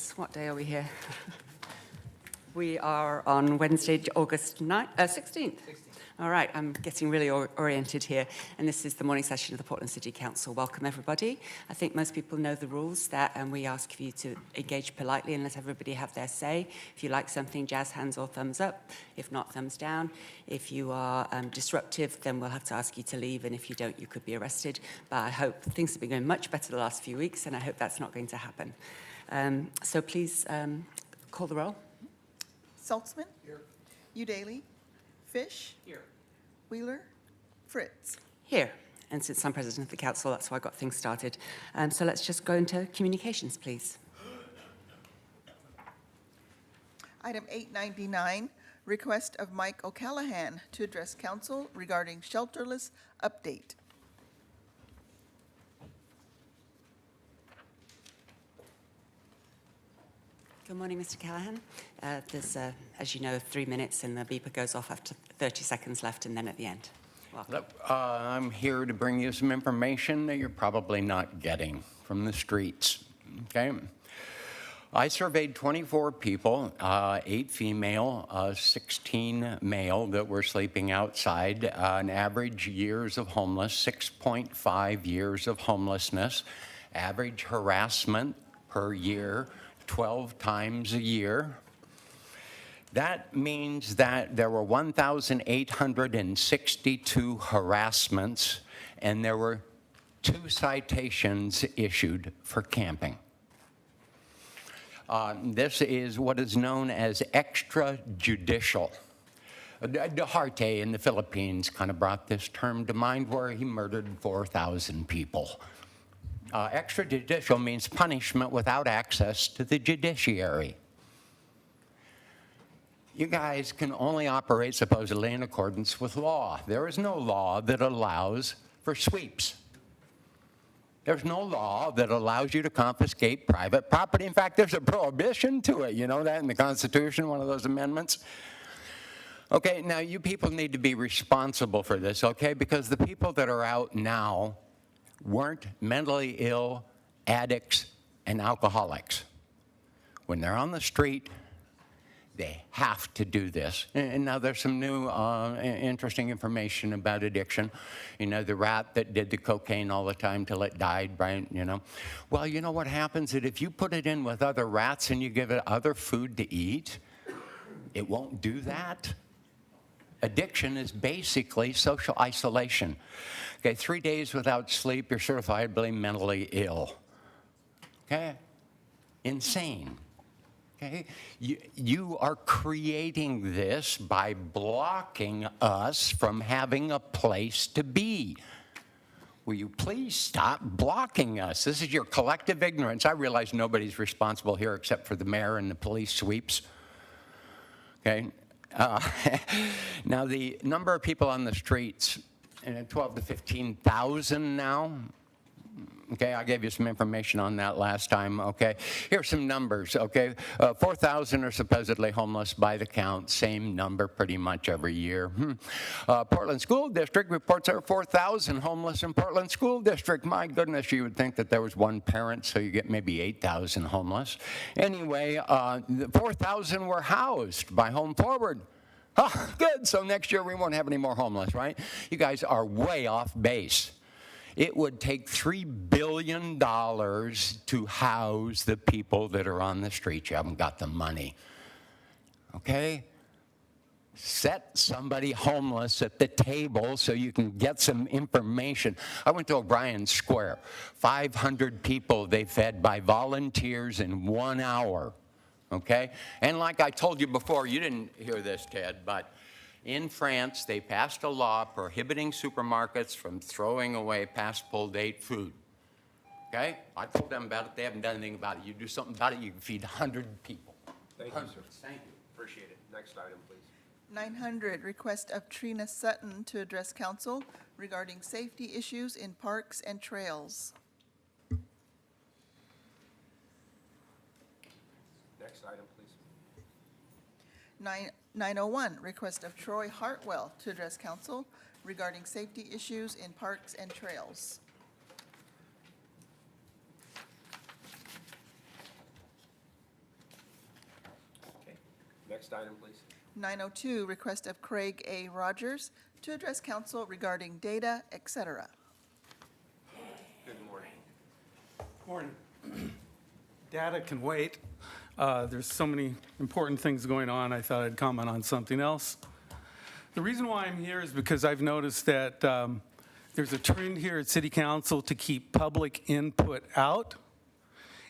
goodness, what day are we here? We are on Wednesday, August 16th. All right, I'm getting really oriented here, and this is the morning session of the Portland City Council. Welcome, everybody. I think most people know the rules that we ask for you to engage politely and let everybody have their say. If you like something, jazz hands or thumbs up. If not, thumbs down. If you are disruptive, then we'll have to ask you to leave, and if you don't, you could be arrested. But I hope things have been going much better the last few weeks, and I hope that's not going to happen. So please call the roll. Saltzman? Here. Udaly? Fish? Here. Wheeler? Fritz? Here. And since I'm president of the council, that's why I got things started. So let's just go into communications, please. Item 899, request of Mike O'Callahan to address council regarding shelterless update. Good morning, Mr. Callahan. There's, as you know, 3 minutes, and the beeper goes off after 30 seconds left, and then at the end. Welcome. I'm here to bring you some information that you're probably not getting from the streets, okay? I surveyed 24 people, 8 female, 16 male that were sleeping outside, an average years of homeless, 6.5 years of homelessness, average harassment per year, 12 times a year. That means that there were 1,862 harassments, and there were 2 citations issued for camping. This is what is known as extrajudicial. Duterte in the Philippines kind of brought this term to mind, where he murdered 4,000 people. Extrajudicial means punishment without access to the judiciary. You guys can only operate supposedly in accordance with law. There is no law that allows for sweeps. There's no law that allows you to confiscate private property. In fact, there's a prohibition to it. You know that in the Constitution, one of those amendments? Okay, now you people need to be responsible for this, okay? Because the people that are out now weren't mentally ill, addicts, and alcoholics. When they're on the street, they have to do this. And now there's some new interesting information about addiction. You know, the rat that did the cocaine all the time till it died, right? You know. Well, you know what happens? That if you put it in with other rats and you give it other food to eat, it won't do that. Addiction is basically social isolation. Okay, 3 days without sleep, you're certifiably mentally ill. Okay? Insane. Okay? You are creating this by blocking us from having a place to be. Will you please stop blocking us? This is your collective ignorance. I realize nobody's responsible here except for the mayor and the police sweeps. Okay? Now, the number of people on the streets, 12 to 15,000 now. Okay, I gave you some information on that last time, okay? Here's some numbers, okay? 4,000 are supposedly homeless by the count, same number pretty much every year. Portland School District reports there are 4,000 homeless in Portland School District. My goodness, you would think that there was one parent, so you get maybe 8,000 homeless. Anyway, 4,000 were housed by Home Forward. Oh, good, so next year we won't have any more homeless, right? You guys are way off base. It would take $3 billion to house the people that are on the street. You haven't got the money. Okay? Set somebody homeless at the table so you can get some information. I went to O'Brien Square. 500 people they fed by volunteers in 1 hour. Okay? And like I told you before, you didn't hear this, Ted, but in France, they passed a law prohibiting supermarkets from throwing away past pull date food. Okay? I told them about it. They haven't done anything about it. You do something about it, you can feed 100 people. Thank Hundreds. you, sir. Thank you. Appreciate it. Next item, please. 900, request of Trina Sutton to address council regarding safety issues in parks and trails. Next item, please. 901, request of Troy Hartwell to address council regarding safety issues in parks and trails. Next item, please. 902, request of Craig A. Rogers to address council regarding data, etc. Good morning. Morning. Data can wait. There's so many important things going on, I thought I'd comment on something else. The reason why I'm here is because I've noticed that there's a trend here at City Council to keep public input out,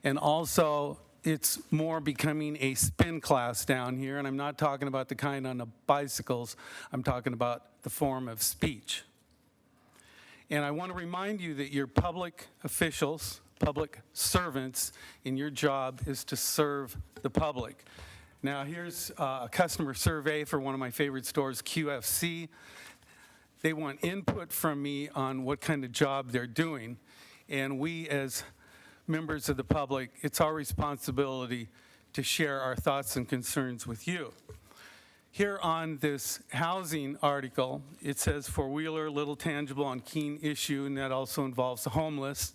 and also it's more becoming a spin class down here, and I'm not talking about the kind on the bicycles, I'm talking about the form of speech. And I want to remind you that you're public officials, public servants, and your job is to serve the public. Now, here's a customer survey for one of my favorite stores, QFC. They want input from me on what kind of job they're doing. And we, as members of the public, it's our responsibility to share our thoughts and concerns with you. Here on this housing article, it says for Wheeler, little tangible on keen issue, and that also involves the homeless.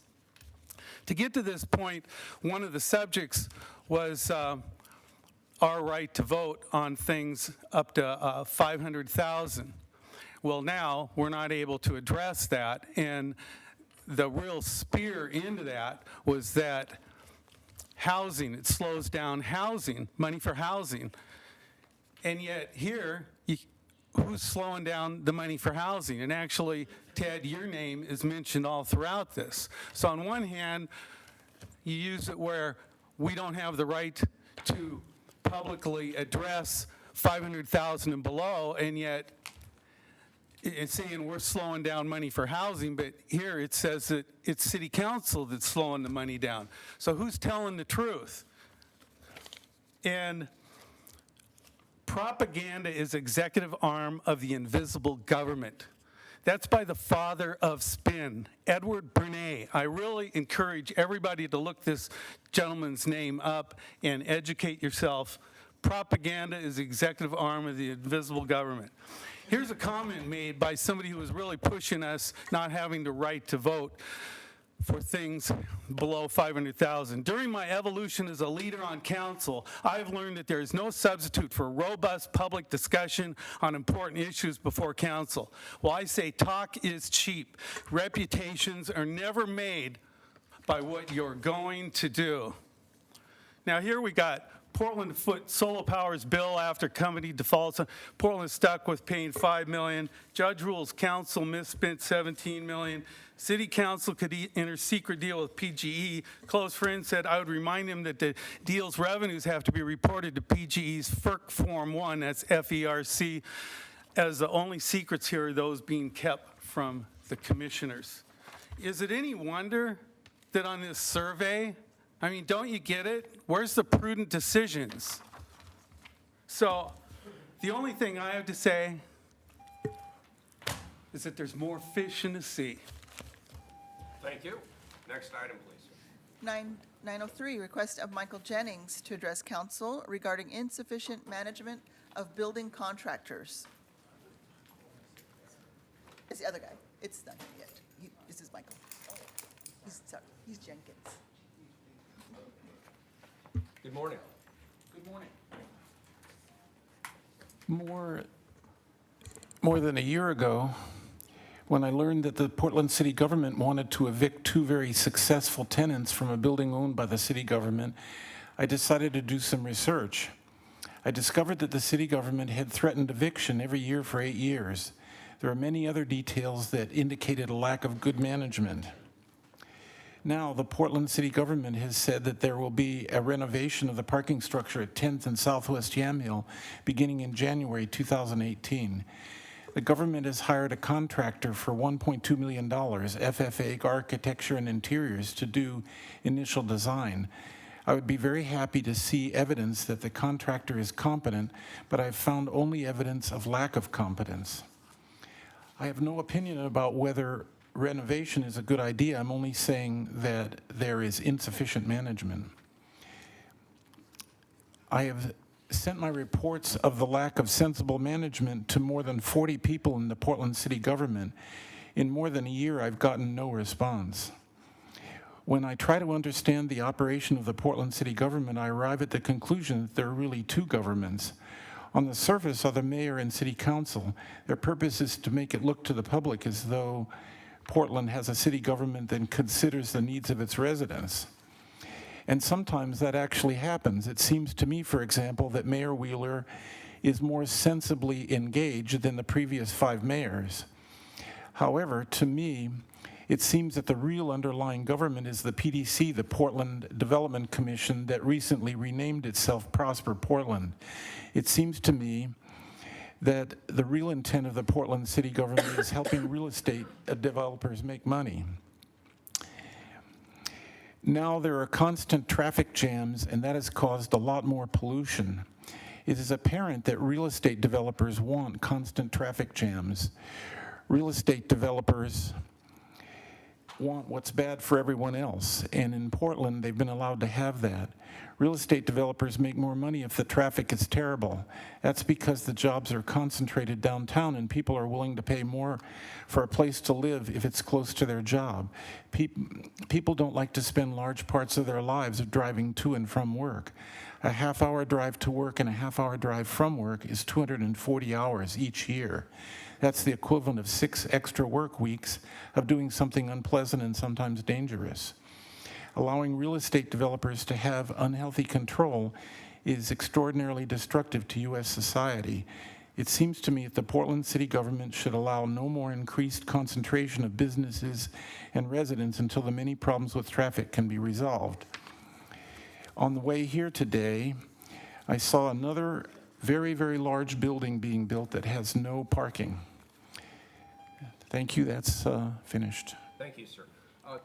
To get to this point, one of the subjects was our right to vote on things up to 500,000. Well, now we're not able to address that, and the real spear into that was that housing, it slows down housing, money for housing. And yet here, who's slowing down the money for housing? And actually, Ted, your name is mentioned all throughout this. So on one hand, you use it where we don't have the right to publicly address 500,000 and below, and yet it's saying we're slowing down money for housing, but here it says that it's City Council that's slowing the money down. So who's telling the truth? And propaganda is executive arm of the invisible government. That's by the father of spin, Edward Bernays. I really encourage everybody to look this gentleman's name up and educate yourself. Propaganda is the executive arm of the invisible government. Here's a comment made by somebody who was really pushing us not having the right to vote for things below 500,000. During my evolution as a leader on council, I've learned that there is no substitute for robust public discussion on important issues before council. Well, I say talk is cheap. Reputations are never made by what you're going to do. Now here we got Portland foot Solar Power's bill after company defaults. Portland stuck with paying $5 million. Judge rules council misspent $17 million. City council could enter secret deal with PGE. Close friend said I would remind him that the deal's revenues have to be reported to PGE's FERC Form 1, that's FERC, as the only secrets here are those being kept from the commissioners. Is it any wonder that on this survey, I mean, don't you get it? Where's the prudent decisions? So the only thing I have to say is that there's more fish in the sea. Thank you. Next item, please. 903, request of Michael Jennings to address council regarding insufficient management of building contractors. It's the other guy. It's not him yet. This is Michael. He's Jenkins. Good morning. Good morning. More than a year ago, when I learned that the Portland city government wanted to evict two very successful tenants from a building owned by the city government, I decided to do some research. I discovered that the city government had threatened eviction every year for 8 years. There are many other details that indicated a lack of good management. Now, the Portland city government has said that there will be a renovation of the parking structure at 10th and Southwest Yamhill beginning in January 2018. The government has hired a contractor for $1.2 million, FFA Architecture and Interiors, to do initial design. I would be very happy to see evidence that the contractor is competent, but I've found only evidence of lack of competence. I have no opinion about whether renovation is a good idea. I'm only saying that there is insufficient management. I have sent my reports of the lack of sensible management to more than 40 people in the Portland city government. In more than a year, I've gotten no response. When I try to understand the operation of the Portland city government, I arrive at the conclusion that there are really two governments. On the surface are the mayor and city council. Their purpose is to make it look to the public as though Portland has a city government that considers the needs of its residents. And sometimes that actually happens. It seems to me, for example, that Mayor Wheeler is more sensibly engaged than the previous 5 mayors. However, to me, it seems that the real underlying government is the PDC, the Portland Development Commission, that recently renamed itself Prosper Portland. It seems to me that the real intent of the Portland city government is helping real estate developers make money. Now there are constant traffic jams, and that has caused a lot more pollution. It is apparent that real estate developers want constant traffic jams. Real estate developers want what's bad for everyone else, and in Portland, they've been allowed to have that. Real estate developers make more money if the traffic is terrible. That's because the jobs are concentrated downtown, and people are willing to pay more for a place to live if it's close to their job. People don't like to spend large parts of their lives driving to and from work. A half-hour drive to work and a half-hour drive from work is 240 hours each year. That's the equivalent of 6 extra work weeks of doing something unpleasant and sometimes dangerous. Allowing real estate developers to have unhealthy control is extraordinarily destructive to U.S. society. It seems to me that the Portland city government should allow no more increased concentration of businesses and residents until the many problems with traffic can be resolved. On the way here today, I saw another very, very large building being built that has no parking. Thank you, that's finished. Thank you, sir.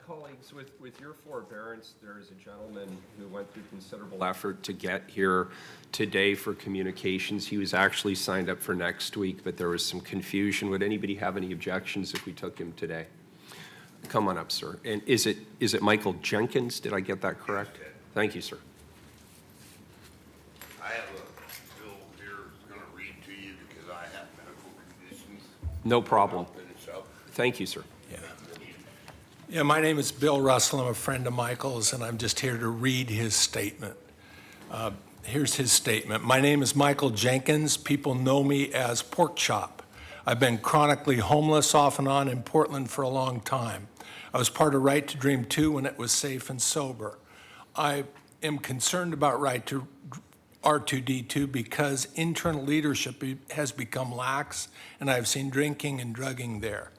Colleagues, with your forbearance, there is a gentleman who went through considerable effort to get here today for communications. He was actually signed up for next week, but there was some confusion. Would anybody have any objections if we took him today? Come on up, sir. And is it Michael Jenkins? Did I get that correct? Thank you, sir. I have a bill here that's going to read to you because I have medical conditions. No problem. I'll finish up. Thank you, sir. Yeah, my name is Bill Russell. I'm a friend of Michael's, and I'm just here to read his statement. Here's his statement. My name is Michael Jenkins. People know me as Pork Chop. I've been chronically homeless off and on in Portland for a long time. I was part of Right to Dream 2 when it was safe and sober. I am concerned about Right to R2D2 because internal leadership has become lax, and I've seen drinking and drugging there.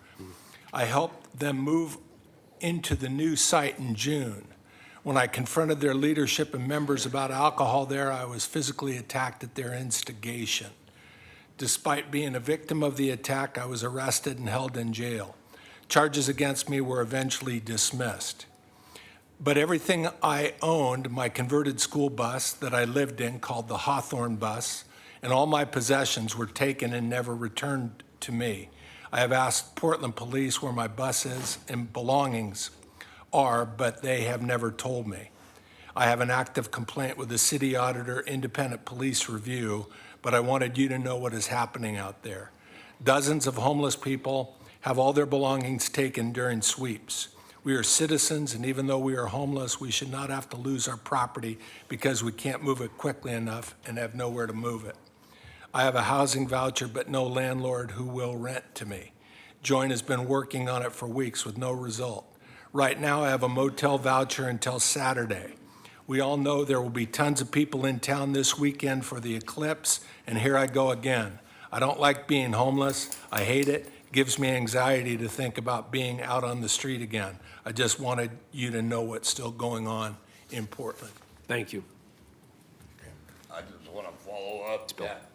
I helped them move into the new site in June. When I confronted their leadership and members about alcohol there, I was physically attacked at their instigation. Despite being a victim of the attack, I was arrested and held in jail. Charges against me were eventually dismissed. But everything I owned, my converted school bus that I lived in called the Hawthorne bus, and all my possessions were taken and never returned to me. I have asked Portland Police where my bus is and belongings are, but they have never told me. I have an active complaint with the city auditor, independent police review, but I wanted you to know what is happening out there. Dozens of homeless people have all their belongings taken during sweeps. We are citizens, and even though we are homeless, we should not have to lose our property because we can't move it quickly enough and have nowhere to move it. I have a housing voucher, but no landlord who will rent to me. Join has been working on it for weeks with no result. Right now, I have a motel voucher until Saturday. We all know there will be tons of people in town this weekend for the eclipse, and here I go again. I don't like being homeless. I hate it. It gives me anxiety to think about being out on the street again. I just wanted you to know what's still going on in Portland. Thank you. I just want to follow up that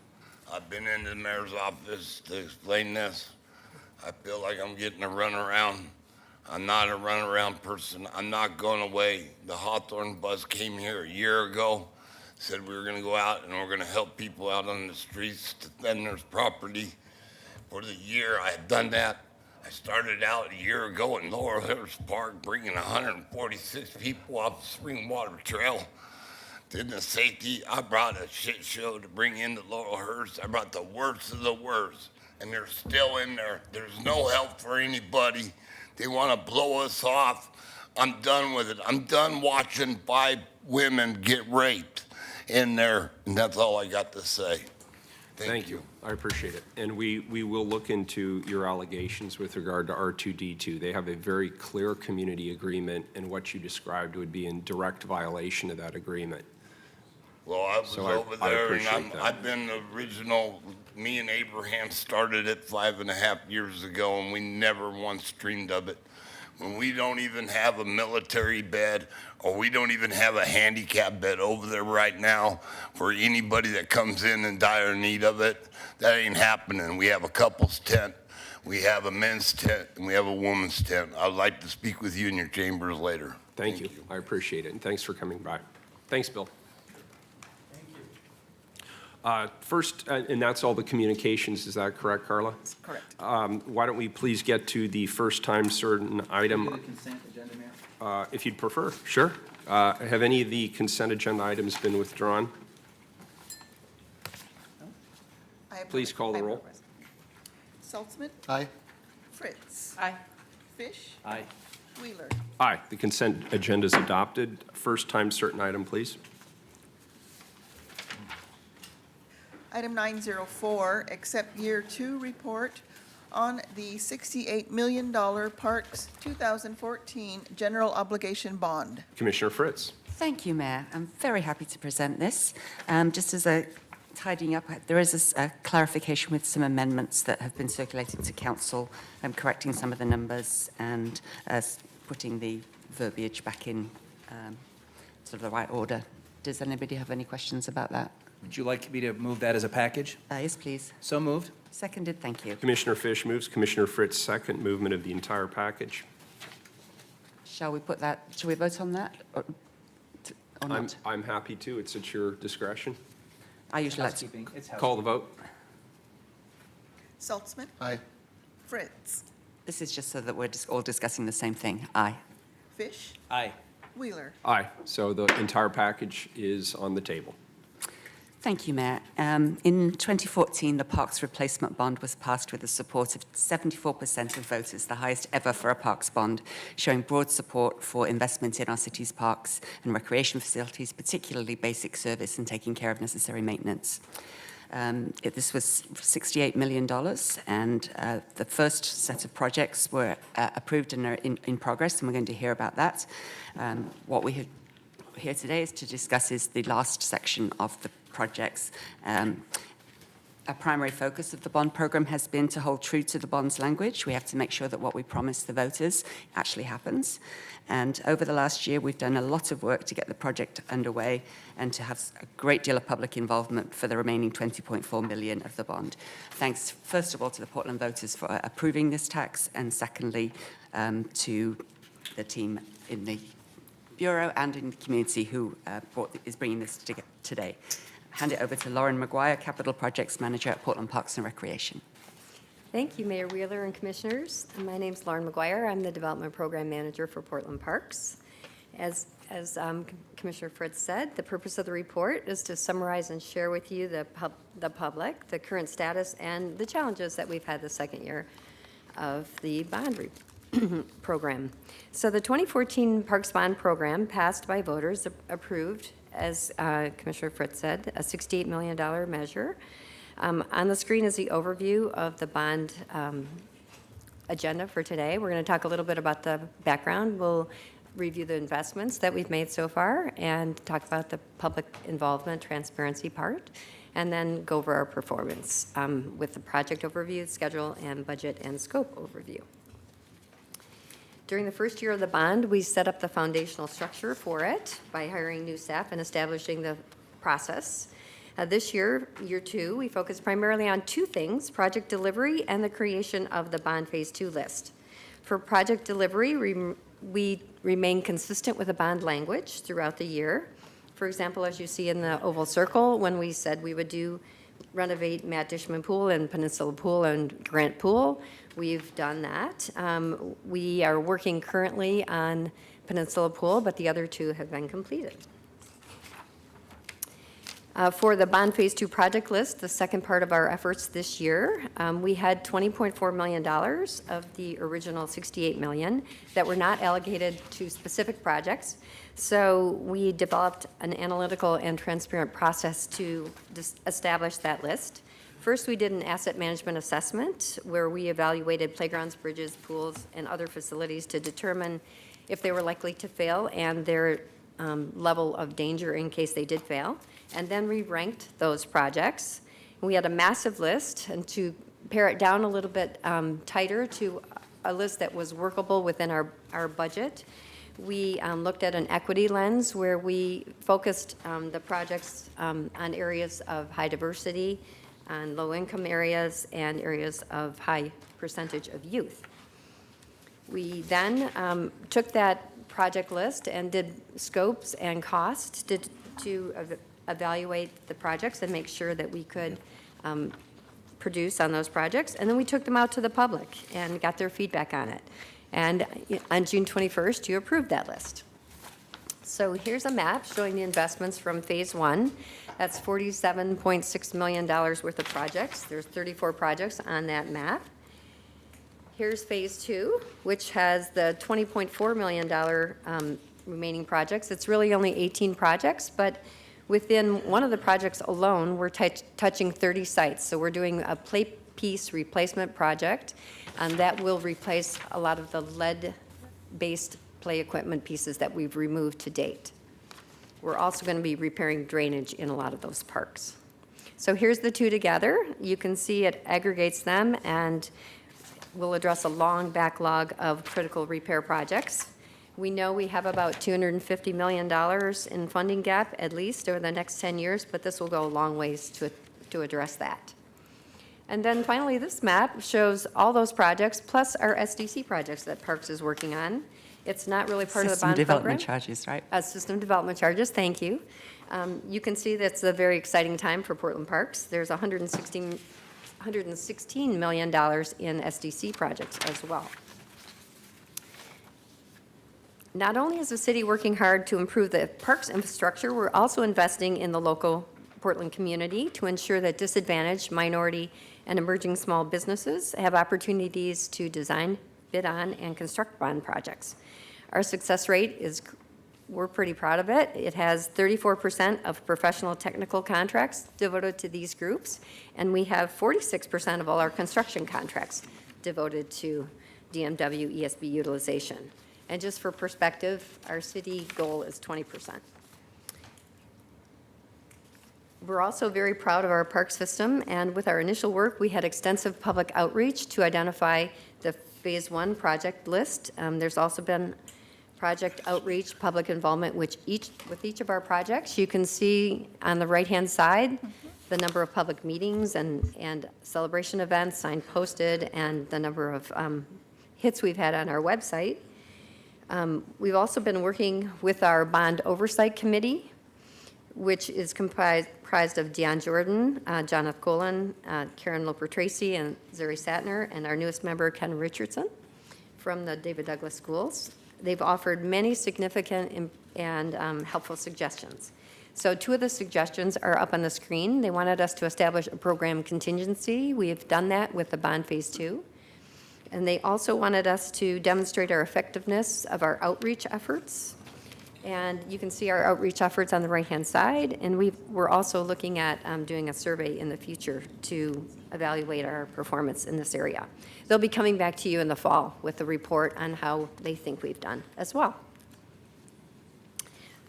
I've been in the mayor's office to explain this. I feel like I'm getting a runaround. I'm not a runaround person. I'm not going away. The Hawthorne bus came here a year ago, said we were going to go out and we're going to help people out on the streets to defend their property. For the year I have done that. I started out a year ago in Laurel Hills Park, bringing 146 people off the Springwater Trail. Did the safety, I brought a shit show to bring into Laurel Hills. I brought the worst of the worst, and they're still in there. There's no help for anybody. They want to blow us off. I'm done with it. I'm done watching 5 women get raped in there, and that's all I got to say. Thank you. I appreciate it. And we will look into your allegations with regard to R2D2. They have a very clear community agreement, and what you described would be in direct violation of that agreement. Well, I was So over I there, and appreciate that. I've been the original, me and Abraham started it 5.5 years ago, and we never once dreamed of it. When we don't even have a military bed, or we don't even have a handicap bed over there right now for anybody that comes in dire need of it, that ain't happening. We have a couple's tent, we have a men's tent, and we have a woman's tent. I'd like to speak with you in your chambers later. Thank you. I appreciate it, and thanks for coming by. Thanks, Bill. First, and that's all the communications, is that correct, Carla? Correct. Why don't we please get to the first time certain item, Do the consent agenda, Mayor? if you'd prefer, sure. Have any of the consent agenda items been withdrawn? I have no- Please call the I have no roll. res- Saltzman, Aye. Fritz, Aye. Fish, Aye. Wheeler. Aye, the consent agenda is adopted. First time certain item, please. Item 904, accept Year 2 report on the $68 million Parks 2014 General Obligation Bond. Commissioner Fritz. Thank you, Mayor. I'm very happy to present this. Just as a tidying up, there is a clarification with some amendments that have been circulated to council, correcting some of the numbers and putting the verbiage back in sort of the right order. Does anybody have any questions about that? Would you like me to move that as a package? Yes, please. So moved. Seconded, thank you. Commissioner Fish moves, Commissioner Fritz second, movement of the entire package. Shall we vote on that or not? I'm happy to, it's at your discretion. I usually like to. Housekeeping. It's Call the vote. Saltzman, Aye. Fritz, This is just so that we're just all discussing the same thing. Aye. Fish, Aye. Wheeler. Aye, so the entire package is on the table. Thank you, Mayor. In 2014, the Parks Replacement Bond was passed with the support of 74% of voters, the highest ever for a Parks bond, showing broad support for investment in our city's parks and recreation facilities, particularly basic service and taking care of necessary maintenance. This was $68 million, and the first set of projects were approved and are in progress, and we're going to hear about that. What we have here today is to discuss is the last section of the projects. A primary focus of the bond program has been to hold true to the bond's language. We have to make sure that what we promise the voters actually happens. And over the last year, we've done a lot of work to get the project underway and to have a great deal of public involvement for the remaining $20.4 million of the bond. Thanks, first of all, to the Portland voters for approving this tax, and secondly, to the team in the Bureau and in the community who is bringing this today. Hand it over to Lauren Maguire, Capital Projects Manager at Portland Parks and Recreation. Thank you, Mayor Wheeler and Commissioners. My name's Lauren Maguire. I'm the Development Program Manager for Portland Parks. As Commissioner Fritz said, the purpose of the report is to summarize and share with you, the public, the current status and the challenges that we've had the second year of the bond program. So the 2014 Parks Bond Program passed by voters, approved, as Commissioner Fritz said, a $68 million measure. On the screen is the overview of the bond agenda for today. We're going to talk a little bit about the background. We'll review the investments that we've made so far and talk about the public involvement, transparency part, and then go over our performance with the project overview, schedule, and budget and scope overview. During the first year of the bond, we set up the foundational structure for it by hiring new staff and establishing the process. This year, year 2, we focused primarily on two things: project delivery and the creation of the bond phase 2 list. For project delivery, we remain consistent with the bond language throughout the year. For example, as you see in the oval circle, when we said we would renovate Matt Dishman Pool and Peninsula Pool and Grant Pool, we've done that. We are working currently on Peninsula Pool, but the other two have been completed. For the bond phase 2 project list, the second part of our efforts this year, we had $20.4 million of the original $68 million that were not allocated to specific projects. So we developed an analytical and transparent process to establish that list. First, we did an asset management assessment where we evaluated playgrounds, bridges, pools, and other facilities to determine if they were likely to fail and their level of danger in case they did fail. And then we ranked those projects. We had a massive list, and to pare it down a little bit tighter to a list that was workable within our budget, we looked at an equity lens where we focused the projects on areas of high diversity, on low-income areas, and areas of high percentage of youth. We then took that project list and did scopes and costs to evaluate the projects and make sure that we could produce on those projects. And then we took them out to the public and got their feedback on it. And on June 21st, you approved that list. So here's a map showing the investments from Phase 1. That's $47.6 million worth of projects. There's 34 projects on that map. Here's Phase 2, which has the $20.4 million remaining projects. It's really only 18 projects, but within one of the projects alone, we're touching 30 sites. So we're doing a play piece replacement project, and that will replace a lot of the lead-based play equipment pieces that we've removed to date. We're also going to be repairing drainage in a lot of those parks. So here's the two together. You can see it aggregates them and will address a long backlog of critical repair projects. We know we have about $250 million in funding gap at least over the next 10 years, but this will go a long ways to address that. And then finally, this map shows all those projects plus our SDC projects that Parks is working on. It's not really part of the bond program. System development charges, right? System development charges, thank you. You can see that's a very exciting time for Portland Parks. There's $116 million in SDC projects as well. Not only is the city working hard to improve the parks infrastructure, we're also investing in the local Portland community to ensure that disadvantaged, minority, and emerging small businesses have opportunities to design, bid on, and construct bond projects. Our success rate is, we're pretty proud of it. It has 34% of professional technical contracts devoted to these groups, and we have 46% of all our construction contracts devoted to DMW ESB utilization. And just for perspective, our city goal is 20%. We're also very proud of our park system, and with our initial work, we had extensive public outreach to identify the Phase 1 project list. There's also been project outreach, public involvement with each of our projects. You can see on the right-hand side the number of public meetings and celebration events, signed, posted, and the number of hits we've had on our website. We've also been working with our Bond Oversight Committee, which is comprised of Dion Jordan, Jonathan Colin, Karen Loper-Tracy, and Zuri Satner, and our newest member, Ken Richardson, from the David Douglas Schools. They've offered many significant and helpful suggestions. So two of the suggestions are up on the screen. They wanted us to establish a program contingency. We have done that with the Bond Phase 2. And they also wanted us to demonstrate our effectiveness of our outreach efforts. And you can see our outreach efforts on the right-hand side. And we're also looking at doing a survey in the future to evaluate our performance in this area. They'll be coming back to you in the fall with a report on how they think we've done as well.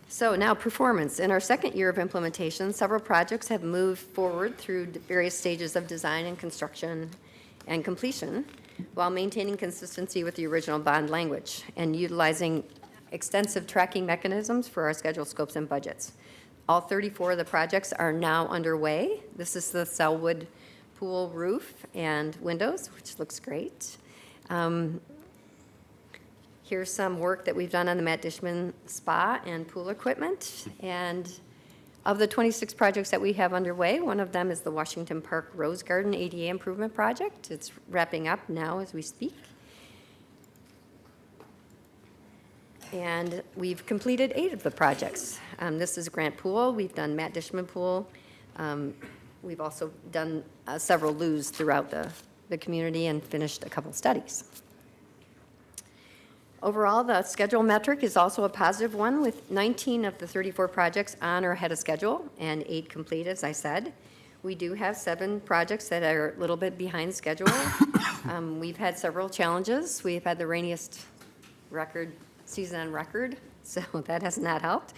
So now performance. In our second year of implementation, several projects have moved forward through various stages of design and construction and completion while maintaining consistency with the original bond language and utilizing extensive tracking mechanisms for our schedule, scopes, and budgets. All 34 of the projects are now underway. This is the Selwood pool roof and windows, which looks great. Here's some work that we've done on the Matt Dishman spa and pool equipment. And of the 26 projects that we have underway, one of them is the Washington Park Rose Garden ADA Improvement Project. It's wrapping up now as we speak. And we've completed 8 of the projects. This is Grant Pool. We've done Matt Dishman Pool. We've also done several loos throughout the community and finished a couple studies. Overall, the schedule metric is also a positive one, with 19 of the 34 projects on or ahead of schedule and 8 complete, as I said. We do have 7 projects that are a little bit behind schedule. We've had several challenges. We've had the rainiest season on record, so that has not helped.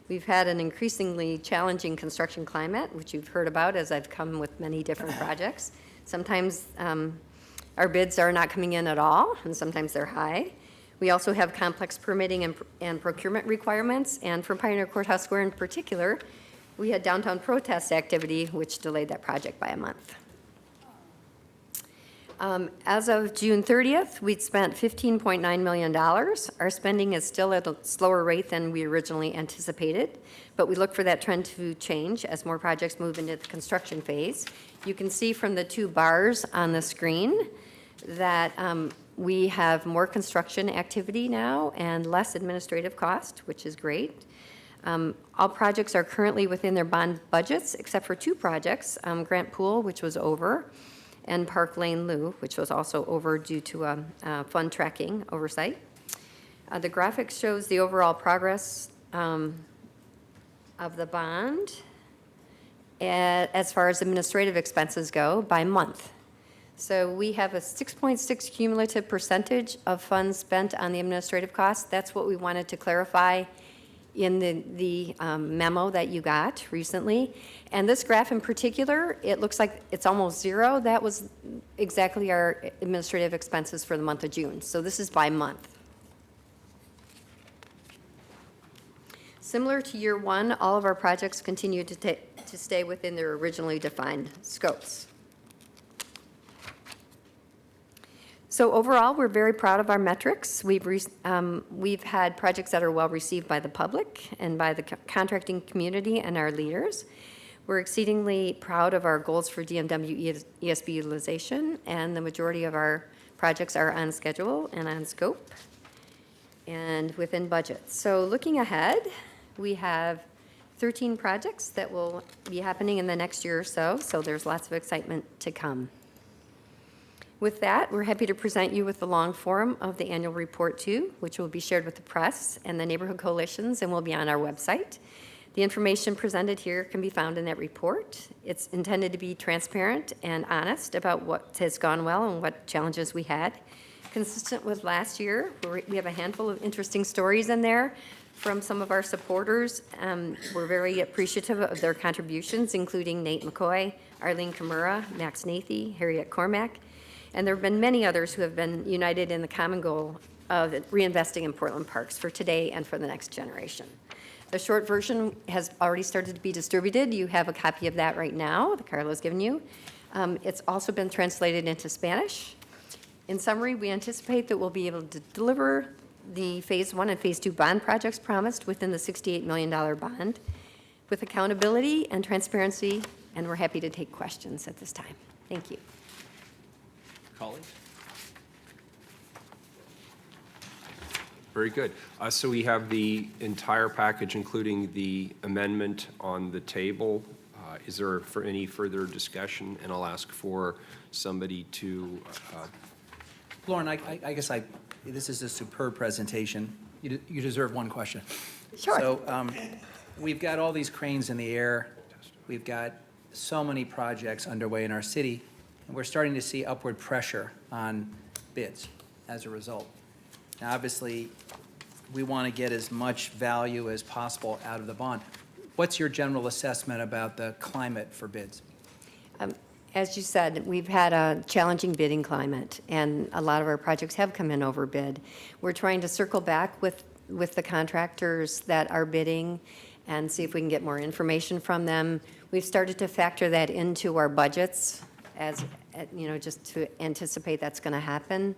We've had an increasingly challenging construction climate, which you've heard about as I've come with many different projects. Sometimes our bids are not coming in at all, and sometimes they're high. We also have complex permitting and procurement requirements, and for Pioneer Courthouse Square in particular, we had downtown protest activity, which delayed that project by a month. As of June 30th, we'd spent $15.9 million. Our spending is still at a slower rate than we originally anticipated, but we look for that trend to change as more projects move into the construction phase. You can see from the 2 bars on the screen that we have more construction activity now and less administrative cost, which is great. All projects are currently within their bond budgets, except for 2 projects, Grant Pool, which was over, and Park Lane Lou, which was also over due to a fund tracking oversight. The graphic shows the overall progress of the bond as far as administrative expenses go by month. So we have a 6.6 cumulative percentage of funds spent on the administrative costs. That's what we wanted to clarify in the memo that you got recently. And this graph in particular, it looks like it's almost 0. That was exactly our administrative expenses for the month of June. So this is by month. Similar to year 1, all of our projects continue to stay within their originally defined scopes. So overall, we're very proud of our metrics. We've had projects that are well received by the public and by the contracting community and our leaders. We're exceedingly proud of our goals for DMW ESB utilization, and the majority of our projects are on schedule and on scope and within budget. So looking ahead, we have 13 projects that will be happening in the next year or so, so there's lots of excitement to come. With that, we're happy to present you with the long form of the annual report too, which will be shared with the press and the neighborhood coalitions and will be on our website. The information presented here can be found in that report. It's intended to be transparent and honest about what has gone well and what challenges we had. Consistent with last year, we have a handful of interesting stories in there from some of our supporters. We're very appreciative of their contributions, including Nate McCoy, Arlene Kimura, Max Nathy, Harriet Cormack, and there have been many others who have been united in the common goal of reinvesting in Portland parks for today and for the next generation. The short version has already started to be distributed. You have a copy of that right now that Carla's given you. It's also been translated into Spanish. In summary, we anticipate that we'll be able to deliver the Phase 1 and Phase 2 bond projects promised within the $68 million bond with accountability and transparency, and we're happy to take questions at this time. Thank you. Colleagues? Very good. So we have the entire package, including the amendment on the table. Is there for any further discussion? And I'll ask for somebody to. Lauren, I guess this is a superb presentation. You deserve one question. Sure. So we've got all these cranes in the air. We've got so many projects underway in our city, and we're starting to see upward pressure on bids as a result. Now, obviously, we want to get as much value as possible out of the bond. What's your general assessment about the climate for bids? As you said, we've had a challenging bidding climate, and a lot of our projects have come in over bid. We're trying to circle back with the contractors that are bidding and see if we can get more information from them. We've started to factor that into our budgets as, just to anticipate that's going to happen.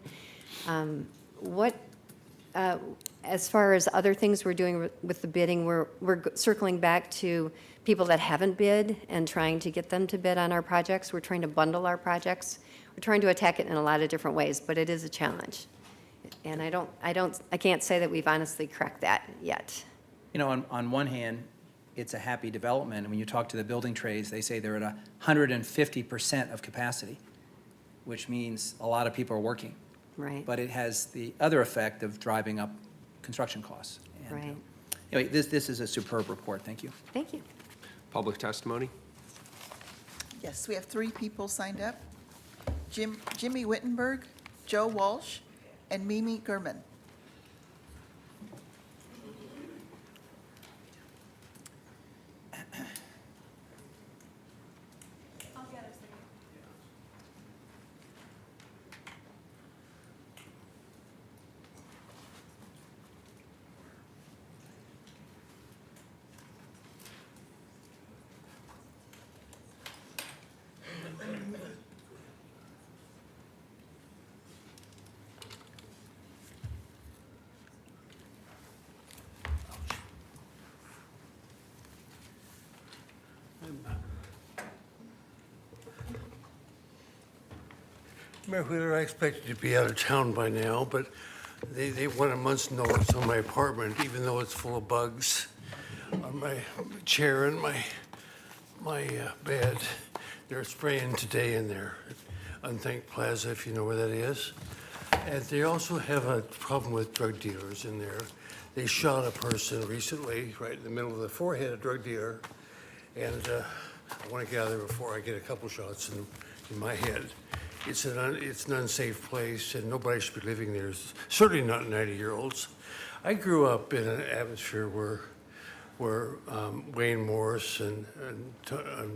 As far as other things we're doing with the bidding, we're circling back to people that haven't bid and trying to get them to bid on our projects. We're trying to bundle our projects. We're trying to attack it in a lot of different ways, but it is a challenge. And I can't say that we've honestly cracked that yet. On one hand, it's a happy development. And when you talk to the building trades, they say they're at 150% of capacity, which means a lot of people are working. Right. But it has the other effect of driving up construction costs. And, Right. Anyway, this is a superb report. Thank you. Thank you. Public testimony? Yes, we have 3 people signed up. Jimmy Wittenberg, Joe Walsh, and Mimi Gurman. Mayor Wheeler, I expected to be out of town by now, but they want a month's notice on my apartment, even though it's full of bugs on my chair and my bed. They're spraying today in there at Unthank Plaza, if you know where that is. And they also have a problem with drug dealers in there. They shot a person recently, right in the middle of the forehead, a drug dealer. And I want to get out of there before I get a couple shots in my head. It's an unsafe place, and nobody should be living there, certainly not 90-year-olds. I grew up in an atmosphere where Wayne Morse and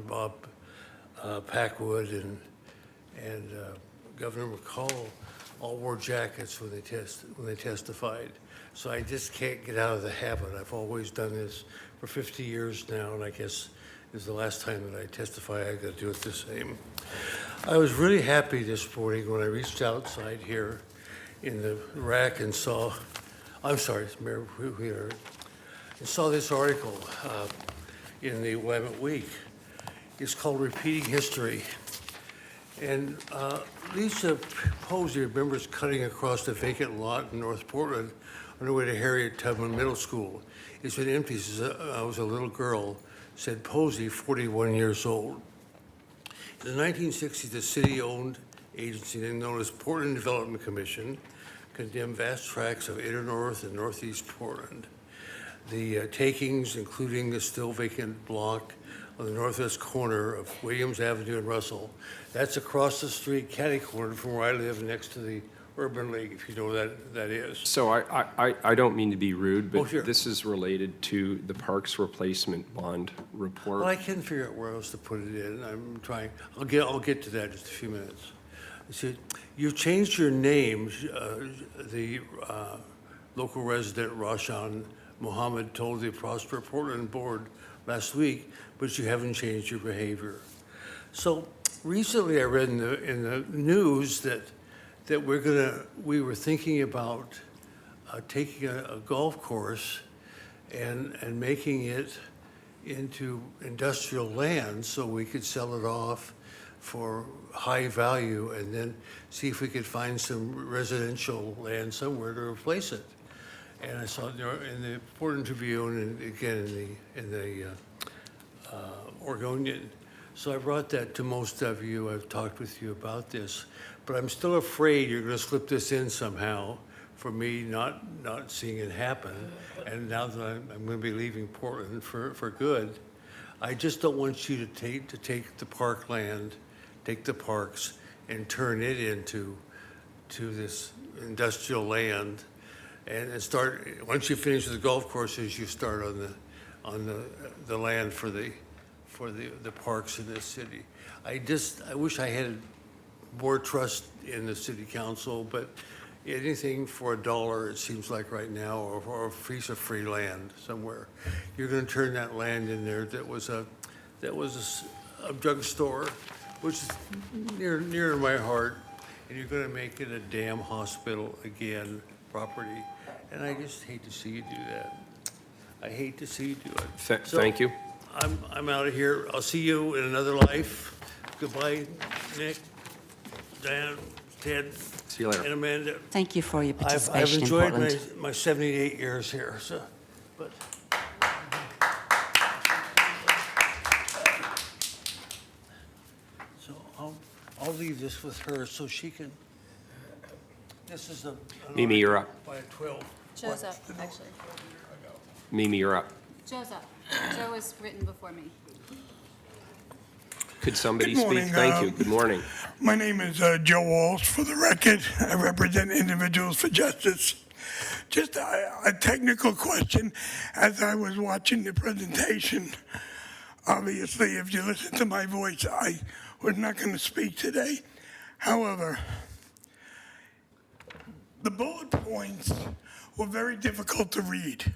Bob Packwood and Governor McCall all wore jackets when they testified. So I just can't get out of the habit. I've always done this for 50 years now, and I guess this is the last time that I testify. I got to do it the same. I was really happy this morning when I reached outside here in the rack and saw, I'm sorry, Mayor Wheeler, and saw this article in the Willamette Week. It's called Repeating History. And Lisa Posey remembers cutting across the vacant lot in North Portland on her way to Harriet Tubman Middle School. It's been empty since I was a little girl, said Posey, 41 years old. In the 1960s, the city-owned agency known as Portland Development Commission condemned vast tracts of inner north and northeast Portland. The takings, including the still vacant block on the northwest corner of Williams Avenue and Russell, that's across the street, catty-cornered from where I live next to the Urban League, if you know what that is. So I don't mean to be rude, Oh, but sure. this is related to the Parks Replacement Bond report. Well, I can figure out where else to put it in. I'm trying. I'll get to that in just a few minutes. See, you've changed your name. The local resident Rashan Mohammed told the Prosper Portland board last week, but you haven't changed your behavior. So recently, I read in the news that we were thinking about taking a golf course and making it into industrial land so we could sell it off for high value and then see if we could find some residential land somewhere to replace it. And I saw it in the Portland Tribune and again in the Oregonian. So I brought that to most of you. I've talked with you about this, but I'm still afraid you're going to slip this in somehow for me not seeing it happen. And now that I'm going to be leaving Portland for good, I just don't want you to take the parkland, take the parks, and turn it into this industrial land, and start. Once you finish with the golf courses, you start on the land for the parks in this city. I wish I had more trust in the city council, but anything for $1, it seems like right now, or a piece of free land somewhere, you're going to turn that land in there that was a drugstore, which is near to my heart, and you're going to make it a damn hospital again property, and I just hate to see you do that. I hate to see you do it. Thank you. I'm out of here. I'll see you in another life. Goodbye, Nick, Dan, Ted, See you later. and Amanda. Thank you for your I've participation in enjoyed Portland. my 78 years here, but. So I'll leave this with her so she can, this is an Mimi, you're up. by a 12. Joe's up, actually. Mimi, you're up. Joe's up. Joe was written before me. Could somebody Good speak? morning, Thank you. Good morning. My name is Joe Walsh. For the record, I represent Individuals for Justice. Just a technical question. As I was watching the presentation, obviously, if you listen to my voice, I was not going to speak today. However, the bullet points were very difficult to read.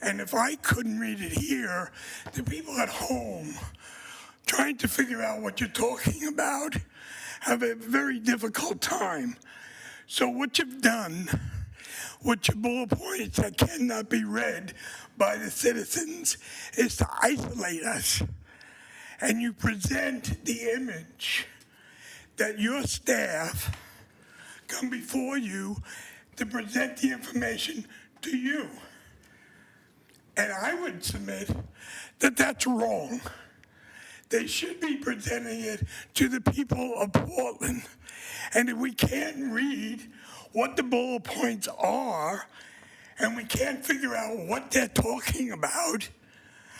And if I couldn't read it here, the people at home trying to figure out what you're talking about have a very difficult time. So what you've done with your bullet points that cannot be read by the citizens is to isolate us. And you present the image that your staff come before you to present the information to you. And I would submit that that's wrong. They should be presenting it to the people of Portland. And if we can't read what the bullet points are, and we can't figure out what they're talking about,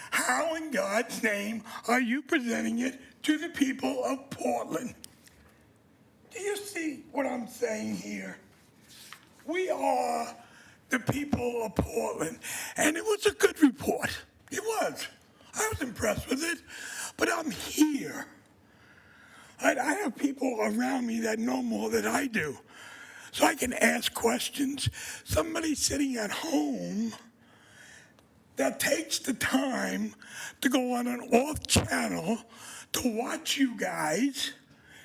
how in God's name are you presenting it to the people of Portland? Do you see what I'm saying here? We are the people of Portland, and it was a good report. It was. I was impressed with it, but I'm here. I have people around me that know more than I do, so I can ask questions. Somebody sitting at home that takes the time to go on an off channel to watch you guys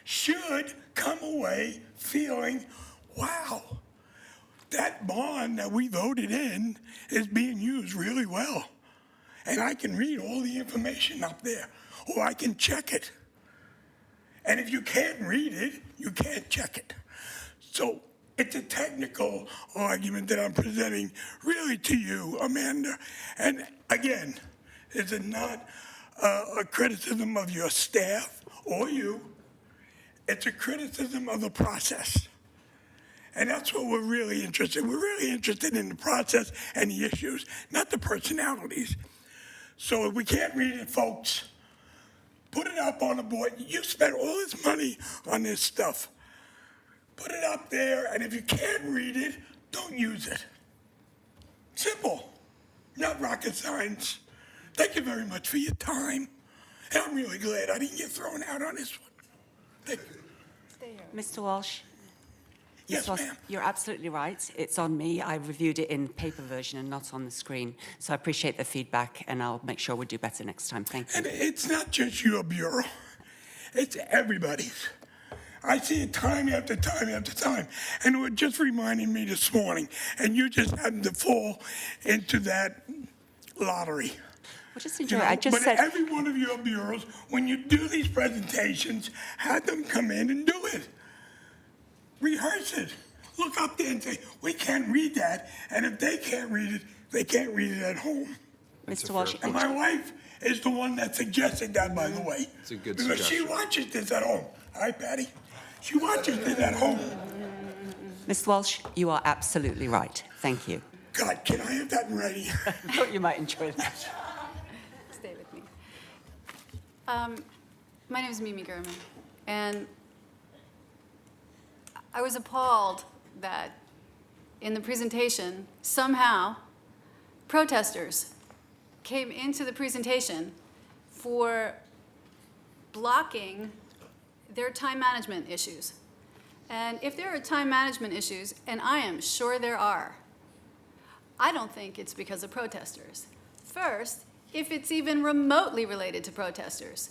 should come away feeling, wow, that bond that we voted in is being used really well. And I can read all the information up there, or I can check it. And if you can't read it, you can't check it. So it's a technical argument that I'm presenting really to you, Amanda. And again, it's not a criticism of your staff or you. It's a criticism of the process. And that's what we're really interested in. We're really interested in the process and the issues, not the personalities. So if we can't read it, folks, put it up on the board. You spent all this money on this stuff. Put it up there, and if you can't read it, don't use it. Simple, not rocket science. Thank you very much for your time. And I'm really glad I didn't get thrown out on this one. Thank you. Mr. Walsh? Yes, Mr. Walsh, ma'am. you're absolutely right. It's on me. I reviewed it in paper version and not on the screen. So I appreciate the feedback, and I'll make sure we do better next time. Thank you. And it's not just your bureau. It's everybody's. I see it time after time after time. And it was just reminding me this morning, and you just happened to fall into that lottery. Well, just You enjoy know, it. I just but said, every one of your bureaus, when you do these presentations, have them come in and do it. Rehearse it. Look up there and say, we can't read that. And if they can't read it, they can't read it at home. Mr. Walsh, And my wife is the one that suggested that, by the way. It's a good Because she suggestion. watches this at home. Hi, Patty. She watches this at home. Mr. Walsh, you are absolutely right. Thank you. God, can I have that in writing? I thought you might enjoy that. Stay with me. My name is Mimi Gurman, and I was appalled that in the presentation, somehow, protesters came into the presentation for blocking their time management issues. And if there are time management issues, and I am sure there are, I don't think it's because of protesters. First, if it's even remotely related to protesters,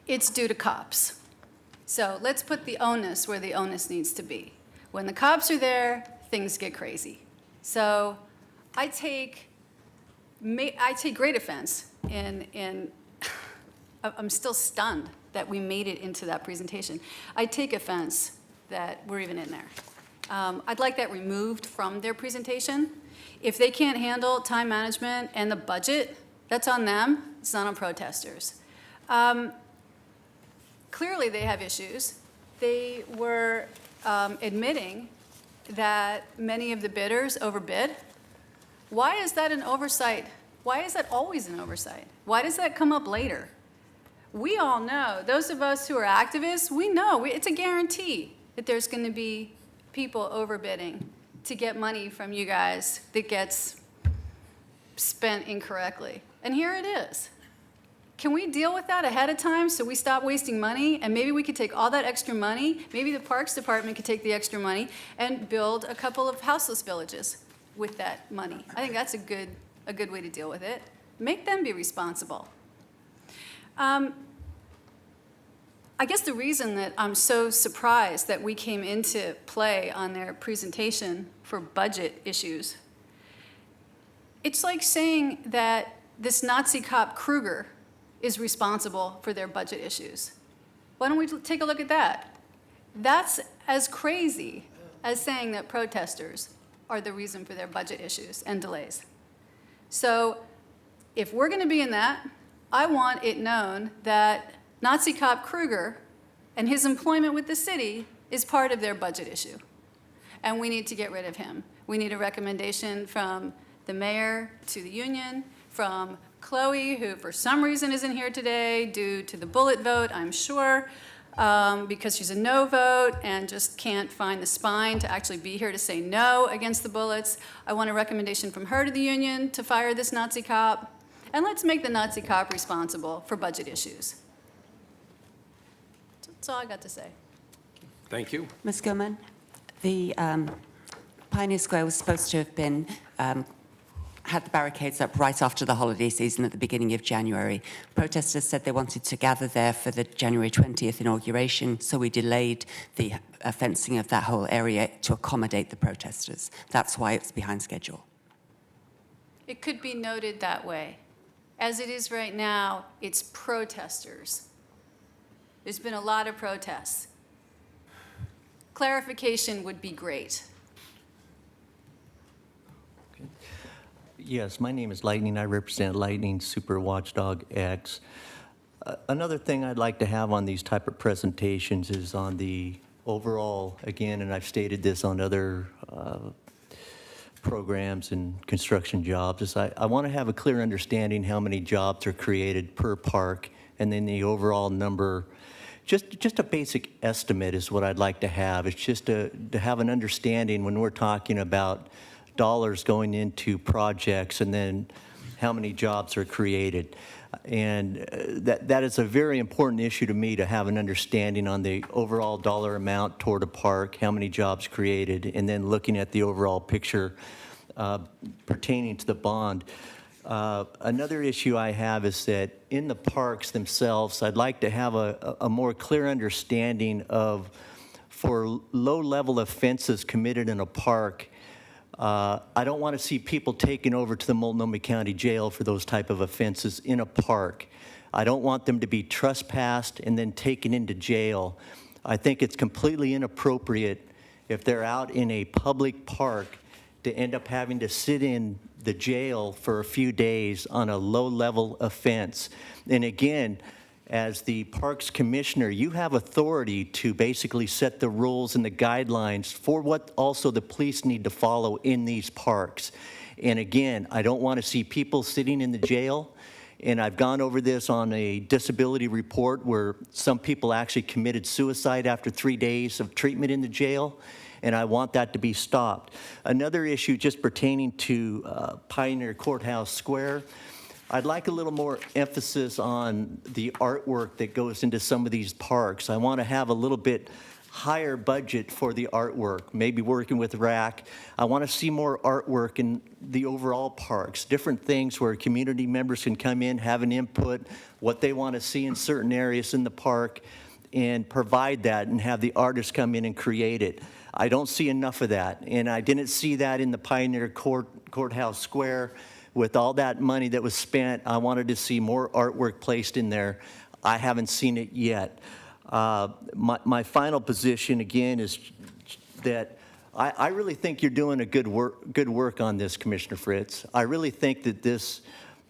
it's due to cops. So let's put the onus where the onus needs to be. When the cops are there, things get crazy. So I take great offense in I'm still stunned that we made it into that presentation. I take offense that we're even in there. I'd like that removed from their presentation. If they can't handle time management and the budget, that's on them. It's not on protesters. Clearly, they have issues. They were admitting that many of the bidders overbid. Why is that an oversight? Why is that always an oversight? Why does that come up later? we all know, those of us who are activists, we know, it's a guarantee that there's going to be people overbidding to get money from you guys that gets spent incorrectly. And here it is. Can we deal with that ahead of time so we stop wasting money? And maybe we could take all that extra money, maybe the Parks Department could take the extra money and build a couple of houseless villages with that money. I think that's a good way to deal with it. Make them be responsible. I guess the reason that I'm so surprised that we came into play on their presentation for budget issues, it's like saying that this Nazi cop Kruger is responsible for their budget issues. Why don't we take a look at that? That's as crazy as saying that protesters are the reason for their budget issues and delays. So if we're going to be in that, I want it known that Nazi cop Kruger and his employment with the city is part of their budget issue. And we need to get rid of him. We need a recommendation from the mayor to the union, from Chloe, who for some reason isn't here today due to the bullet vote, I'm sure, because she's a no vote and just can't find the spine to actually be here to say no against the bullets. I want a recommendation from her to the union to fire this Nazi cop. And let's make the Nazi cop responsible for budget issues. That's all I got to say. Thank you. Ms. Gilman, the Pioneer Square was supposed to have been had the barricades up right after the holiday season at the beginning of January. Protesters said they wanted to gather there for the January 20th inauguration, so we delayed the fencing of that whole area to accommodate the protesters. That's why it's behind schedule. It could be noted that way. As it is right now, it's protesters. There's been a lot of protests. Clarification would be great. Yes, my name is Lightning. I represent Lightning Super Watchdog X. Another thing I'd like to have on these type of presentations is on the overall, again, and I've stated this on other programs and construction jobs, is I want to have a clear understanding how many jobs are created per park, and then the overall number. Just a basic estimate is what I'd like to have. It's just to have an understanding when we're talking about dollars going into projects and then how many jobs are created. And that is a very important issue to me, to have an understanding on the overall dollar amount toward a park, how many jobs created, and then looking at the overall picture pertaining to the bond. Another issue I have is that in the parks themselves, I'd like to have a more clear understanding of, for low-level offenses committed in a park, I don't want to see people taken over to the Multnomah County Jail for those type of offenses in a park. I don't want them to be trespassed and then taken into jail. I think it's completely inappropriate if they're out in a public park to end up having to sit in the jail for a few days on a low-level offense. And again, as the Parks Commissioner, you have authority to basically set the rules and the guidelines for what also the police need to follow in these parks. And again, I don't want to see people sitting in the jail. And I've gone over this on a disability report where some people actually committed suicide after 3 days of treatment in the jail. And I want that to be stopped. Another issue just pertaining to Pioneer Courthouse Square, I'd like a little more emphasis on the artwork that goes into some of these parks. I want to have a little bit higher budget for the artwork, maybe working with RAC. I want to see more artwork in the overall parks, different things where community members can come in, have an input, what they want to see in certain areas in the park, and provide that and have the artists come in and create it. I don't see enough of that, and I didn't see that in the Pioneer Courthouse Square. With all that money that was spent, I wanted to see more artwork placed in there. I haven't seen it yet. My final position, again, is that I really think you're doing a good work on this, Commissioner Fritz. I really think that this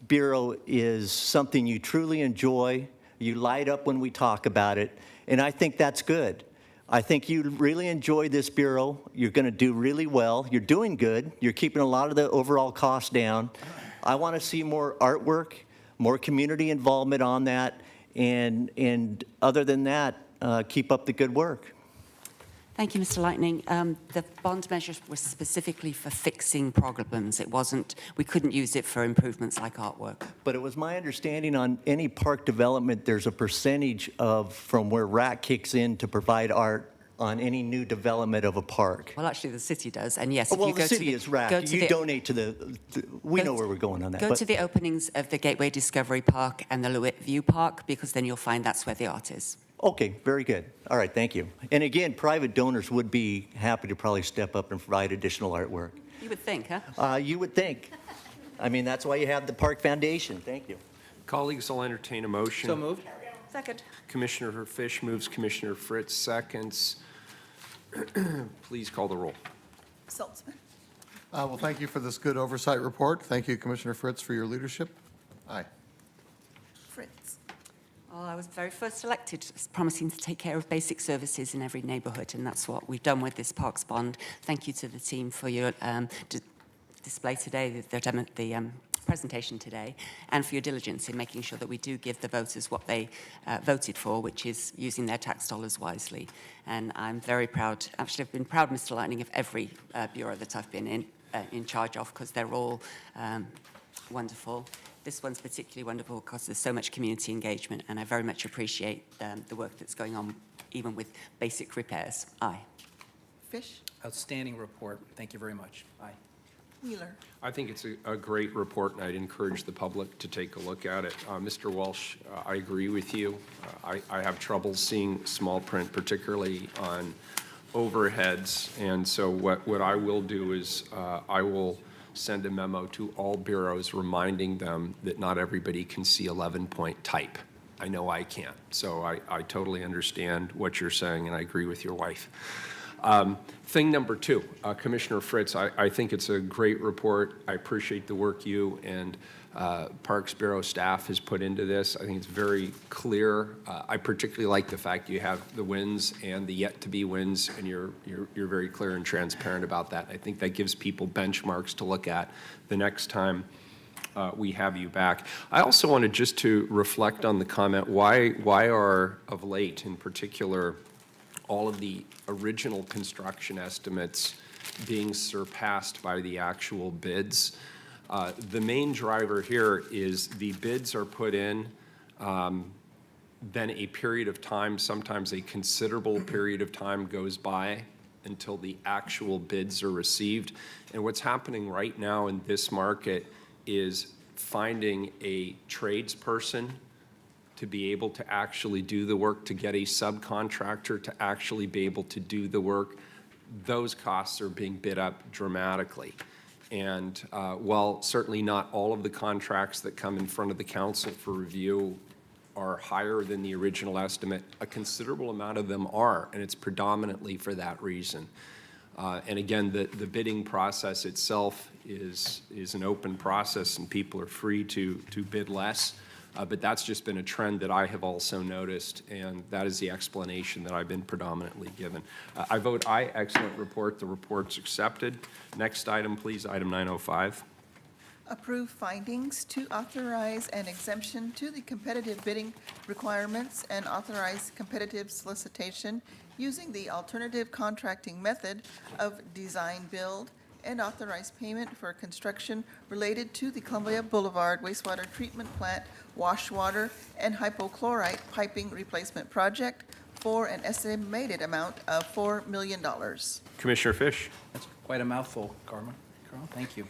Bureau is something you truly enjoy. You light up when we talk about it, and I think that's good. I think you really enjoy this Bureau. You're going to do really well. You're doing good. You're keeping a lot of the overall costs down. I want to see more artwork, more community involvement on that, And other than that, keep up the good work. Thank you, Mr. Lightning. The bond measures were specifically for fixing problems. It wasn't, we couldn't use it for improvements like artwork. But it was my understanding on any park development, there's a percentage of from where RAC kicks in to provide art on any new development of a park. Well, actually, the city does, and yes, if Well, you the go to city is RAC. You donate to the, we know where we're going on that. Go but- to the openings of the Gateway Discovery Park and the Lewitt View Park, because then you'll find that's where the art is. Okay, very good. All right, thank you. And again, private donors would be happy to probably step up and provide additional artwork. You would think, huh? You would think. I mean, that's why you have the Park Foundation. Thank you. Colleagues, I'll entertain a motion. So moved. Second. Commissioner Fish moves, Commissioner Fritz seconds. Please call the roll. Saltzman, Well, thank you for this good oversight report. Thank you, Commissioner Fritz, for your leadership. Aye. Fritz, Well, I was very first elected, promising to take care of basic services in every neighbourhood, and that's what we've done with this Parks Bond. Thank you to the team for your display today, the presentation today, and for your diligence in making sure that we do give the voters what they voted for, which is using their tax dollars wisely. And I'm very proud, actually I've been proud, Mr. Lightning, of every bureau that I've been in charge of, because they're all wonderful. This one's particularly wonderful because there's so much community engagement, and I very much appreciate the work that's going on, even with basic repairs. Aye. Fish, Outstanding report. Thank you very much. Aye. Wheeler, I think it's a great report, and I'd encourage the public to take a look at it. Mr. Walsh, I agree with you. I have trouble seeing small print, particularly on overheads, and so what I will do is I will send a memo to all bureaus reminding them that not everybody can see 11-point type. I know I can't, so I totally understand what you're saying, and I agree with your wife. Thing number two, Commissioner Fritz, I think it's a great report. I appreciate the work you and Parks Bureau staff has put into this. I think it's very clear. I particularly like the fact you have the wins and the yet-to-be wins, and you're very clear and transparent about that. I think that gives people benchmarks to look at the next time we have you back. I also wanted just to reflect on the comment, why are, of late in particular, all of the original construction estimates being surpassed by the actual bids. The main driver here is the bids are put in, then a period of time, sometimes a considerable period of time goes by until the actual bids are received. And what's happening right now in this market is finding a tradesperson to be able to actually do the work, to get a subcontractor to actually be able to do the work. Those costs are being bid up dramatically. And while certainly not all of the contracts that come in front of the council for review are higher than the original estimate, a considerable amount of them are, and it's predominantly for that reason. And again, the bidding process itself is an open process, and people are free to bid less. But that's just been a trend that I have also noticed, and that is the explanation that I've been predominantly given. I vote aye. Excellent report. The report's accepted. Next item, please, item 905. approve findings to authorize an exemption to the competitive bidding requirements and authorize competitive solicitation using the alternative contracting method of design-build, and authorize payment for construction related to the Columbia Boulevard wastewater treatment plant, wash water, and hypochlorite piping replacement project for an estimated amount of $4 million. Commissioner Fish. That's quite a mouthful, Carl. Thank you.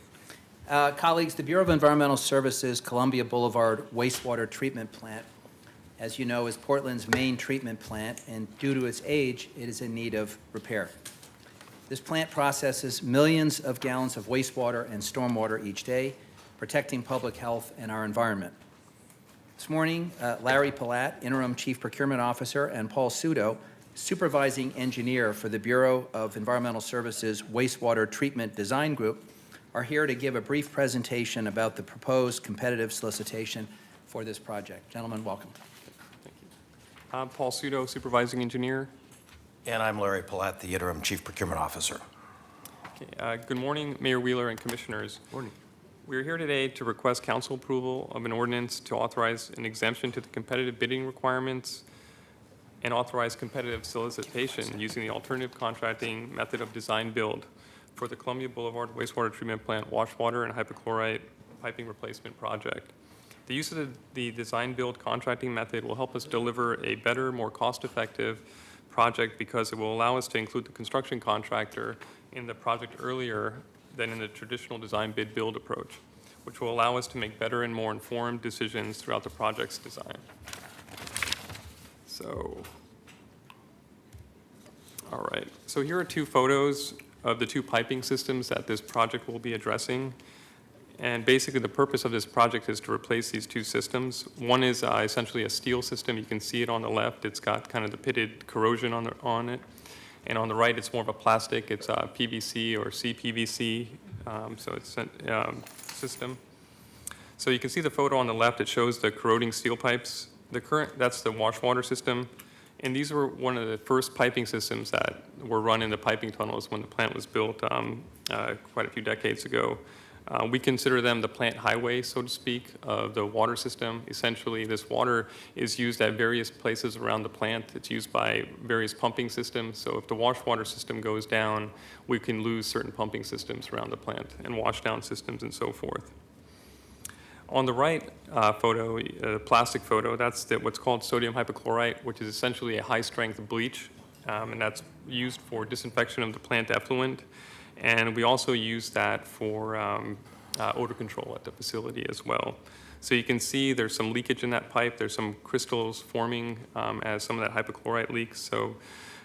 Colleagues, the Bureau of Environmental Services Columbia Boulevard wastewater treatment plant, as you know, is Portland's main treatment plant, and due to its age, it is in need of repair. This plant processes millions of gallons of wastewater and stormwater each day, protecting public health and our environment. This morning, Larry Palat, Interim Chief Procurement Officer, and Paul Sudo, Supervising Engineer for the Bureau of Environmental Services Wastewater Treatment Design Group, are here to give a brief presentation about the proposed competitive solicitation for this project. Gentlemen, welcome. Thank you. I'm Paul Sudo, Supervising Engineer. And I'm Larry Palat, the Interim Chief Procurement Officer. Okay, good morning, Mayor Wheeler and Commissioners. Morning. We're here today to request council approval of an ordinance to authorize an exemption to the competitive bidding requirements and authorize competitive solicitation using the alternative contracting method of design build for the Columbia Boulevard wastewater treatment plant washwater and hypochlorite piping replacement project. The use of the design build contracting method will help us deliver a better, more cost-effective project because it will allow us to include the construction contractor in the project earlier than in the traditional design bid build approach, which will allow us to make better and more informed decisions throughout the project's design. So, all right. So here are two photos of the two piping systems that this project will be addressing. And basically the purpose of this project is to replace these two systems. One is essentially a steel system. You can see it on the left. It's got kind of the pitted corrosion on it. And on the right, it's more of a plastic. It's PVC or CPVC, so it's a system. So you can see the photo on the left. It shows the corroding steel pipes. That's the wash water system. And these were one of the first piping systems that were run in the piping tunnels when the plant was built quite a few decades ago. We consider them the plant highway, so to speak, of the water system. Essentially, this water is used at various places around the plant. It's used by various pumping systems. So if the wash water system goes down, we can lose certain pumping systems around the plant and wash down systems and so forth. On the right photo, the plastic photo, that's what's called sodium hypochlorite, which is essentially a high-strength bleach, and that's used for disinfection of the plant effluent. And we also use that for odor control at the facility as well. So you can see there's some leakage in that pipe. There's some crystals forming as some of that hypochlorite leaks. So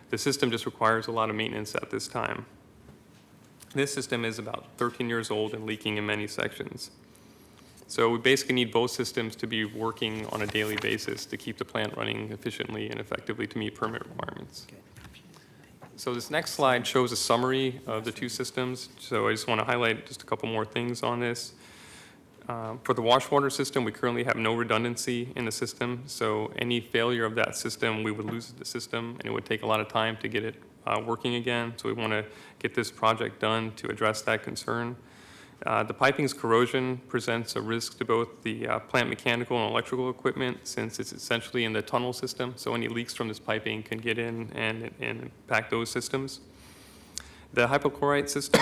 the system just requires a lot of maintenance at this time. This system is about 13 years old and leaking in many sections. So we basically need both systems to be working on a daily basis to keep the plant running efficiently and effectively to meet permit requirements. So this next slide shows a summary of the two systems. So I just want to highlight just a couple more things on this. For the wash water system, we currently have no redundancy in the system. So any failure of that system, we would lose the system, and it would take a lot of time to get it working again. So we want to get this project done to address that concern. The piping's corrosion presents a risk to both the plant mechanical and electrical equipment since it's essentially in the tunnel system. So any leaks from this piping can get in and impact those systems. The hypochlorite system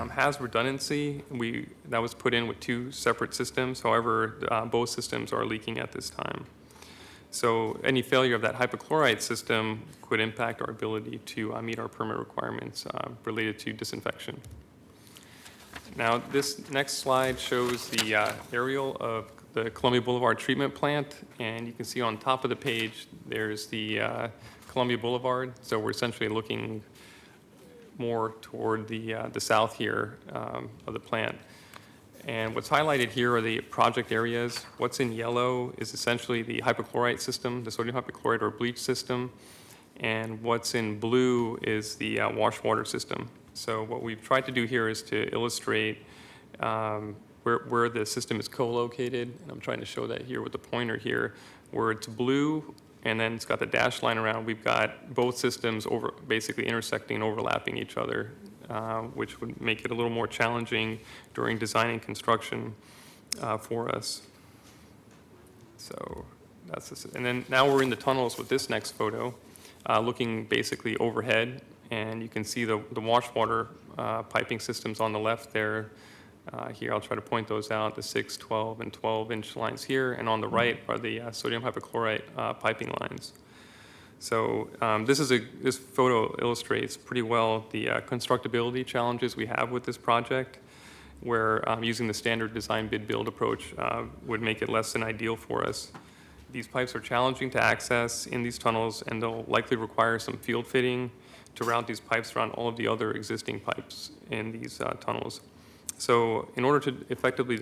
has redundancy. That was put in with two separate systems. However, both systems are leaking at this time. So any failure of that hypochlorite system could impact our ability to meet our permit requirements related to disinfection. Now, this next slide shows the aerial of the Columbia Boulevard treatment plant, and you can see on top of the page, there's the Columbia Boulevard. So we're essentially looking more toward the south here of the plant. And what's highlighted here are the project areas. What's in yellow is essentially the hypochlorite system, the sodium hypochlorite or bleach system. And what's in blue is the wash water system. So what we've tried to do here is to illustrate where the system is co-located. And I'm trying to show that here with the pointer here, where it's blue and then it's got the dashed line around. We've got both systems basically intersecting and overlapping each other, which would make it a little more challenging during design and construction for us. So that's this. And then now we're in the tunnels with this next photo, looking basically overhead. And you can see the wash water piping systems on the left there. Here, I'll try to point those out, the 6, 12, and 12-inch lines here. And on the right are the sodium hypochlorite piping lines. So this photo illustrates pretty well the constructability challenges we have with this project, where using the standard design bid build approach would make it less than ideal for us. These pipes are challenging to access in these tunnels, and they'll likely require some field fitting to route these pipes around all of the other existing pipes in these tunnels. So in order to effectively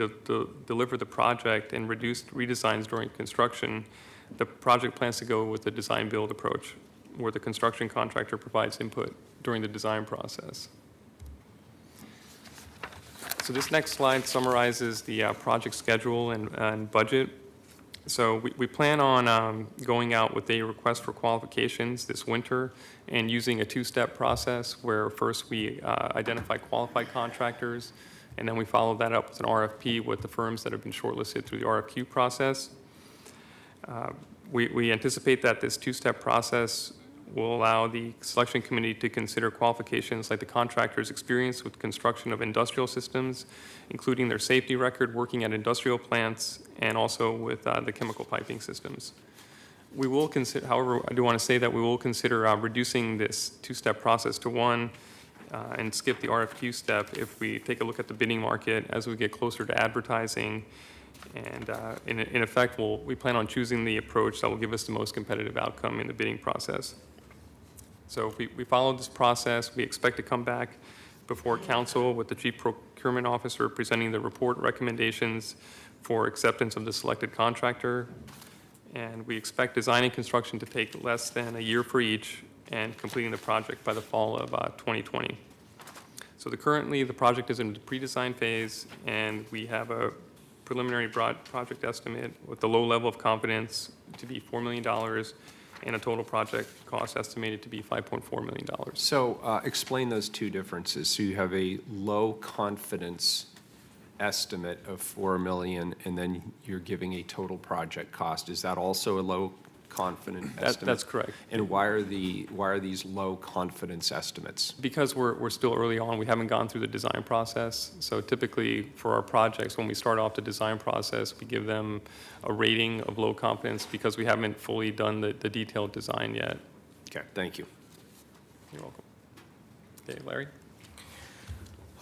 deliver the project and reduce redesigns during construction, the project plans to go with the design build approach, where the construction contractor provides input during the design process. So this next slide summarizes the project schedule and budget. So we plan on going out with a request for qualifications this winter and using a two-step process where first we identify qualified contractors And then we followed that up with an RFP with the firms that have been shortlisted through the RFQ process. We anticipate that this two-step process will allow the selection committee to consider qualifications like the contractor's experience with construction of industrial systems, including their safety record working at industrial plants, and also with the chemical piping systems. We will consider, however, I do want to say that we will consider reducing this two-step process to one and skip the RFQ step if we take a look at the bidding market as we get closer to advertising. And in effect, we plan on choosing the approach that will give us the most competitive outcome in the bidding process. So if we follow this process, we expect to come back before council with the chief procurement officer presenting the report recommendations for acceptance of the selected contractor. And we expect design and construction to take less than a year for each and completing the project by the fall of 2020. So currently the project is in the pre-design phase, and we have a preliminary broad project estimate with the low level of confidence to be $4 million and a total project cost estimated to be $5.4 million. So explain those two differences. So you have a low confidence estimate of $4 million, and then you're giving a total project cost. Is that also a low confident estimate? That's correct. And why are these low confidence estimates? Because we're still early on, we haven't gone through the design process. So typically for our projects, when we start off the design process, we give them a rating of low confidence because we haven't fully done the detailed design yet. Okay, thank you. You're welcome. Okay, Larry?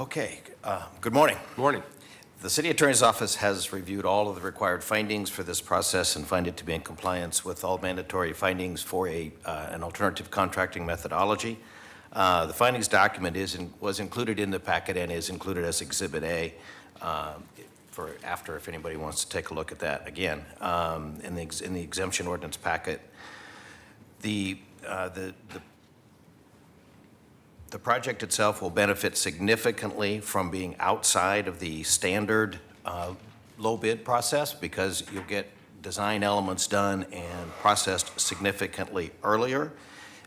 Okay, good morning. Morning. The City Attorney's Office has reviewed all of the required findings for this process and find it to be in compliance with all mandatory findings for an alternative contracting methodology. The findings document was included in the packet and is included as Exhibit A if anybody wants to take a look at that again in the exemption ordinance packet. The project itself will benefit significantly from being outside of the standard low bid process because you'll get design elements done and processed significantly earlier.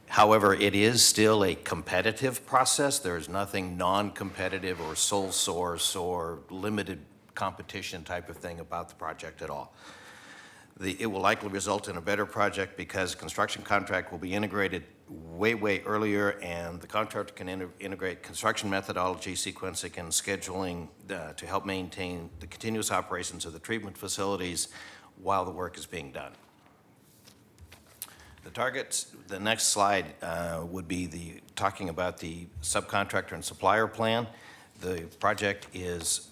However, it is still a competitive process. There is nothing non-competitive or sole source or limited competition type of thing about the project at all. It will likely result in a better project because construction contract will be integrated way earlier, and the contractor can integrate construction methodology, sequencing, and scheduling to help maintain the continuous operations of the treatment facilities while the work is being done. The targets, the next slide would be talking about the subcontractor and supplier plan. The project is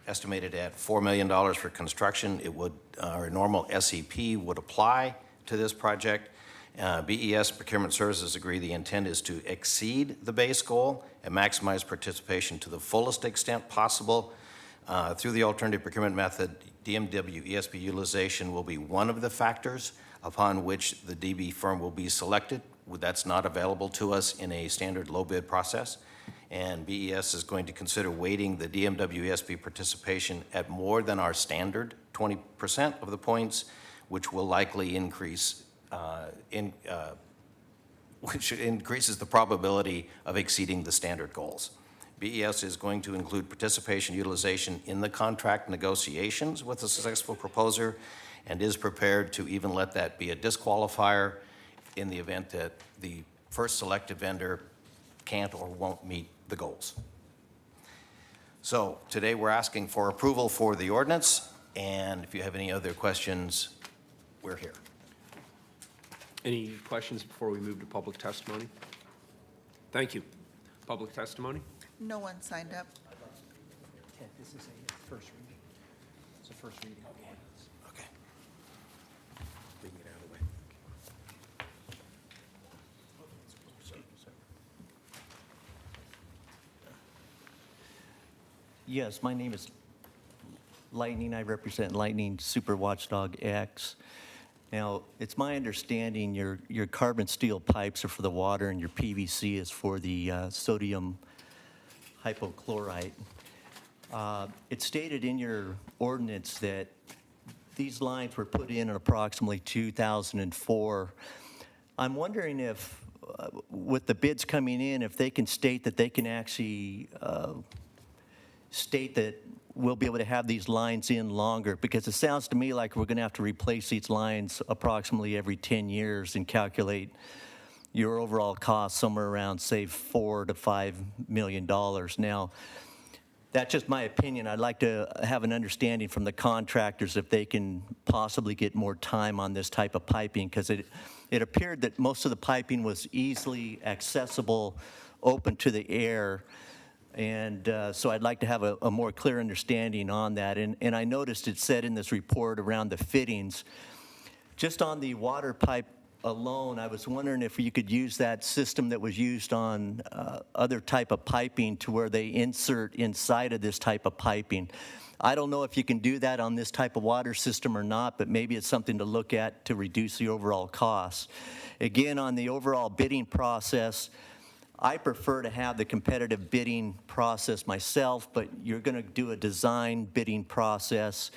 estimated at $4 million for construction. It would, our normal SEP would apply to this project. BES Procurement Services agree the intent is to exceed the base goal and maximize participation to the fullest extent possible. Through the alternative procurement method, DMW ESP utilization will be one of the factors upon which the DB firm will be selected. That's not available to us in a standard low bid process. And BES is going to consider weighting the DMW ESP participation at more than our standard 20% of the points, which will likely increase which increases the probability of exceeding the standard goals. BES is going to include participation utilization in the contract negotiations with a successful proposer and is prepared to even let that be a disqualifier in the event that the first selected vendor can't or won't meet the goals. So today we're asking for approval for the ordinance, and if you have any other questions, we're here. Any questions before we move to public testimony? Thank you. Public testimony? No one signed up. This is a first reading. It's a first reading. Okay. We can get out of the way. Yes, my name is Lightning. I represent Lightning Super Watchdog X. Now, it's my understanding your carbon steel pipes are for the water and your PVC is for the sodium hypochlorite. It's stated in your ordinance that these lines were put in approximately 2004. I'm wondering if, with the bids coming in, if they can state that they can actually state that we'll be able to have these lines in longer? Because it sounds to me like we're going to have to replace these lines approximately every 10 years and calculate your overall cost somewhere around, say, $4 to $5 million. Now, that's just my opinion. I'd like to have an understanding from the contractors if they can possibly get more time on this type of piping, because it appeared that most of the piping was easily accessible, open to the air. And so I'd like to have a more clear understanding on that. And I noticed it said in this report around the fittings, just on the water pipe alone, I was wondering if you could use that system that was used on other type of piping to where they insert inside of this type of piping. I don't know if you can do that on this type of water system or not, but maybe it's something to look at to reduce the overall cost. Again, on the overall bidding process, I prefer to have the competitive bidding process myself, but you're going to do a design bidding process.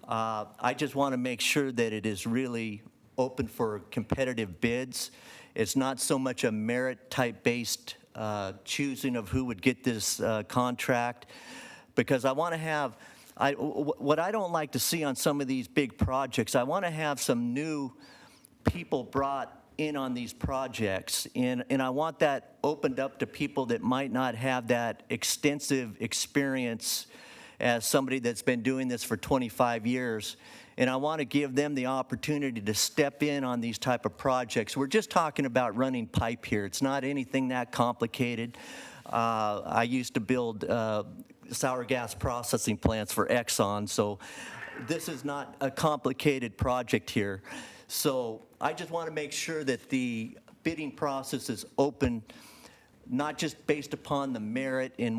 I just want to make sure that it is really open for competitive bids. It's not so much a merit type based choosing of who would get this contract, because I want to have, what I don't like to see on some of these big projects, I want to have some new people brought in on these projects, and I want that opened up to people that might not have that extensive experience as somebody that's been doing this for 25 years. And I want to give them the opportunity to step in on these type of projects. We're just talking about running pipe here. It's not anything that complicated. I used to build sour gas processing plants for Exxon, so this is not a complicated project here. So I just want to make sure that the bidding process is open, not just based upon the merit in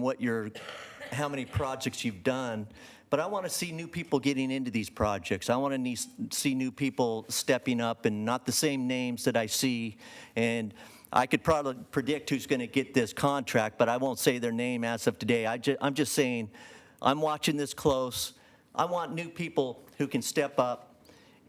how many projects you've done, but I want to see new people getting into these projects. I want to see new people stepping up, and not the same names that I see. And I could probably predict who's going to get this contract, but I won't say their name as of today. I'm just saying I'm watching this close. I want new people who can step up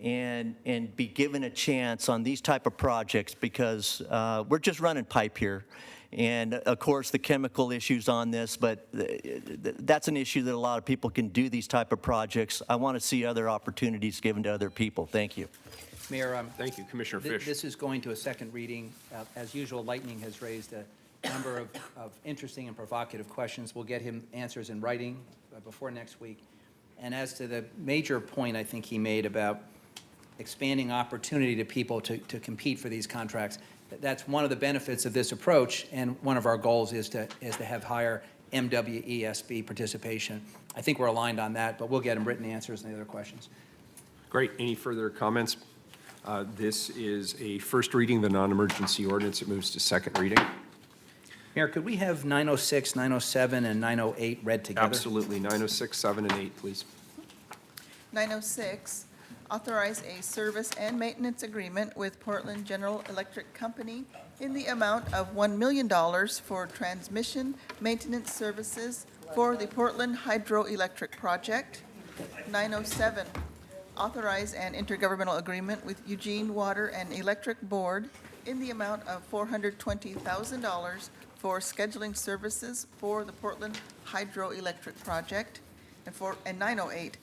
and be given a chance on these type of projects, because we're just running pipe here. And of course, the chemical issues on this, but that's an issue that a lot of people can do these type of projects. I want to see other opportunities given to other people. Thank you. Mayor, Thank you, Commissioner Fish. this is going to a second reading. As usual, Lightning has raised a number of interesting and provocative questions. We'll get him answers in writing before next week. And as to the major point I think he made about expanding opportunity to people to compete for these contracts, that's one of the benefits of this approach, and one of our goals is to have higher MWESB participation. I think we're aligned on that, but we'll get him written answers and the other questions. Great. Any further comments? This is a first reading of the non-emergency ordinance. It moves to second reading. Mayor, could we have 906, 907, and 908 read together? Absolutely. 906, 7, and 8, please. 906, authorize a service and maintenance agreement with Portland General Electric Company in the amount of $1 million for transmission maintenance services for the Portland Hydroelectric project. 907, authorize an intergovernmental agreement with Eugene Water and Electric Board in the amount of $420,000 for scheduling services for the Portland Hydroelectric project. And 908,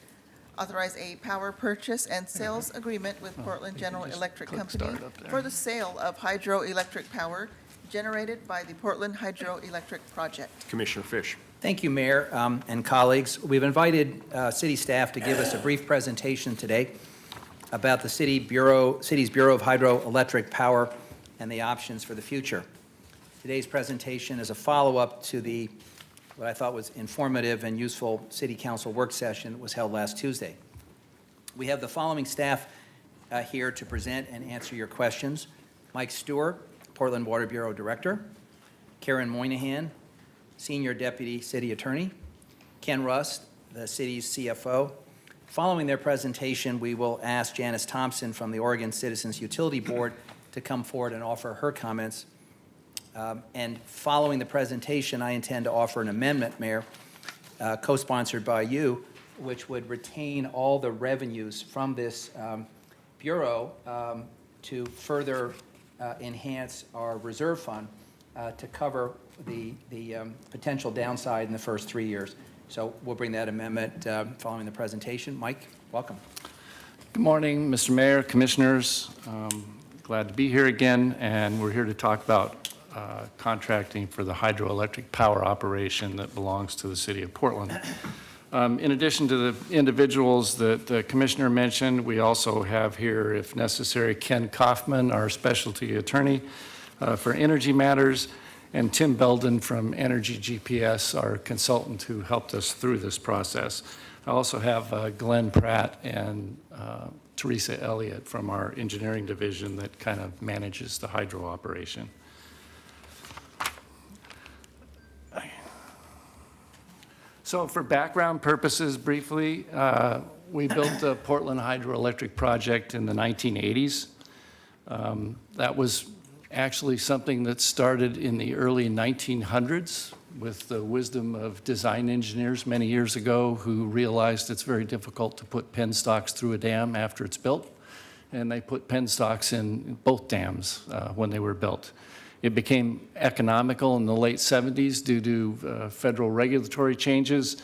authorize a power purchase and sales agreement with Portland General Electric Company for the sale of hydroelectric power generated by the Portland Hydroelectric project. Commissioner Fish. Thank you, Mayor and colleagues. We've invited city staff to give us a brief presentation today about the city's Bureau of Hydroelectric Power and the options for the future. Today's presentation is a follow-up to what I thought was informative and useful City Council work session that was held last Tuesday. We have the following staff here to present and answer your questions. Mike Stewart, Portland Water Bureau Director. Karen Moynihan, Senior Deputy City Attorney. Ken Rust, the city's CFO. Following their presentation, we will ask Janice Thompson from the Oregon Citizens Utility Board to come forward and offer her comments. And following the presentation, I intend to offer an amendment, Mayor, co-sponsored by you, which would retain all the revenues from this bureau to further enhance our reserve fund to cover the potential downside in the first 3 years. So we'll bring that amendment following the presentation. Mike, welcome. Good morning, Mr. Mayor, Commissioners. Glad to be here again, and we're here to talk about contracting for the hydroelectric power operation that belongs to the City of Portland. In addition to the individuals that the Commissioner mentioned, we also have here, if necessary, Ken Kaufman, our specialty attorney for energy matters, and Tim Belden from Energy GPS, our consultant who helped us through this process. I also have Glenn Pratt and Teresa Elliott from our engineering division that kind of manages the hydro operation. So for background purposes, briefly, we built the Portland Hydroelectric project in the 1980s. That was actually something that started in the early 1900s with the wisdom of design engineers many years ago who realized it's very difficult to put penstocks through a dam after it's built. And they put penstocks in both dams when they were built. It became economical in the late 70s due to federal regulatory changes,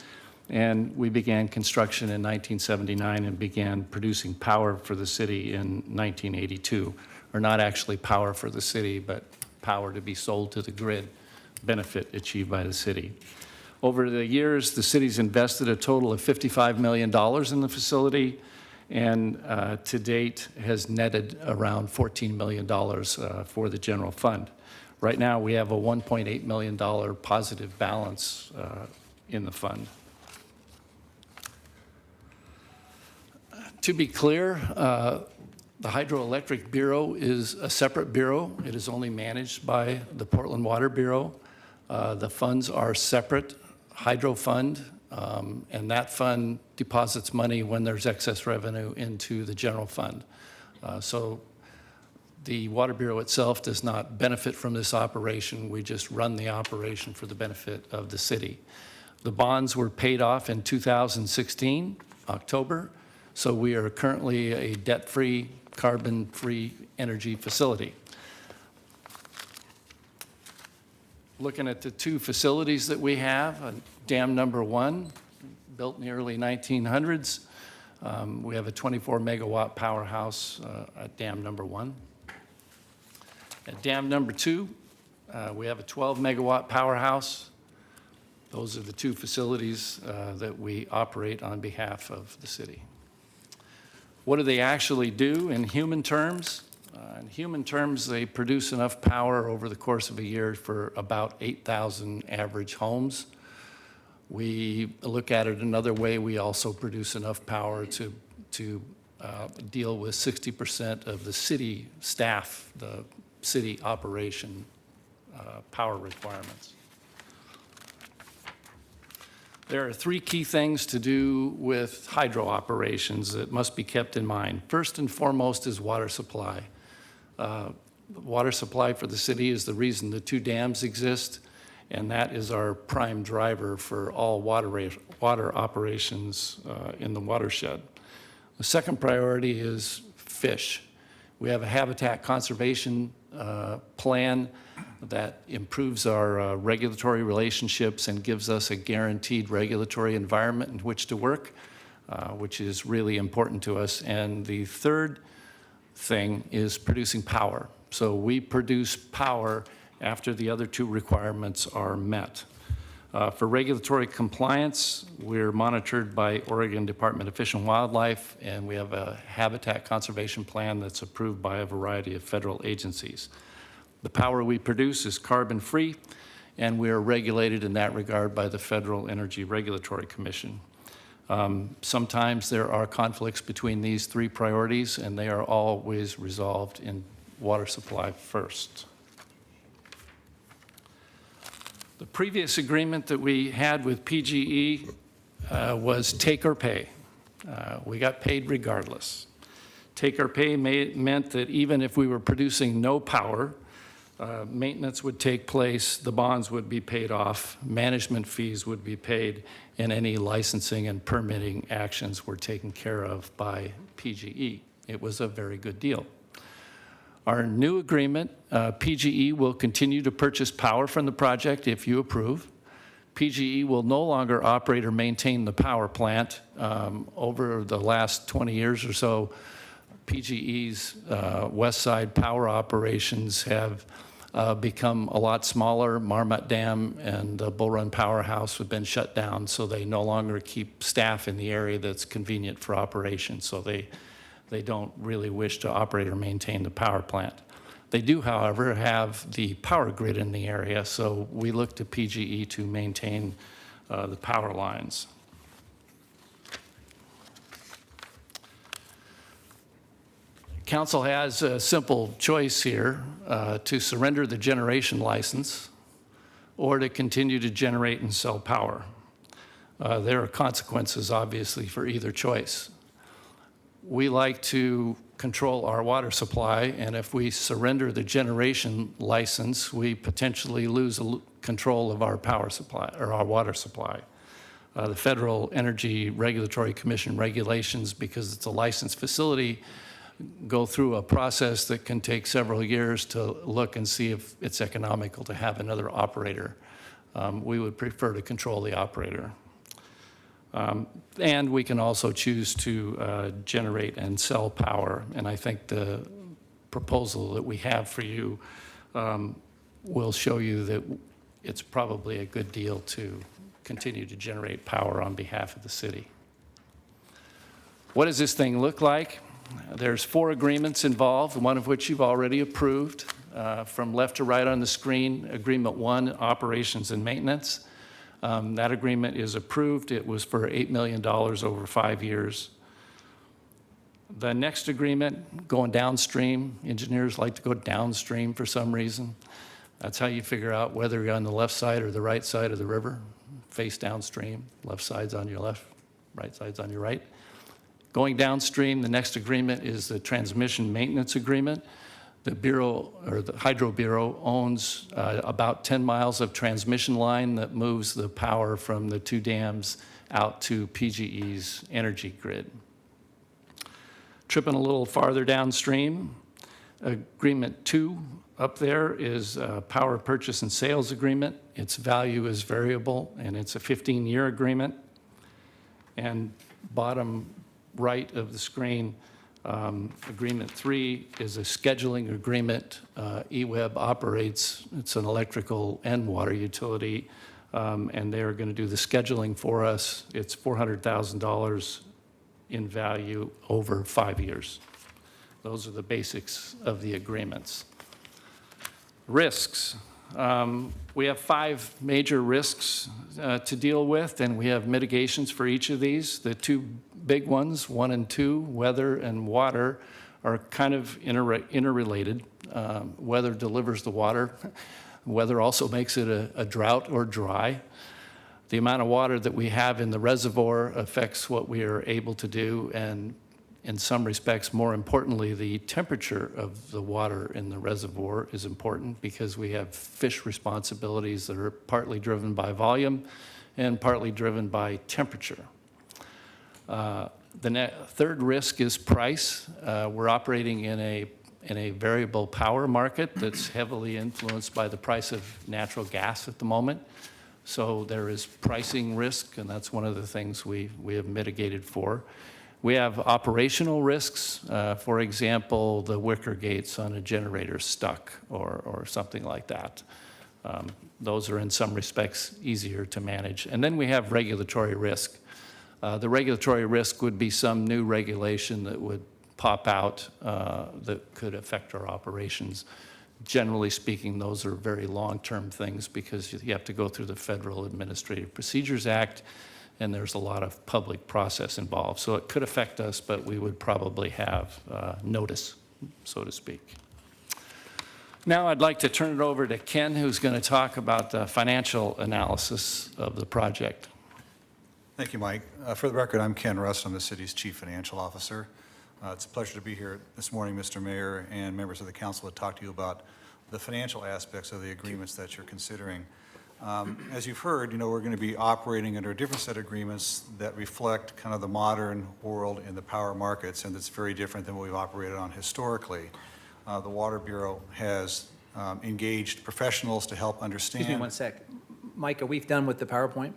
and we began construction in 1979 and began producing power for the city in 1982. Or not actually power for the city, but power to be sold to the grid, benefit achieved by the city. Over the years, the city's invested a total of $55 million in the facility, and to date has netted around $14 million for the general fund. Right now, we have a $1.8 million positive balance in the fund. To be clear, the Hydroelectric Bureau is a separate bureau. It is only managed by the Portland Water Bureau. The funds are separate, hydro fund, and that fund deposits money when there's excess revenue into the general fund. So the Water Bureau itself does not benefit from this operation. We just run the operation for the benefit of the city. The bonds were paid off in 2016, October, so we are currently a debt-free, carbon-free energy facility. Looking at the two facilities that we have, dam number 1, built in the early 1900s. We have a 24-megawatt powerhouse at dam number 1. At dam number 2, we have a 12-megawatt powerhouse. Those are the two facilities that we operate on behalf of the city. What do they actually do in human terms? In human terms, they produce enough power over the course of a year for about 8,000 average homes. We look at it another way. We also produce enough power to deal with 60% of the city staff, the city operation power requirements. There are 3 key things to do with hydro operations that must be kept in mind. First and foremost is water supply. Water supply for the city is the reason the 2 dams exist, and that is our prime driver for all water operations in the watershed. The second priority is fish. We have a habitat conservation plan that improves our regulatory relationships and gives us a guaranteed regulatory environment in which to work, which is really important to us. And the third thing is producing power. So we produce power after the other 2 requirements are met. For regulatory compliance, we're monitored by Oregon Department of Fish and Wildlife, and we have a habitat conservation plan that's approved by a variety of federal agencies. The power we produce is carbon-free, and we are regulated in that regard by the Federal Energy Regulatory Commission. Sometimes there are conflicts between these 3 priorities, and they are always resolved in water supply first. The previous agreement that we had with PGE was take or pay. We got paid regardless. Take or pay meant that even if we were producing no power, maintenance would take place, the bonds would be paid off, management fees would be paid, and any licensing and permitting actions were taken care of by PGE. It was a very good deal. Our new agreement, PGE will continue to purchase power from the project if you approve. PGE will no longer operate or maintain the power plant. Over the last 20 years or so, PGE's west side power operations have become a lot smaller. Marmot Dam and Bull Run Powerhouse have been shut down, so they no longer keep staff in the area that's convenient for operation, so they don't really wish to operate or maintain the power plant. They do, however, have the power grid in the area, so we look to PGE to maintain the power lines. Council has a simple choice here, to surrender the generation license or to continue to generate and sell power. There are consequences, obviously, for either choice. We like to control our water supply, and if we surrender the generation license, we potentially lose control of our power supply or our water supply. The Federal Energy Regulatory Commission regulations, because it's a licensed facility, go through a process that can take several years to look and see if it's economical to have another operator. We would prefer to control the operator. And we can also choose to generate and sell power. And I think the proposal that we have for you will show you that it's probably a good deal to continue to generate power on behalf of the city. What does this thing look like? There's 4 agreements involved, one of which you've already approved. From left to right on the screen, Agreement 1, Operations and Maintenance. That agreement is approved. It was for $8 million over 5 years. The next agreement, going downstream, engineers like to go downstream for some reason. That's how you figure out whether you're on the left side or the right side of the river. Face downstream, left side's on your left, right side's on your right. Going downstream, the next agreement is the Transmission Maintenance Agreement. The Bureau, or the Hydro Bureau, owns about 10 miles of transmission line that moves the power from the 2 dams out to PGE's energy grid. Tripping a little farther downstream, Agreement 2 up there is a Power Purchase and Sales Agreement. Its value is variable, and it's a 15-year agreement. And bottom right of the screen, Agreement 3 is a scheduling agreement. EWEB operates, it's an electrical and water utility, and they're going to do the scheduling for us. It's $400,000 in value over 5 years. Those are the basics of the agreements. Risks. We have 5 major risks to deal with, and we have mitigations for each of these. The 2 big ones, 1 and 2, weather and water, are kind of interrelated. Weather delivers the water. Weather also makes it a drought or dry. The amount of water that we have in the reservoir affects what we are able to do, and in some respects, more importantly, the temperature of the water in the reservoir is important because we have fish responsibilities that are partly driven by volume and partly driven by temperature. The third risk is price. We're operating in a variable power market that's heavily influenced by the price of natural gas at the moment. So there is pricing risk, and that's one of the things we have mitigated for. We have operational risks. For example, the wicker gates on a generator stuck or something like that. Those are in some respects easier to manage. And then we have regulatory risk. The regulatory risk would be some new regulation that would pop out that could affect our operations. Generally speaking, those are very long-term things because you have to go through the Federal Administrative Procedures Act, and there's a lot of public process involved. So it could affect us, but we would probably have notice, so to speak. Now I'd like to turn it over to Ken, who's going to talk about the financial analysis of the project. Thank you, Mike. For the record, I'm Ken Rust. I'm the city's Chief Financial Officer. It's a pleasure to be here this morning, Mr. Mayor, and members of the council to talk to you about the financial aspects of the agreements that you're considering. As you've heard, we're going to be operating under a different set of agreements that reflect kind of the modern world in the power markets, and it's very different than what we've operated on historically. The Water Bureau has engaged professionals to help understand. Excuse me one sec. Mike, are we done with the PowerPoint?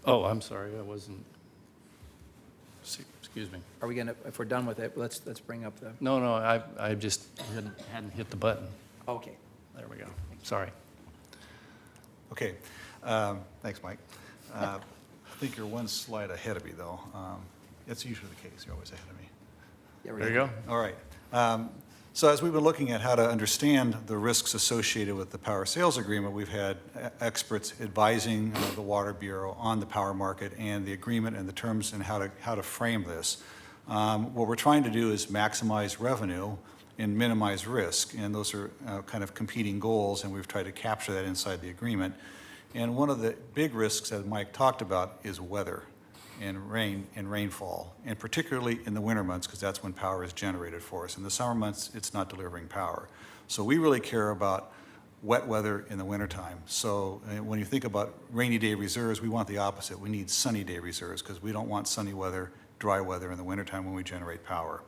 Oh, I'm sorry, I wasn't, excuse me. Are we gonna, if we're done with it, let's bring up the, No, I just hadn't hit the button. okay. There we go, sorry. Okay, thanks, Mike. I think you're one slide ahead of me, though. It's usually the case, you're always ahead of me. There you go. All right. So as we've been looking at how to understand the risks associated with the power sales agreement, we've had experts advising the Water Bureau on the power market and the agreement and the terms and how to frame this. What we're trying to do is maximize revenue and minimize risk, and those are kind of competing goals, and we've tried to capture that inside the agreement. And one of the big risks that Mike talked about is weather and rain and rainfall, and particularly in the winter months, because that's when power is generated for us. In the summer months, it's not delivering power. So we really care about wet weather in the wintertime. So when you think about rainy day reserves, we want the opposite. We need sunny day reserves, because we don't want sunny weather, dry weather in the wintertime when we generate power.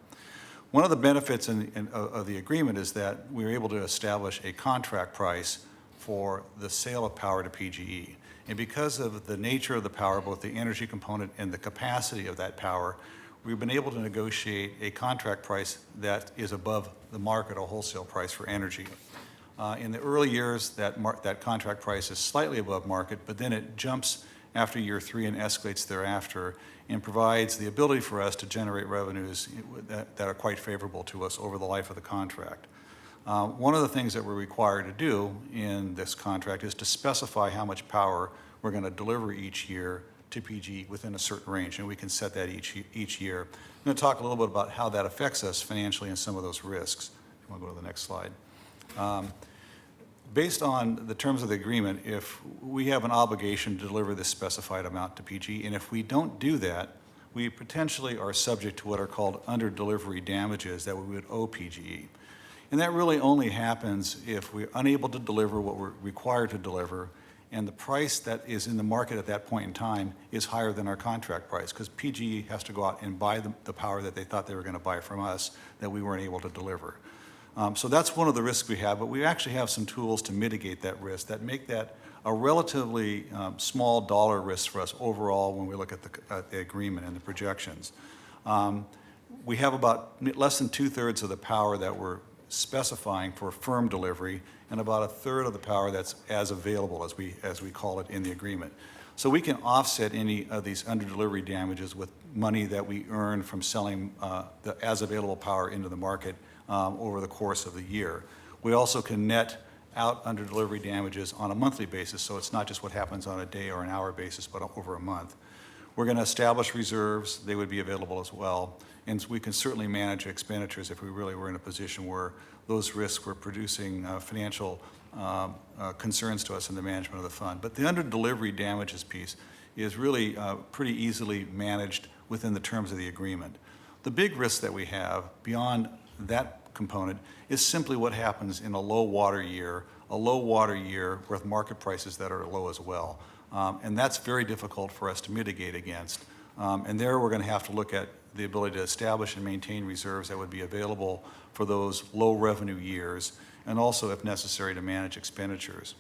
One of the benefits of the agreement is that we're able to establish a contract price for the sale of power to PGE. And because of the nature of the power, both the energy component and the capacity of that power, we've been able to negotiate a contract price that is above the market or wholesale price for energy. In the early years, that contract price is slightly above market, but then it jumps after year 3 and escalates thereafter, and provides the ability for us to generate revenues that are quite favorable to us over the life of the contract. One of the things that we're required to do in this contract is to specify how much power we're going to deliver each year to PG within a certain range, and we can set that each year. I'm going to talk a little bit about how that affects us financially and some of those risks. If you want to go to the next slide. Based on the terms of the agreement, if we have an obligation to deliver this specified amount to PG, and if we don't do that, we potentially are subject to what are called under-delivery damages that we would owe PGE. And that really only happens if we're unable to deliver what we're required to deliver, and the price that is in the market at that point in time is higher than our contract price, because PGE has to go out and buy the power that they thought they were going to buy from us that we weren't able to deliver. So that's one of the risks we have, but we actually have some tools to mitigate that risk that make that a relatively small dollar risk for us overall when we look at the agreement and the projections. We have about less than 2/3 of the power that we're specifying for firm delivery, and about 1/3 of the power that's as available, as we call it in the agreement. So we can offset any of these under-delivery damages with money that we earn from selling the as available power into the market over the course of the year. We also can net out under-delivery damages on a monthly basis, so it's not just what happens on a day or an hour basis, but over a month. We're going to establish reserves. They would be available as well. And we can certainly manage expenditures if we really were in a position where those risks were producing financial concerns to us in the management of the fund. But the under-delivery damages piece is really pretty easily managed within the terms of the agreement. The big risk that we have beyond that component is simply what happens in a low water year with market prices that are low as well. And that's very difficult for us to mitigate against. And there we're going to have to look at the ability to establish and maintain reserves that would be available for those low revenue years, and also, if necessary, to manage expenditures.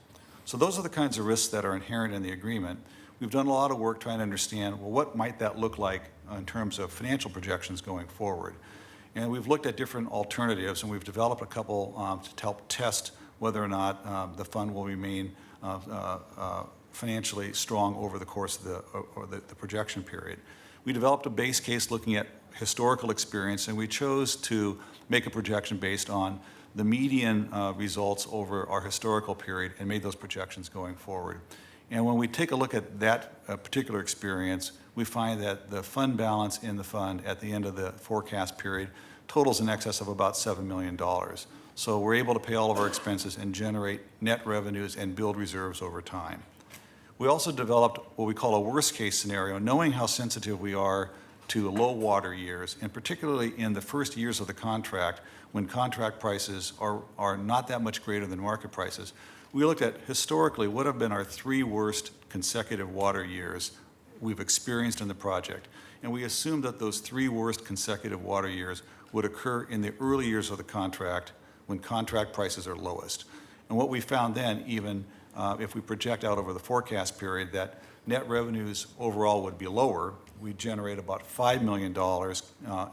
So those are the kinds of risks that are inherent in the agreement. We've done a lot of work trying to understand, well, what might that look like in terms of financial projections going forward? And we've looked at different alternatives, and we've developed a couple to help test whether or not the fund will remain financially strong over the course of the projection period. We developed a base case looking at historical experience, and we chose to make a projection based on the median results over our historical period and made those projections going forward. And when we take a look at that particular experience, we find that the fund balance in the fund at the end of the forecast period totals in excess of about $7 million. So we're able to pay all of our expenses and generate net revenues and build reserves over time. We also developed what we call a worst-case scenario, knowing how sensitive we are to low water years, and particularly in the first years of the contract, when contract prices are not that much greater than market prices. We looked at historically what have been our 3 worst consecutive water years we've experienced in the project. And we assumed that those 3 worst consecutive water years would occur in the early years of the contract when contract prices are lowest. And what we found then, even if we project out over the forecast period, that net revenues overall would be lower. We'd generate about $5 million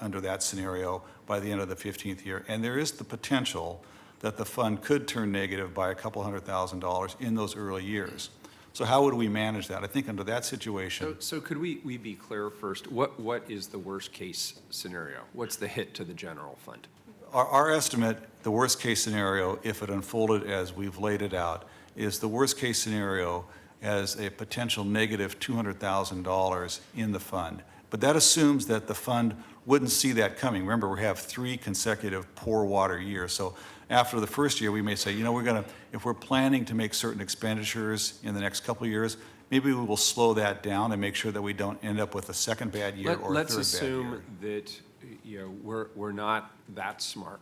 under that scenario by the end of the 15th year. And there is the potential that the fund could turn negative by a couple $100,000 in those early years. So how would we manage that? I think under that situation. So could we be clear first? What is the worst-case scenario? What's the hit to the general fund? Our estimate, the worst-case scenario, if it unfolded as we've laid it out, is the worst-case scenario as a potential negative $200,000 in the fund. But that assumes that the fund wouldn't see that coming. Remember, we have 3 consecutive poor water years. So after the first year, we may say, you know, if we're planning to make certain expenditures in the next couple of years, maybe we will slow that down and make sure that we don't end up with a second bad year or a third bad year. Let's assume that, you know, we're not that smart.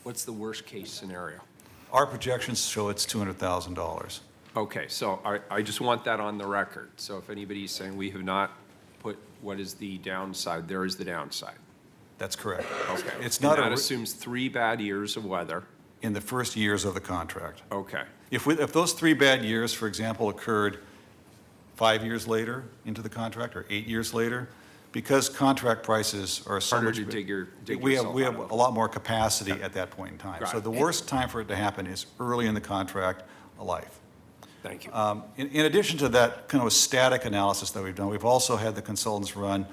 What's the worst-case scenario? Our projections show it's $200,000. Okay, so I just want that on the record. So if anybody's saying we have not put what is the downside, there is the downside. That's correct. Okay. It's not and that assumes 3 bad years of weather. In the first years of the contract. Okay. If those 3 bad years, for example, occurred 5 years later into the contract or 8 years later, because contract prices are so harder much, to dig we yourself have out of. a lot more capacity at that point in time. Got So it. the worst time for it to happen is early in the contract life. Thank you. In addition to that kind of a static analysis that we've done, we've also had the consultants run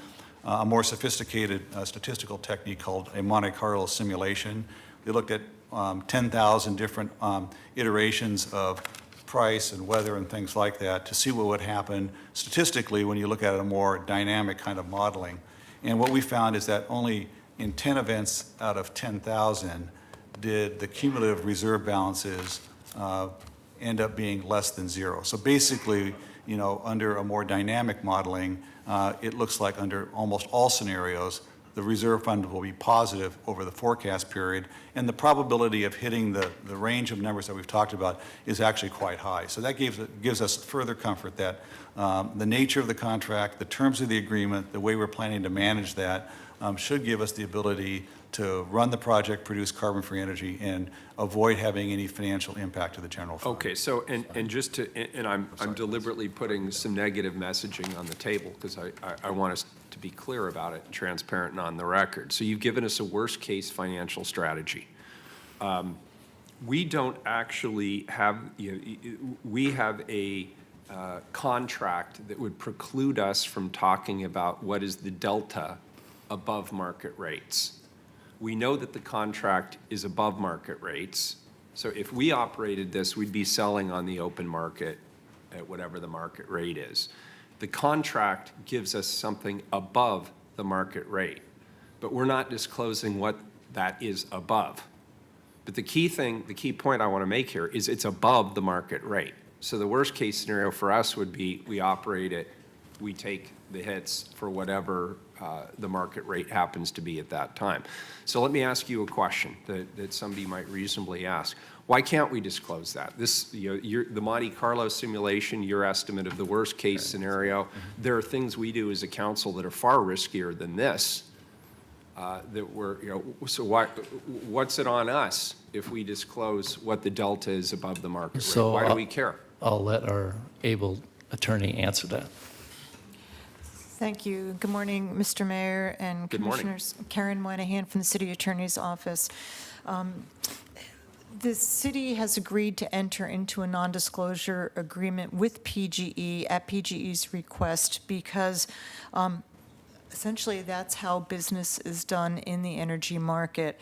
a more sophisticated statistical technique called a Monte Carlo simulation. They looked at 10,000 different iterations of price and weather and things like that to see what would happen statistically when you look at a more dynamic kind of modeling. And what we found is that only in 10 events out of 10,000 did the cumulative reserve balances end up being less than 0. So basically, you know, under a more dynamic modeling, it looks like under almost all scenarios, the reserve fund will be positive over the forecast period, and the probability of hitting the range of numbers that we've talked about is actually quite high. So that gives us further comfort that the nature of the contract, the terms of the agreement, the way we're planning to manage that should give us the ability to run the project, produce carbon-free energy, and avoid having any financial impact to the general fund. Okay, so, and just to, and I'm deliberately putting some negative messaging on the table because I want us to be clear about it and transparent and on the record. So you've given us a worst-case financial strategy. We don't actually have, we have a contract that would preclude us from talking about what is the delta above market rates. We know that the contract is above market rates. So if we operated this, we'd be selling on the open market at whatever the market rate is. The contract gives us something above the market rate, but we're not disclosing what that is above. But the key point I want to make here is it's above the market rate. So the worst case scenario for us would be we operate it, we take the hits for whatever the market rate happens to be at that time. So let me ask you a question that somebody might reasonably ask. Why can't we disclose that? This, the Monte Carlo simulation, your estimate of the worst case scenario, there are things we do as a council that are far riskier than this. That we're, so what's it on us if we disclose what the delta is above the market rate? Why do we care? I'll let our able attorney answer that. Thank you. Good morning, Mr. Mayor and Good morning. Commissioners. Karen Moynihan from the City Attorney's Office. The city has agreed to enter into a non-disclosure agreement with PGE at PGE's request because essentially that's how business is done in the energy market.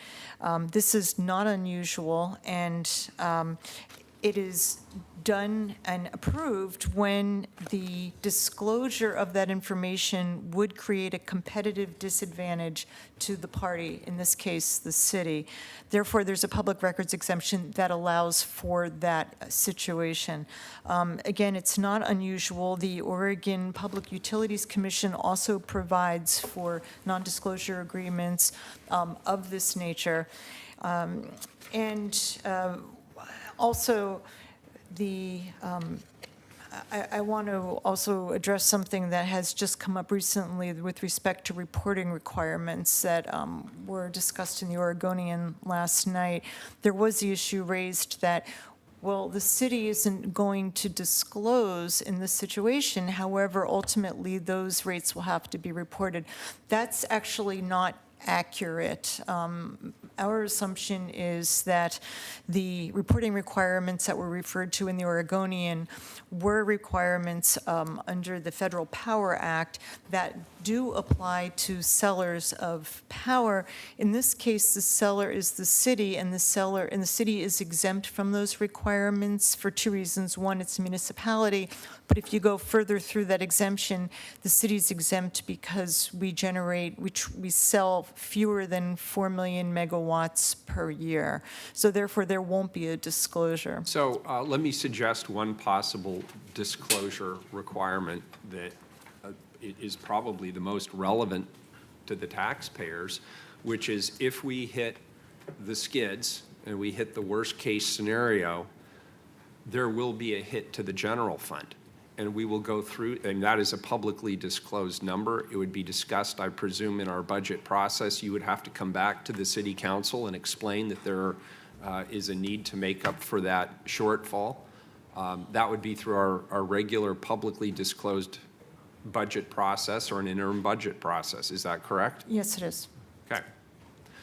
This is not unusual, and it is done and approved when the disclosure of that information would create a competitive disadvantage to the party, in this case, the city. Therefore, there's a public records exemption that allows for that situation. Again, it's not unusual. The Oregon Public Utilities Commission also provides for non-disclosure agreements of this nature. Also, I want to also address something that has just come up recently with respect to reporting requirements that were discussed in the Oregonian last night. There was the issue raised that well, the city isn't going to disclose in this situation. However, ultimately, those rates will have to be reported. That's actually not accurate. Our assumption is that the reporting requirements that were referred to in the Oregonian were requirements under the Federal Power Act that do apply to sellers of power. In this case, the seller is the city, and the city is exempt from those requirements for two reasons. One, it's a municipality, but if you go further through that exemption, the city's exempt because we sell fewer than 4 million megawatts per year. So therefore, there won't be a disclosure. So let me suggest one possible disclosure requirement that is probably the most relevant to the taxpayers, which is if we hit the skids and we hit the worst-case scenario, there will be a hit to the general fund. And we will go through, and that is a publicly disclosed number. It would be discussed, I presume, in our budget process. You would have to come back to the city council and explain that there is a need to make up for that shortfall. That would be through our regular publicly disclosed budget process or an interim budget process. Is that correct? Yes, it is. Okay.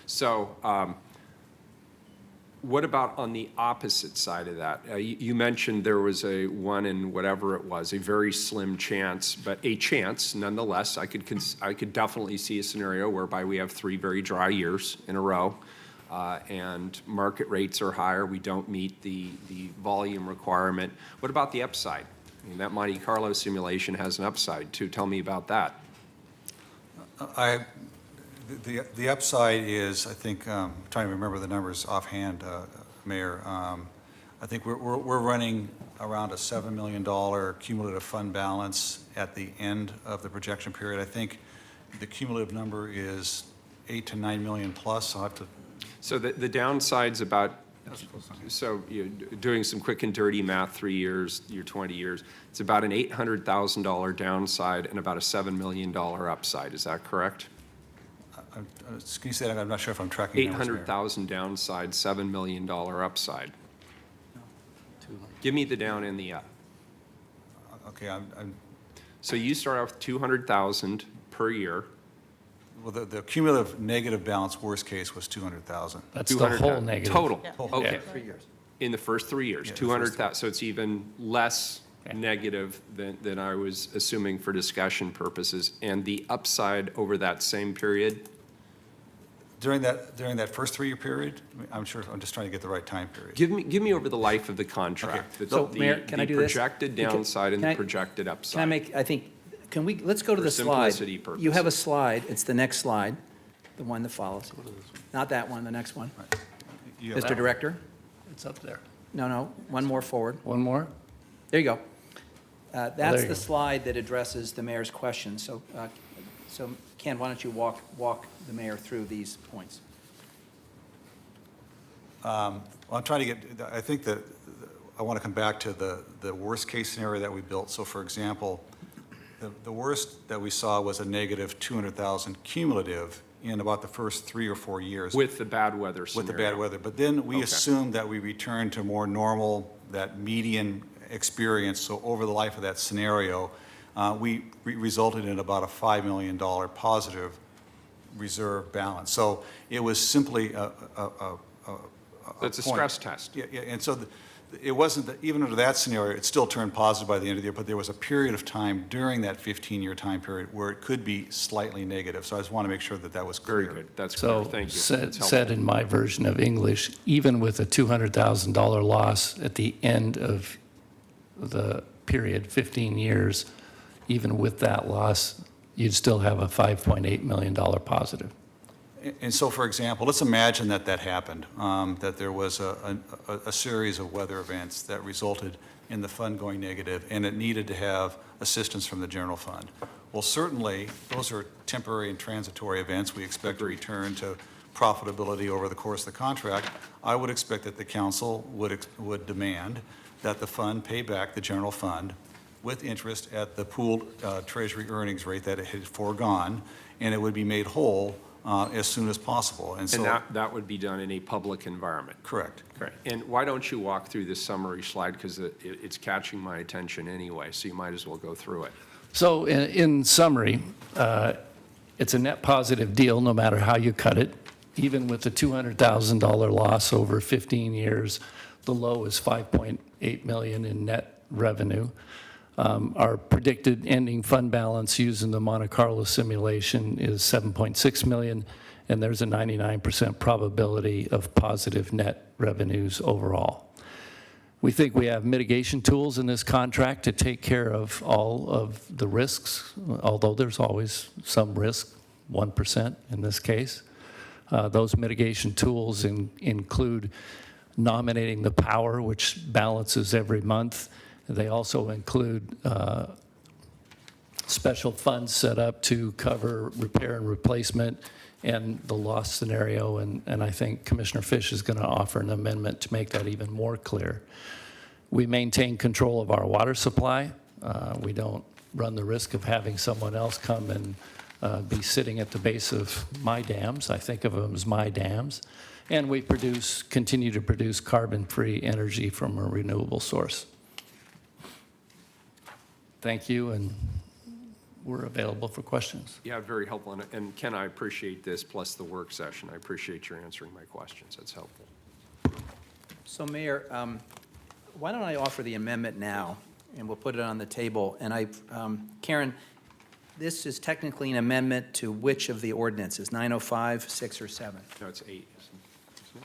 So what about on the opposite side of that? You mentioned there was a 1 in whatever it was, a very slim chance, but a chance nonetheless. I could definitely see a scenario whereby we have 3 very dry years in a row, and market rates are higher. We don't meet the volume requirement. What about the upside? I mean, that Monte Carlo simulation has an upside too. Tell me about that. The upside is, I think, trying to remember the numbers offhand, Mayor. I think we're running around a $7 million cumulative fund balance at the end of the projection period. I think the cumulative number is 8 to 9 million plus. I'll have to. So the downside's about, so you're doing some quick and dirty math, 3 years, you're 20 years. It's about an $800,000 downside and about a $7 million upside. Is that correct? Can you say that? I'm not sure if I'm tracking. 800,000 downside, $7 million upside. Give me the down and the up. Okay, So you start out with 200,000 per year. Well, the cumulative negative balance, worst case, was 200,000. That's the whole negative. Total. Yeah. Okay. 3 years. In the first 3 years, Yeah, 200,000. So it's even less negative than I was assuming for discussion purposes. And the upside over that same period? During that first 3-year period, I'm just trying to get the right time period. Give me over the life of the contract. Okay. So, Mayor, can I do this? The projected downside and Can the I- projected upside. Let's go to For the slide. simplicity You have a purposes. slide, it's the next slide, the one that follows. Not that one, the next one. You have Mr. that. Director? It's up there. No, one more forward. One more? There you go. That's there you the go. slide that addresses the mayor's question. So Ken, why don't you walk the mayor through these points? Well, I'm trying to get, I think that I want to come back to the worst case scenario that we built. So for example, the worst that we saw was a negative 200,000 cumulative in about the first 3 or 4 years. With the bad weather scenario. With the bad weather. But then we Okay. assumed that we returned to more normal, that median experience. So over the life of that scenario, we resulted in about a $5 million positive reserve balance. So it was simply a That's a point. stress test. Yeah, and so it wasn't, even under that scenario, it still turned positive by the end of the year, but there was a period of time during that 15-year time period where it could be slightly negative. So I just want to make sure that that was clear. Very good. That's clear. So Thank you. said, That's helpful. said in my version of English, even with a $200,000 loss at the end of the period, 15 years, even with that loss, you'd still have a $5.8 million positive. And so, for example, let's imagine that happened, that there was a series of weather events that resulted in the fund going negative, and it needed to have assistance from the general fund. Well, certainly, those are temporary and transitory events. We expect to return to profitability over the course of the contract. I would expect that the council would demand that the fund pay back the general fund with interest at the pooled treasury earnings rate that it had foregone, and it would be made whole as soon as possible. And so, And that would be done in a public environment? correct. Correct. And why don't you walk through this summary slide, because it's catching my attention anyway, so you might as well go through it. So in summary, it's a net positive deal no matter how you cut it. Even with the $200,000 loss over 15 years, the low is $5.8 million in net revenue. Our predicted ending fund balance using the Monte Carlo simulation is $7.6 million, and there's a 99% probability of positive net revenues overall. We think we have mitigation tools in this contract to take care of all of the risks, although there's always some risk, 1% in this case. Those mitigation tools include nominating the power, which balances every month. They also include special funds set up to cover repair and replacement and the loss scenario, and I think Commissioner Fish is going to offer an amendment to make that even more clear. We maintain control of our water supply. We don't run the risk of having someone else come and be sitting at the base of my dams. I think of them as my dams. And we continue to produce carbon-free energy from a renewable source. Thank you, and we're available for questions. Yeah, very helpful. And Ken, I appreciate this, plus the work session. I appreciate your answering my questions. That's helpful. So Mayor, why don't I offer the amendment now, and we'll put it on the table. And Karen, this is technically an amendment to which of the ordinances, 905, 6, or 7? No, it's 8, isn't it?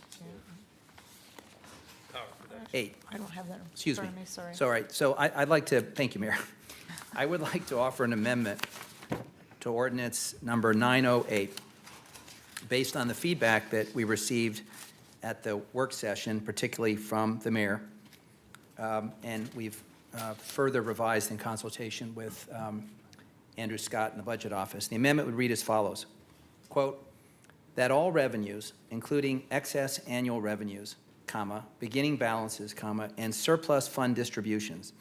8. I don't have that. Excuse me. Sorry. So, all right, so I'd like to, thank you, Mayor. I would like to offer an amendment to ordinance number 908, based on the feedback that we received at the work session, particularly from the mayor, and we've further revised in consultation with Andrew Scott in the Budget Office. The amendment would read as follows, quote, that all revenues, including excess annual revenues, comma, beginning balances, comma, and surplus fund distributions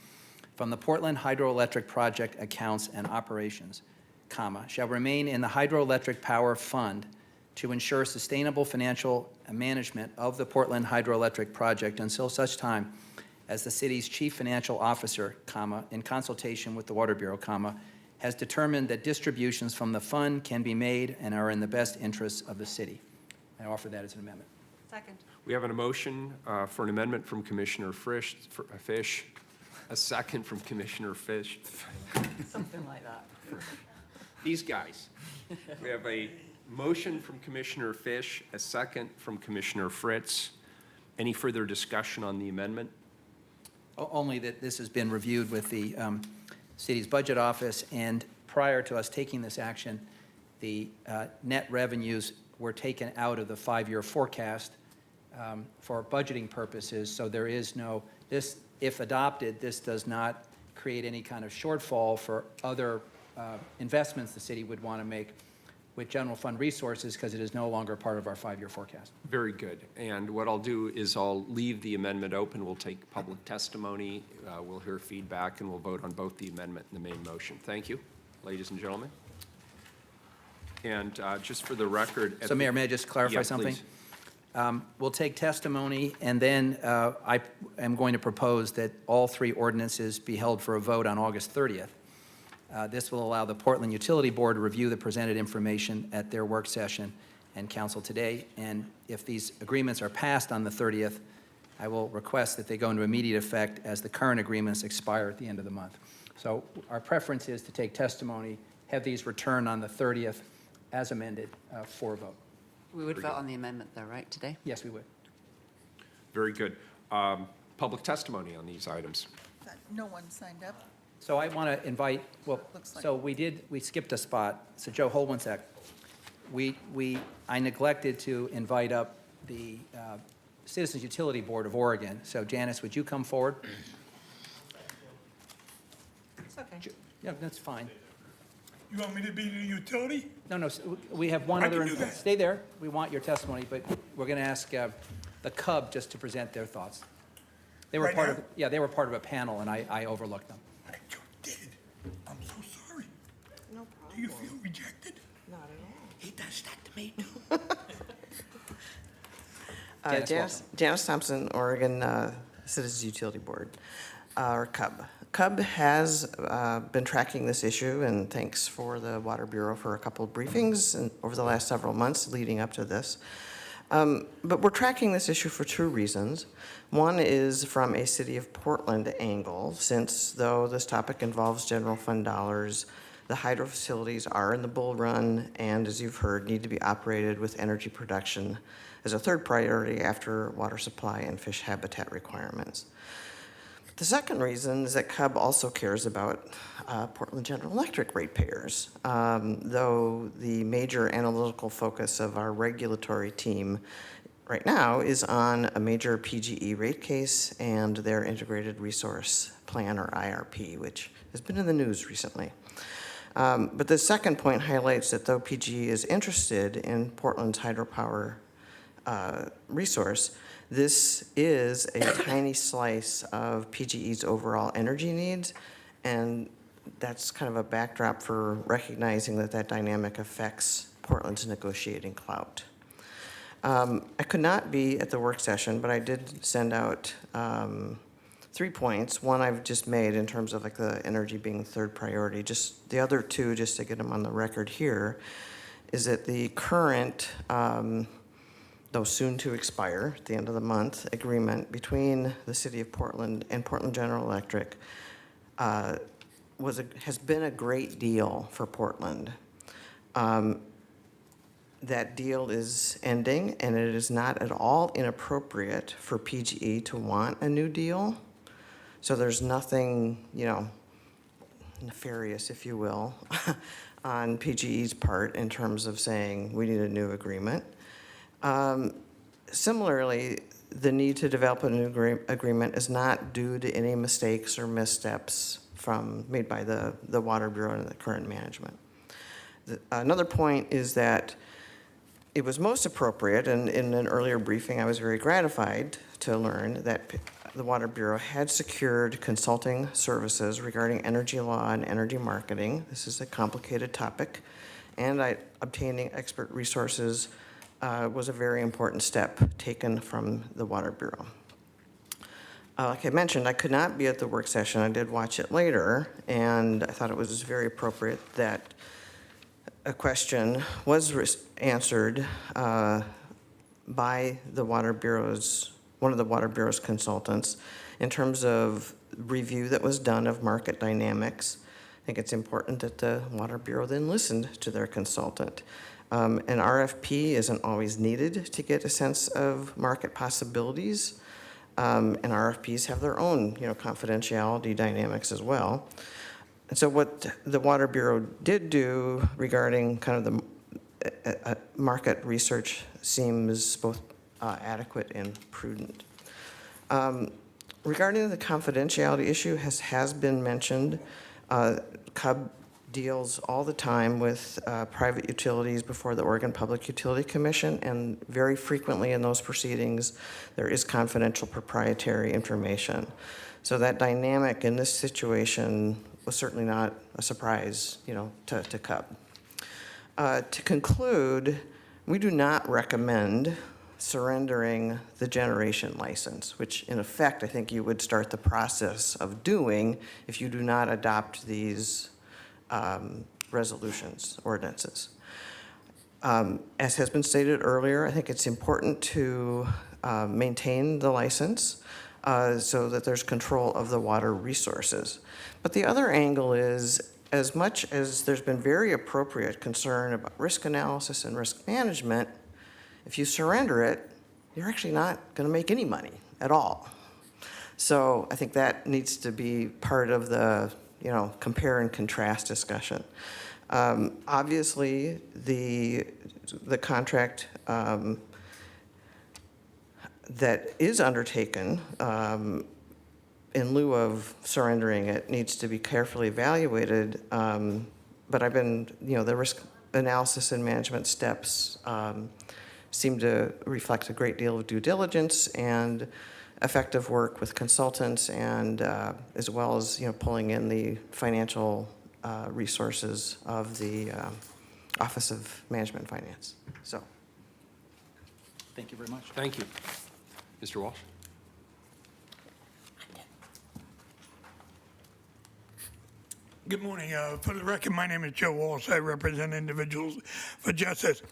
from the Portland Hydroelectric project accounts and operations, comma, shall remain in the Hydroelectric Power Fund to ensure sustainable financial management of the Portland Hydroelectric project until such time as the city's chief financial officer, comma, in consultation with the Water Bureau, comma, has determined that distributions from the fund can be made and are in the best interests of the city. I offer that as an amendment. Second. We have an motion for an amendment from Commissioner Fish, a second from Commissioner Fish. Something like that. These guys. We have a motion from Commissioner Fish, a second from Commissioner Fritz. Any further discussion on the amendment? Only that this has been reviewed with the city's budget office, and prior to us taking this action, the net revenues were taken out of the 5-year forecast for budgeting purposes, so there is no, this, if adopted, this does not create any kind of shortfall for other investments the city would want to make with general fund resources, because it is no longer part of our 5-year forecast. Very good. And what I'll do is I'll leave the amendment open. We'll take public testimony, we'll hear feedback, and we'll vote on both the amendment and the main motion. Thank you, ladies and gentlemen. And just for the record. So Mayor, may I just clarify something? Please. We'll take testimony, and then I am going to propose that all 3 ordinances be held for a vote on August 30th. This will allow the Portland Utility Board to review the presented information at their work session and council today. And if these agreements are passed on the 30th, I will request that they go into immediate effect as the current agreements expire at the end of the month. So our preference is to take testimony, have these returned on the 30th as amended for a vote. We would vote on the amendment though, right, today? Yes, we would. Very good. Public testimony on these items. No one signed up. So I want to invite, well, Looks like- so we skipped a spot. So Joe, hold one sec. I neglected to invite up the Citizens Utility Board of Oregon. So Janice, would you come forward? It's okay. Yeah, that's fine. You want me to be the utility? No, we have one I other. can do that. Stay there. We want your testimony, but we're going to ask the Cub just to present their thoughts. They were Right part now? of, yeah, they were part of a panel, and I overlooked them. I just did. I'm so sorry. No problem. Do you feel rejected? Not at all. It does that to me too. Janice Thompson, Oregon Citizens Utility Board, or CUB. CUB has been tracking this issue, and thanks for the Water Bureau for a couple of briefings over the last several months leading up to this. But we're tracking this issue for two reasons. One is from a City of Portland angle, since though this topic involves general fund dollars, the hydro facilities are in the bull run and, as you've heard, need to be operated with energy production as a third priority after water supply and fish habitat requirements. The second reason is that CUB also cares about Portland General Electric ratepayers, though the major analytical focus of our regulatory team right now is on a major PGE rate case and their Integrated Resource Plan, or IRP, which has been in the news recently. But the second point highlights that though PGE is interested in Portland's hydropower resource, this is a tiny slice of PGE's overall energy needs, and that's kind of a backdrop for recognizing that that dynamic affects Portland's negotiating clout. I could not be at the work session, but I did send out 3 points. One I've just made in terms of like the energy being third priority. Just the other two, just to get them on the record here, is that the current, though soon to expire at the end of the month, agreement between the City of Portland and Portland General Electric has been a great deal for Portland. That deal is ending, and it is not at all inappropriate for PGE to want a new deal. So there's nothing, nefarious, if you will, on PGE's part in terms of saying we need a new agreement. Similarly, the need to develop a new agreement is not due to any mistakes or missteps made by the Water Bureau and the current management. Another point is that it was most appropriate, and in an earlier briefing I was very gratified to learn that the Water Bureau had secured consulting services regarding energy law and energy marketing. This is a complicated topic, and obtaining expert resources was a very important step taken from the Water Bureau. Like I mentioned, I could not be at the work session. I did watch it later, and I thought it was very appropriate that a question was answered by the Water Bureau's, one of the Water Bureau's consultants, in terms of review that was done of market dynamics. I think it's important that the Water Bureau then listened to their consultant. An RFP isn't always needed to get a sense of market possibilities, and RFPs have their own, confidentiality dynamics as well. And so what the Water Bureau did do regarding kind of the market research seems both adequate and prudent. Regarding the confidentiality issue, has been mentioned, CUB deals all the time with private utilities before the Oregon Public Utility Commission, and very frequently in those proceedings, there is confidential proprietary information. So that dynamic in this situation was certainly not a surprise, to CUB. To conclude, we do not recommend surrendering the generation license, which in effect, I think you would start the process of doing if you do not adopt these resolutions, ordinances. As has been stated earlier, I think it's important to maintain the license so that there's control of the water resources. But the other angle is, as much as there's been very appropriate concern about risk analysis and risk management, if you surrender it, you're actually not going to make any money at all. So I think that needs to be part of the compare and contrast discussion. Obviously, the contract that is undertaken in lieu of surrendering it needs to be carefully evaluated. But I've been, the risk analysis and management steps seem to reflect a great deal of due diligence and effective work with consultants, and as well as pulling in the financial resources of the Office of Management and Finance. So, Thank you very much. Thank you. Mr. Walsh? Good morning. For the record, my name is Joe Walsh. I represent Individuals for Justice.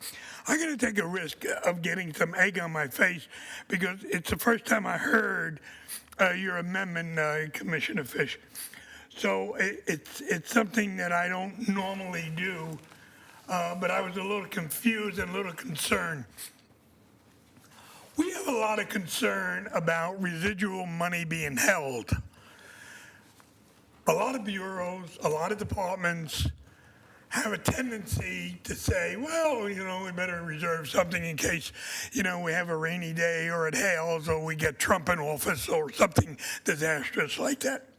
I'm going to take a risk of getting some egg on my face because it's the first time I heard your amendment, Commissioner Fish. So it's something that I don't normally do, but I was a little confused and a little concerned. We have a lot of concern about residual money being held. A lot of bureaus, a lot of departments have a tendency to say, well, we better reserve something in case, we have a rainy day or it hails or we get Trump in office or something disastrous like that.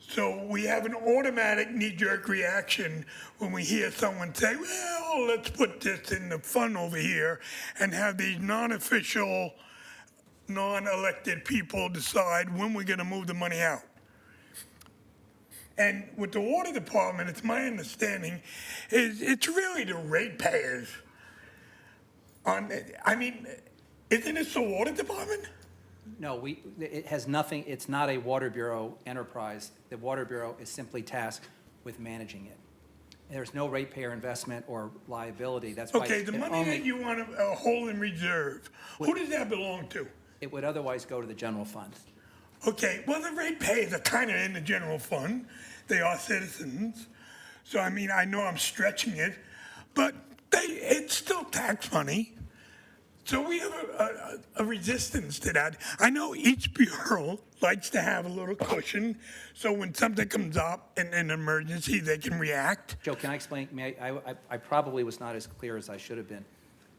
So we have an automatic knee-jerk reaction when we hear someone say, well, let's put this in the fund over here and have these non-official, non-elected people decide when we're going to move the money out. And with the water department, it's my understanding, it's really the ratepayers. Isn't this the water department? No, it has nothing, it's not a Water Bureau enterprise. The Water Bureau is simply tasked with managing it. There's no ratepayer investment or liability. That's why. Okay, the money that you want to hold in reserve, who does that belong to? It would otherwise go to the general fund. Okay, well, the ratepayers are kind of in the general fund. They are citizens. So, I know I'm stretching it, but it's still tax money. So we have a resistance to that. I know each bureau likes to have a little cushion, so when something comes up in an emergency, they can react. Joe, can I explain? I probably was not as clear as I should have been.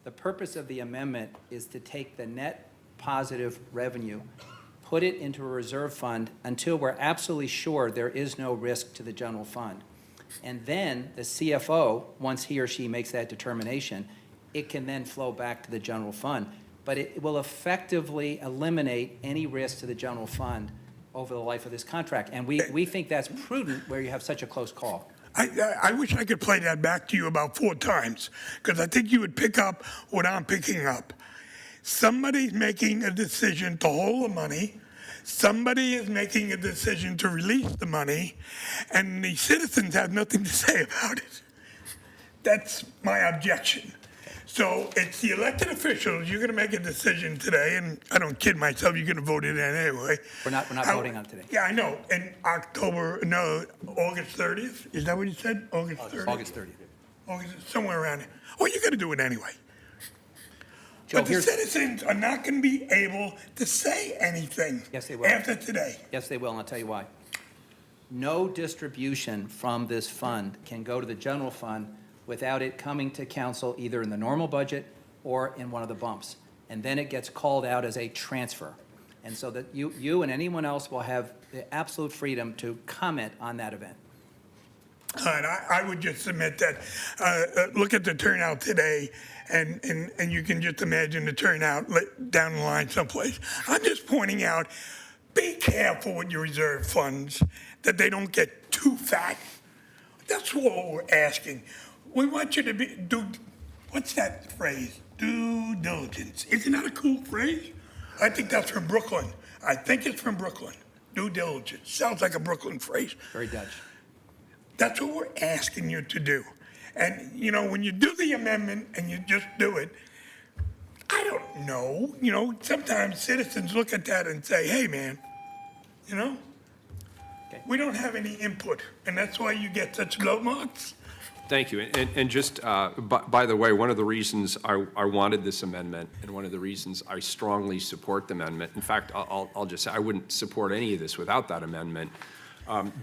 The purpose of the amendment is to take the net positive revenue, put it into a reserve fund until we're absolutely sure there is no risk to the general fund. And then the CFO, once he or she makes that determination, it can then flow back to the general fund. But it will effectively eliminate any risk to the general fund over the life of this contract. And we think that's prudent where you have such a close call. I wish I could play that back to you about 4 times, because I think you would pick up what I'm picking up. Somebody's making a decision to hold the money. Somebody is making a decision to release the money, and the citizens have nothing to say about it. That's my objection. So it's the elected officials. You're going to make a decision today, and I don't kid myself. You're going to vote it in anyway. We're not voting on it today. Yeah, I know. In August 30th. Is that what you said? August 30th? August 30th. August, somewhere around there. Well, you're going to do it anyway. Joe, But the citizens are not going to be able to say anything Yes, they will. after today. Yes, they will, and I'll tell you why. No distribution from this fund can go to the general fund without it coming to council either in the normal budget or in one of the bumps. And then it gets called out as a transfer. And so that you and anyone else will have the absolute freedom to comment on that event. And I would just submit that, look at the turnout today, and you can just imagine the turnout down the line someplace. I'm just pointing out, be careful with your reserve funds, that they don't get too fat. That's what we're asking. We want you to do, what's that phrase? Due diligence. Isn't that a cool phrase? I think that's from Brooklyn. I think it's from Brooklyn. Due diligence. Sounds like a Brooklyn phrase. Very Dutch. That's what we're asking you to do. And, when you do the amendment and you just do it, I don't know. Sometimes citizens look at that and say, hey, man, we don't have any input. And that's why you get such low marks. Thank you. And just, by the way, one of the reasons I wanted this amendment and one of the reasons I strongly support the amendment, in fact, I'll just say I wouldn't support any of this without that amendment.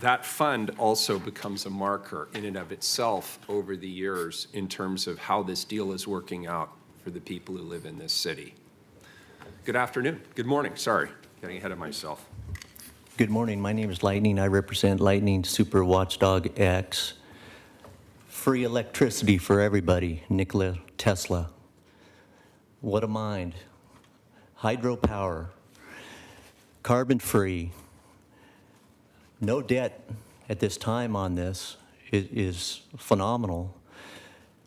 That fund also becomes a marker in and of itself over the years in terms of how this deal is working out for the people who live in this city. Good afternoon. Good morning. Sorry, getting ahead of myself. Good morning. My name is Lightning. I represent Lightning Super Watchdog X. Free electricity for everybody, Nikola Tesla. What a mind. Hydropower, carbon-free, no debt at this time on this. is phenomenal.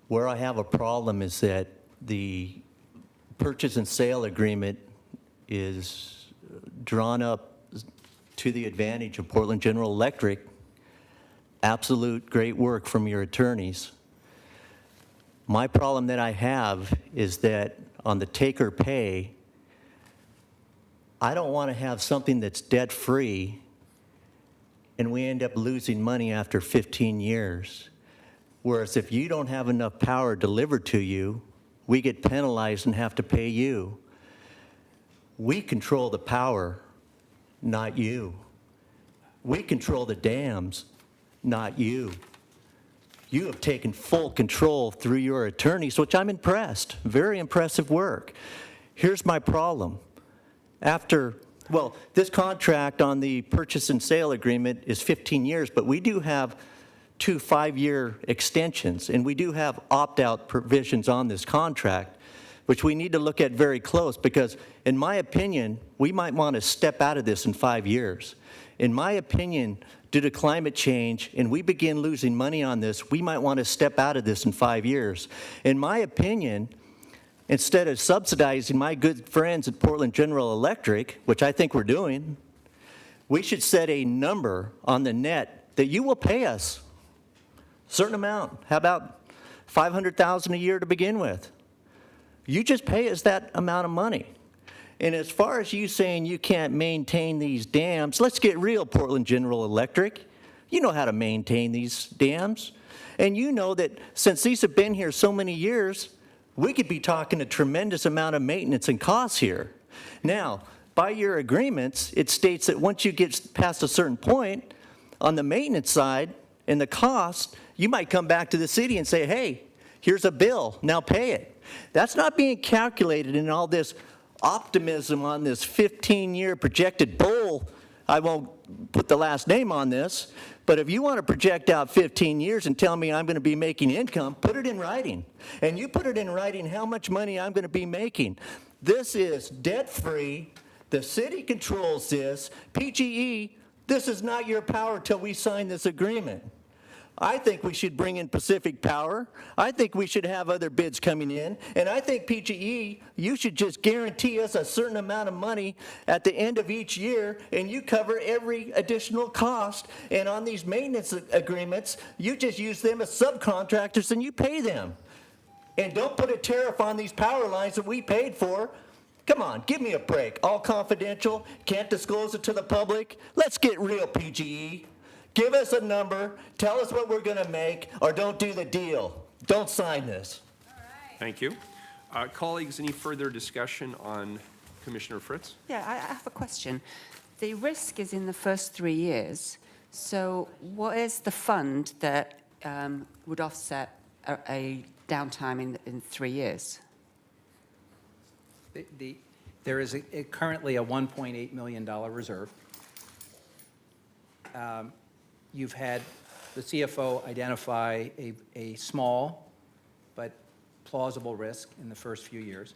Where I have a problem is that the purchase and sale agreement is drawn up to the advantage of Portland General Electric. Absolute great work from your attorneys. My problem that I have is that on the take or pay, I don't want to have something that's debt-free and we end up losing money after 15 years. Whereas if you don't have enough power delivered to you, we get penalized and have to pay you. We control the power, not you. We control the dams, not you. You have taken full control through your attorneys, which I'm impressed. Very impressive work. Here's my problem. This contract on the purchase and sale agreement is 15 years, but we do have 2 5-year extensions, and we do have opt-out provisions on this contract, which we need to look at very close, because in my opinion, we might want to step out of this in 5 years. In my opinion, due to climate change, and we begin losing money on this, we might want to step out of this in 5 years. In my opinion, instead of subsidizing my good friends at Portland General Electric, which I think we're doing, we should set a number on the net that you will pay us a certain amount. How about $500,000 a year to begin with? You just pay us that amount of money. And as far as you saying you can't maintain these dams, let's get real, Portland General Electric. You know how to maintain these dams. And you know that since these have been here so many years, we could be talking a tremendous amount of maintenance and costs here. Now, by your agreements, it states that once you get past a certain point, on the maintenance side and the cost, you might come back to the city and say, hey, here's a bill, now pay it. That's not being calculated in all this optimism on this 15-year projected goal. I won't put the last name on this, but if you want to project out 15 years and tell me I'm going to be making income, put it in writing. And you put it in writing how much money I'm going to be making. This is debt-free. The city controls this. PGE, this is not your power till we sign this agreement. I think we should bring in Pacific Power. I think we should have other bids coming in. And I think PGE, you should just guarantee us a certain amount of money at the end of each year, and you cover every additional cost. And on these maintenance agreements, you just use them as subcontractors and you pay them. And don't put a tariff on these power lines that we paid for. Come on, give me a break. All confidential, can't disclose it to the public. Let's get real, PGE. Give us a number, tell us what we're going to make, or don't do the deal. Don't sign this. Thank you. Colleagues, any further discussion on Commissioner Fritz? Yeah, I have a question. The risk is in the first 3 years. So what is the fund that would offset a downtime in 3 years? There is currently a $1.8 million reserve. You've had the CFO identify a small but plausible risk in the first few years.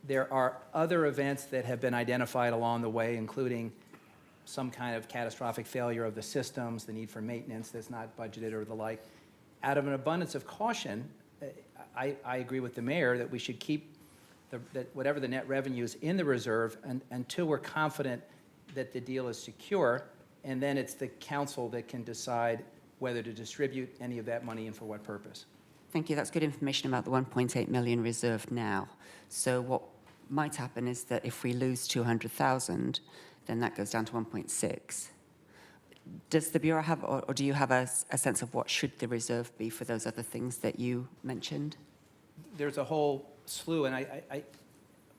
There are other events that have been identified along the way, including some kind of catastrophic failure of the systems, the need for maintenance that's not budgeted or the like. Out of an abundance of caution, I agree with the mayor that we should keep that whatever the net revenue is in the reserve until we're confident that the deal is secure. And then it's the council that can decide whether to distribute any of that money and for what purpose. Thank you. That's good information about the 1.8 million reserved now. So what might happen is that if we lose 200,000, then that goes down to 1.6. Does the Bureau have, or do you have a sense of what should the reserve be for those other things that you mentioned? There's a whole slew, and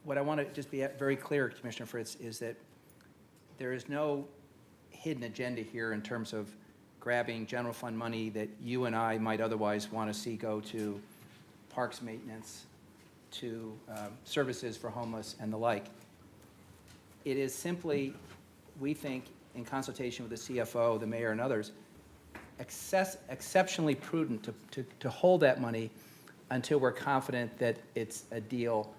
what I want to just be very clear, Commissioner Fritz, is that there is no hidden agenda here in terms of grabbing general fund money that you and I might otherwise want to see go to parks maintenance, to services for homeless and the like. It is simply, we think, in consultation with the CFO, the mayor, and others, exceptionally prudent to hold that money until we're confident that it's a deal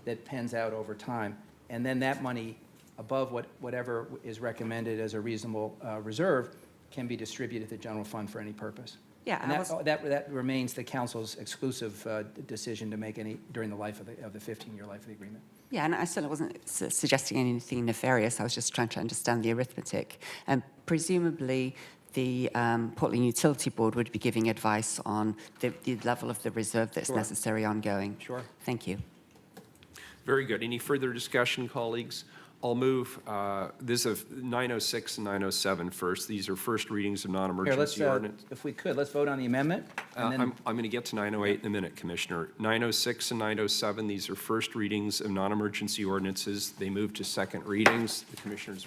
that pans out over time. And then that money above whatever is recommended as a reasonable reserve can be distributed to the general fund for any purpose. Yeah, And I was- that remains the council's exclusive decision to make any, during the life of the 15-year life of the agreement. Yeah, and I certainly wasn't suggesting anything nefarious. I was just trying to understand the arithmetic. And presumably, the Portland Utility Board would be giving advice on the level of the reserve that's Sure. necessary ongoing. Sure. Thank you. Very good. Any further discussion, colleagues? I'll move, this is 906 and 907 first. These are first readings of Here, let's, non-emergency ordinance. if we could, let's vote on the amendment. And then, I'm going to get to 908 in a minute, Commissioner. 906 and 907, these are first readings of non-emergency ordinances. They move to second readings. The commissioners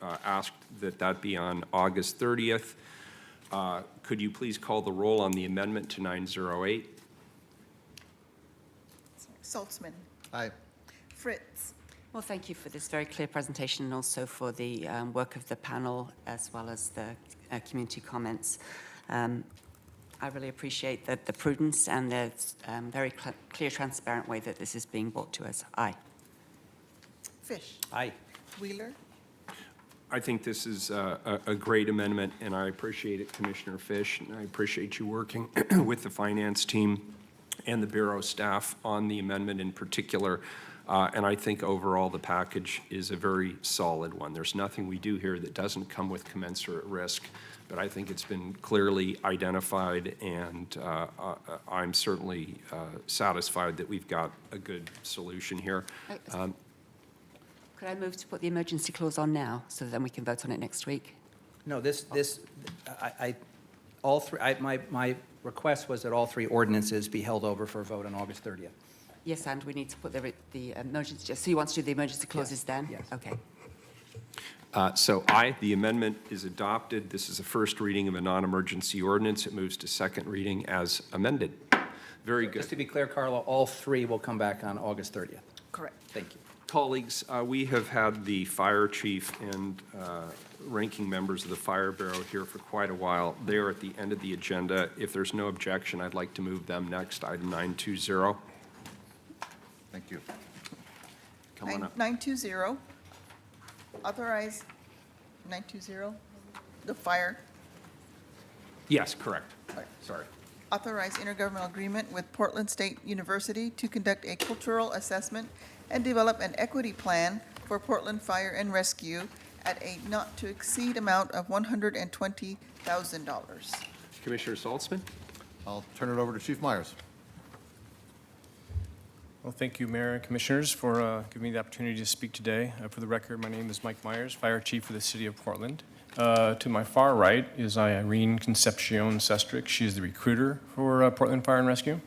asked that that be on August 30th. Could you please call the roll on the amendment to 908? Saltzman, Aye. Fritz, Well, thank you for this very clear presentation and also for the work of the panel as well as the community comments. I really appreciate the prudence and the very clear, transparent way that this is being brought to us. Aye. Fish, aye. Wheeler, I think this is a great amendment, and I appreciate it, Commissioner Fish, and I appreciate you working with the finance team and the Bureau staff on the amendment in particular. And I think overall the package is a very solid one. There's nothing we do here that doesn't come with commensurate risk, but I think it's been clearly identified, and I'm certainly satisfied that we've got a good solution here. Could I move to put the emergency clause on now so that then we can vote on it next week? No, my request was that all three ordinances be held over for a vote on August 30th. Yes, and we need to put the emergency, so you want to do the emergency clauses then? Yes. Okay. So aye, the amendment is adopted. This is a first reading of a non-emergency ordinance. It moves to second reading as amended. Very good. Just to be clear, Carla, all three will come back on August 30th. correct. Thank you. Colleagues, we have had the fire chief and ranking members of the Fire Bureau here for quite a while. They are at the end of the agenda. If there's no objection, I'd like to move them next, item 920. Thank you. Come on up. 920, authorize, 920, the fire, Yes, correct. Sorry. authorize intergovernmental agreement with Portland State University to conduct a cultural assessment and develop an equity plan for Portland Fire and Rescue at a not-to-exceed amount of $120,000. Commissioner Saltzman? I'll turn it over to Chief Myers. Well, thank you, Mayor and Commissioners, for giving me the opportunity to speak today. For the record, my name is Mike Myers, Fire Chief for the City of Portland. To my far right is Irene Concepcion Sestrick. She is the recruiter for Portland Fire and Rescue.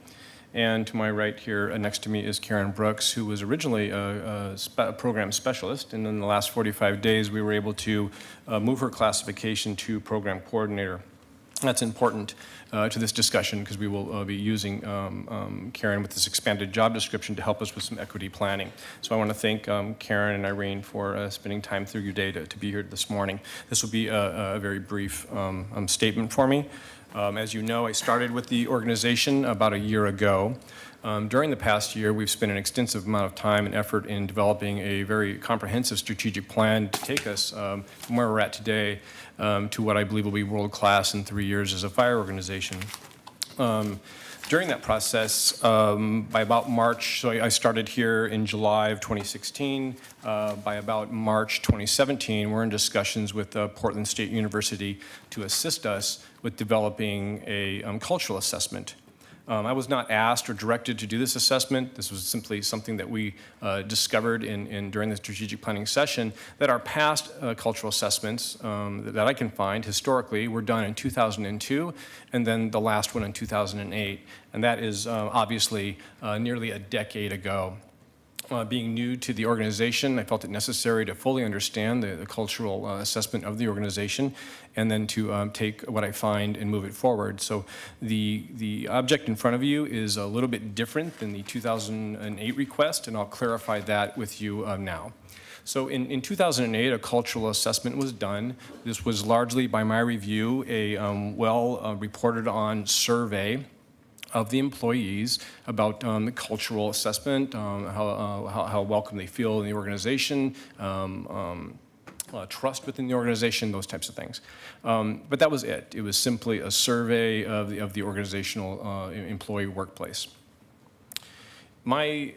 And to my right here, next to me, is Karen Brooks, who was originally a program specialist. And in the last 45 days, we were able to move her classification to program coordinator. That's important to this discussion because we will be using Karen with this expanded job description to help us with some equity planning. So I want to thank Karen and Irene for spending time through your day to be here this morning. This will be a very brief statement for me. As you know, I started with the organization about a year ago. During the past year, we've spent an extensive amount of time and effort in developing a very comprehensive strategic plan to take us from where we're at today to what I believe will be world-class in 3 years as a fire organization. During that process, by about March, so I started here in July of 2016. By about March 2017, we're in discussions with Portland State University to assist us with developing a cultural assessment. I was not asked or directed to do this assessment. This was simply something that we discovered during the strategic planning session, that our past cultural assessments that I can find historically were done in 2002, and then the last one in 2008. And that is obviously nearly a decade ago. Being new to the organization, I felt it necessary to fully understand the cultural assessment of the organization, and then to take what I find and move it forward. So the object in front of you is a little bit different than the 2008 request, and I'll clarify that with you now. So in 2008, a cultural assessment was done. This was largely, by my review, a well-reported on survey of the employees about the cultural assessment, how welcome they feel in the organization, trust within the organization, those types of things. But that was it. It was simply a survey of the organizational employee workplace. My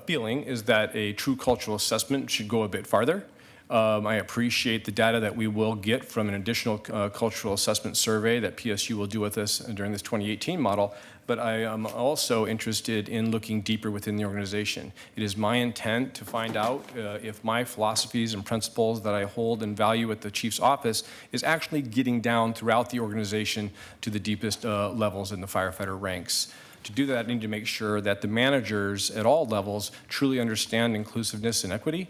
feeling is that a true cultural assessment should go a bit farther. I appreciate the data that we will get from an additional cultural assessment survey that PSU will do with us during this 2018 model, but I am also interested in looking deeper within the organization. It is my intent to find out if my philosophies and principles that I hold and value at the chief's office is actually getting down throughout the organization to the deepest levels in the firefighter ranks. To do that, I need to make sure that the managers at all levels truly understand inclusiveness and equity.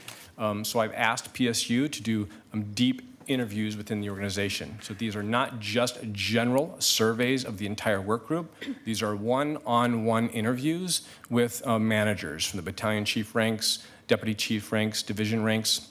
So I've asked PSU to do deep interviews within the organization. So these are not just general surveys of the entire work group. These are one-on-one interviews with managers from the battalion chief ranks, deputy chief ranks, division ranks.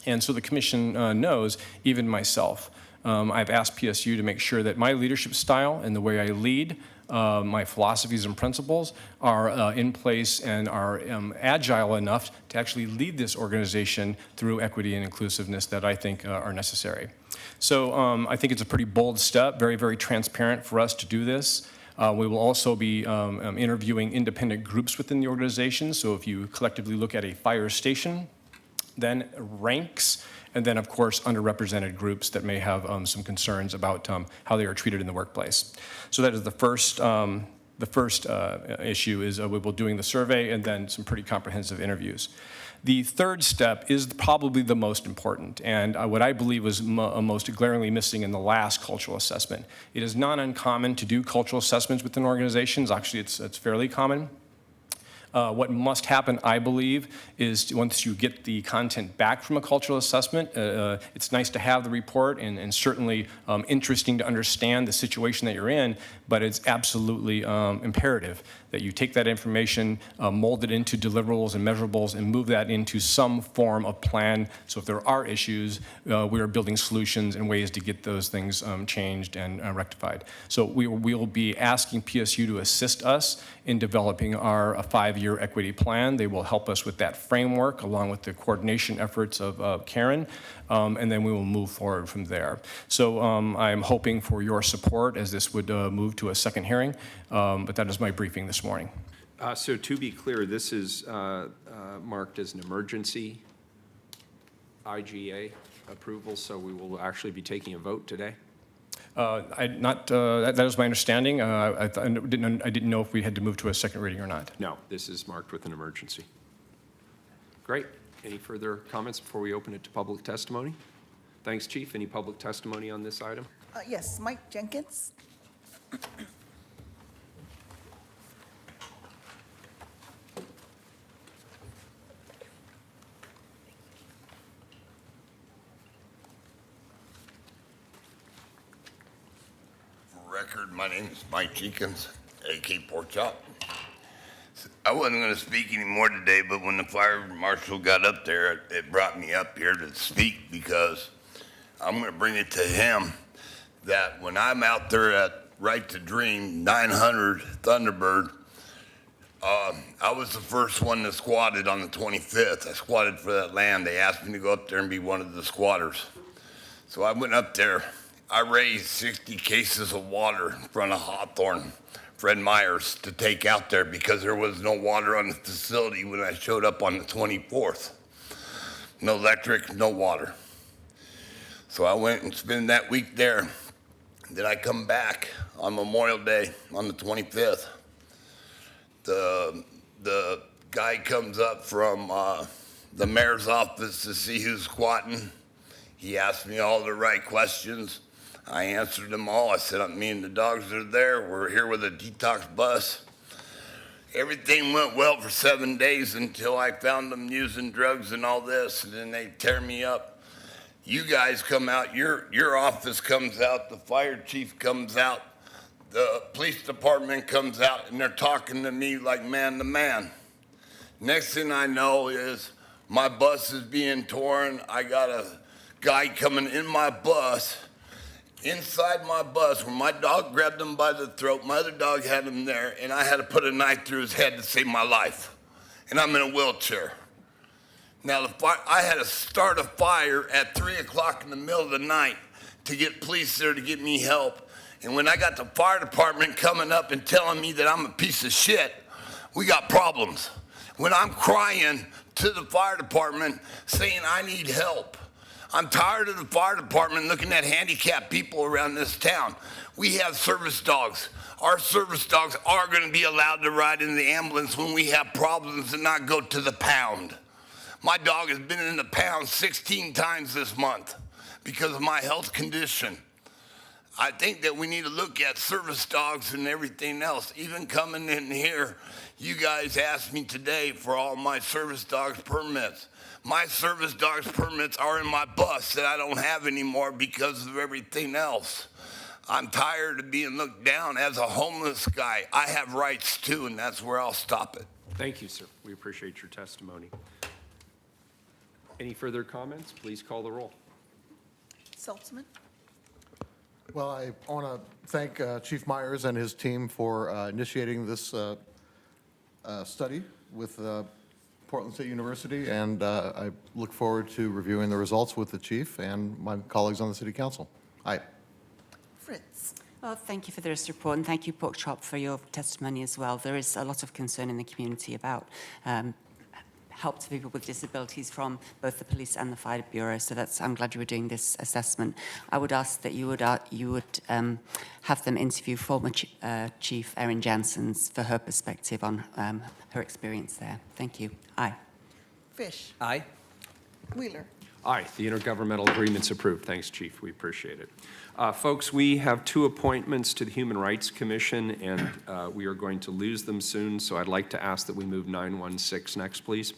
And so the commission knows, even myself. I've asked PSU to make sure that my leadership style and the way I lead, my philosophies and principles are in place and are agile enough to actually lead this organization through equity and inclusiveness that I think are necessary. So I think it's a pretty bold step, very, very transparent for us to do this. We will also be interviewing independent groups within the organization. So if you collectively look at a fire station, then ranks, and then, of course, underrepresented groups that may have some concerns about how they are treated in the workplace. So that is the first issue is we will be doing the survey and then some pretty comprehensive interviews. The third step is probably the most important, and what I believe was most glaringly missing in the last cultural assessment. It is not uncommon to do cultural assessments within organizations. Actually, it's fairly common. What must happen, I believe, is once you get the content back from a cultural assessment, it's nice to have the report and certainly interesting to understand the situation that you're in, but it's absolutely imperative that you take that information, mold it into deliverables and measurables, and move that into some form of plan. So if there are issues, we are building solutions and ways to get those things changed and rectified. So we will be asking PSU to assist us in developing our 5-year equity plan. They will help us with that framework along with the coordination efforts of Karen, and then we will move forward from there. So I'm hoping for your support as this would move to a second hearing, but that is my briefing this morning. So to be clear, this is marked as an emergency IGA approval, so we will actually be taking a vote today? That is my understanding. I didn't know if we had to move to a second reading or not. No, this is marked with an emergency. Great. Any further comments before we open it to public testimony? Thanks, Chief. Any public testimony on this item? Yes, Mike Jenkins. Record, my name is Mike Jenkins, AK Pork Chop. I wasn't going to speak anymore today, but when the fire marshal got up there, it brought me up here to speak because I'm going to bring it to him that when I'm out there at Right to Dream 900 Thunderbird, I was the first one that squatted on the 25th. I squatted for that land. They asked me to go up there and be one of the squatters. So I went up there. I raised 60 cases of water in front of Hawthorne, Fred Myers, to take out there because there was no water on the facility when I showed up on the 24th. No electric, no water. So I went and spent that week there. Then I come back on Memorial Day on the 25th. The guy comes up from the mayor's office to see who's squatting. He asked me all the right questions. I answered them all. I said, me and the dogs are there. We're here with a detox bus. Everything went well for 7 days until I found them using drugs and all this, and then they tear me up. You guys come out, your office comes out, the fire chief comes out, the police department comes out, and they're talking to me like man to man. Next thing I know is my bus is being torn. I got a guy coming in my bus, inside my bus, where my dog grabbed him by the throat. My other dog had him there, and I had to put a knife through his head to save my life. And I'm in a wheelchair. Now, I had to start a fire at 3 o'clock in the middle of the night to get police there to get me help. And when I got the fire department coming up and telling me that I'm a piece of shit, we got problems. When I'm crying to the fire department saying I need help, I'm tired of the fire department looking at handicapped people around this town. We have service dogs. Our service dogs are going to be allowed to ride in the ambulance when we have problems and not go to the pound. My dog has been in the pound 16 times this month because of my health condition. I think that we need to look at service dogs and everything else. Even coming in here, you guys asked me today for all my service dogs permits. My service dogs permits are in my bus that I don't have anymore because of everything else. I'm tired of being looked down as a homeless guy. I have rights too, and that's where I'll stop it. Thank you, sir. We appreciate your testimony. Any further comments? Please call the roll. Saltzman? Well, I want to thank Chief Myers and his team for initiating this study with Portland State University, and I look forward to reviewing the results with the chief and my colleagues on the city council. Aye. Fritz? Well, thank you for this report, and thank you, Pork Chop, for your testimony as well. There is a lot of concern in the community about help to people with disabilities from both the police and the fire bureau. So I'm glad you were doing this assessment. I would ask that you would have them interview former Chief Erin Janssens for her perspective on her experience there. Thank you. Aye. Fish? Aye. Wheeler? Aye, the intergovernmental agreement's approved. Thanks, Chief. We appreciate it. Folks, we have 2 appointments to the Human Rights Commission, and we are going to lose them soon, so I'd like to ask that we move 916 next, please.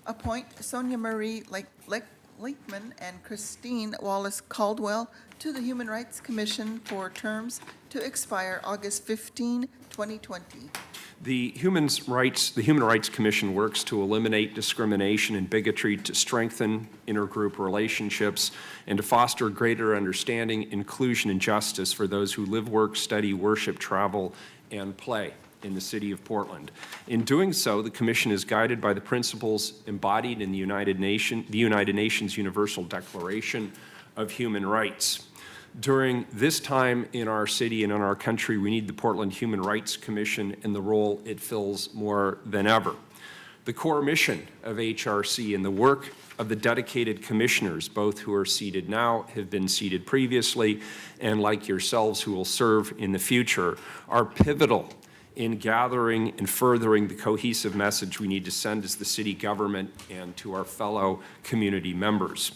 Appoint Sonia Marie Lakeman and Christine Wallace Caldwell to the Human Rights Commission for terms to expire August 15, 2020. The Human Rights Commission works to eliminate discrimination and bigotry, to strengthen intergroup relationships, and to foster greater understanding, inclusion, and justice for those who live, work, study, worship, travel, and play in the city of Portland. In doing so, the Commission is guided by the principles embodied in the United Nations Universal Declaration of Human Rights. During this time in our city and in our country, we need the Portland Human Rights Commission and the role it fills more than ever. The core mission of HRC and the work of the dedicated commissioners, both who are seated now, have been seated previously, and like yourselves who will serve in the future, are pivotal in gathering and furthering the cohesive message we need to send as the city government and to our fellow community members.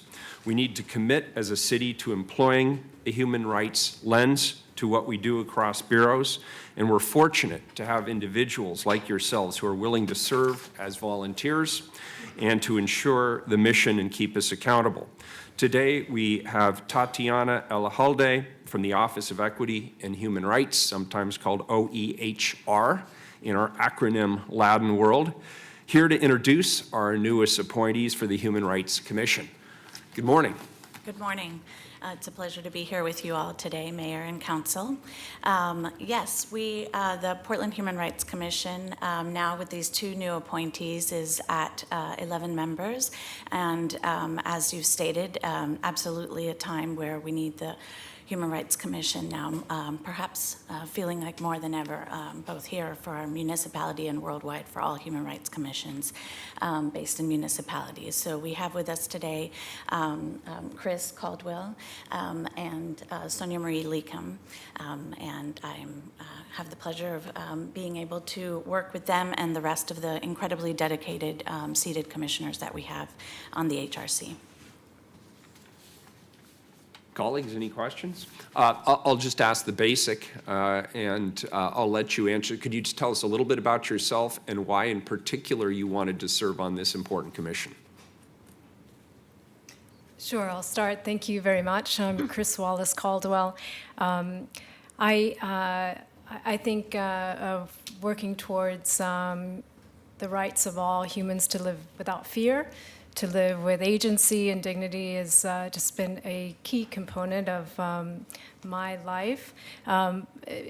We need to commit as a city to employing a human rights lens to what we do across bureaus, and we're fortunate to have individuals like yourselves who are willing to serve as volunteers and to ensure the mission and keep us accountable. Today, we have Tatiana Elahalde from the Office of Equity and Human Rights, sometimes called OEHR in our acronym Latin world, here to introduce our newest appointees for the Human Rights Commission. Good morning. Good morning. It's a pleasure to be here with you all today, Mayor and Council. Yes, the Portland Human Rights Commission, now with these 2 new appointees, is at 11 members. And as you stated, absolutely a time where we need the Human Rights Commission now, perhaps feeling like more than ever, both here for our municipality and worldwide for all human rights commissions based in municipalities. So we have with us today Chris Caldwell and Sonia Marie Leakham, and I have the pleasure of being able to work with them and the rest of the incredibly dedicated seated commissioners that we have on the HRC. Colleagues, any questions? I'll just ask the basic, and I'll let you answer. Could you just tell us a little bit about yourself and why in particular you wanted to serve on this important commission? Sure, I'll start. Thank you very much. I'm Chris Wallace Caldwell. I think of working towards the rights of all humans to live without fear, to live with agency and dignity has just been a key component of my life.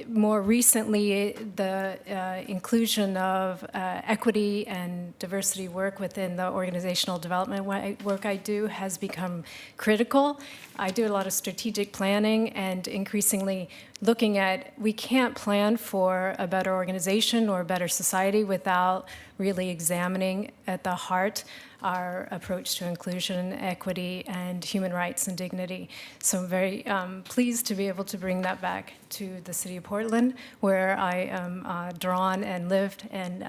More recently, the inclusion of equity and diversity work within the organizational development work I do has become critical. I do a lot of strategic planning and increasingly looking at, we can't plan for a better organization or a better society without really examining at the heart our approach to inclusion, equity, and human rights and dignity. So I'm very pleased to be able to bring that back to the city of Portland, where I am drawn and lived and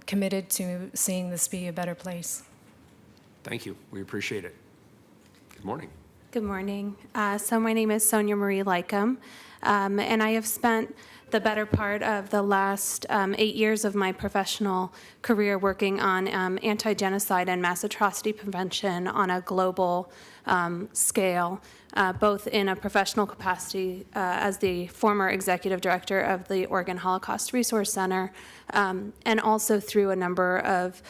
committed to seeing this be a better place. Thank you. We appreciate it. Good morning. Good morning. So my name is Sonia Marie Lycum, and I have spent the better part of the last 8 years of my professional career working on anti-genocide and mass atrocity prevention on a global scale, both in a professional capacity as the former executive director of the Oregon Holocaust Resource Center, and also through a number of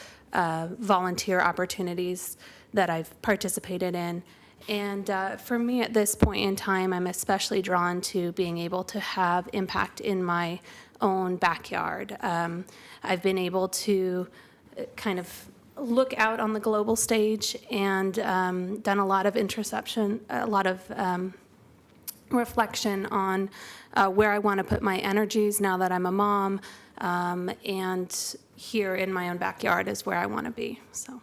volunteer opportunities that I've participated in. And for me at this point in time, I'm especially drawn to being able to have impact in my own backyard. I've been able to kind of look out on the global stage and done a lot of introspection, a lot of reflection on where I want to put my energies now that I'm a mom, and here in my own backyard is where I want to be. So.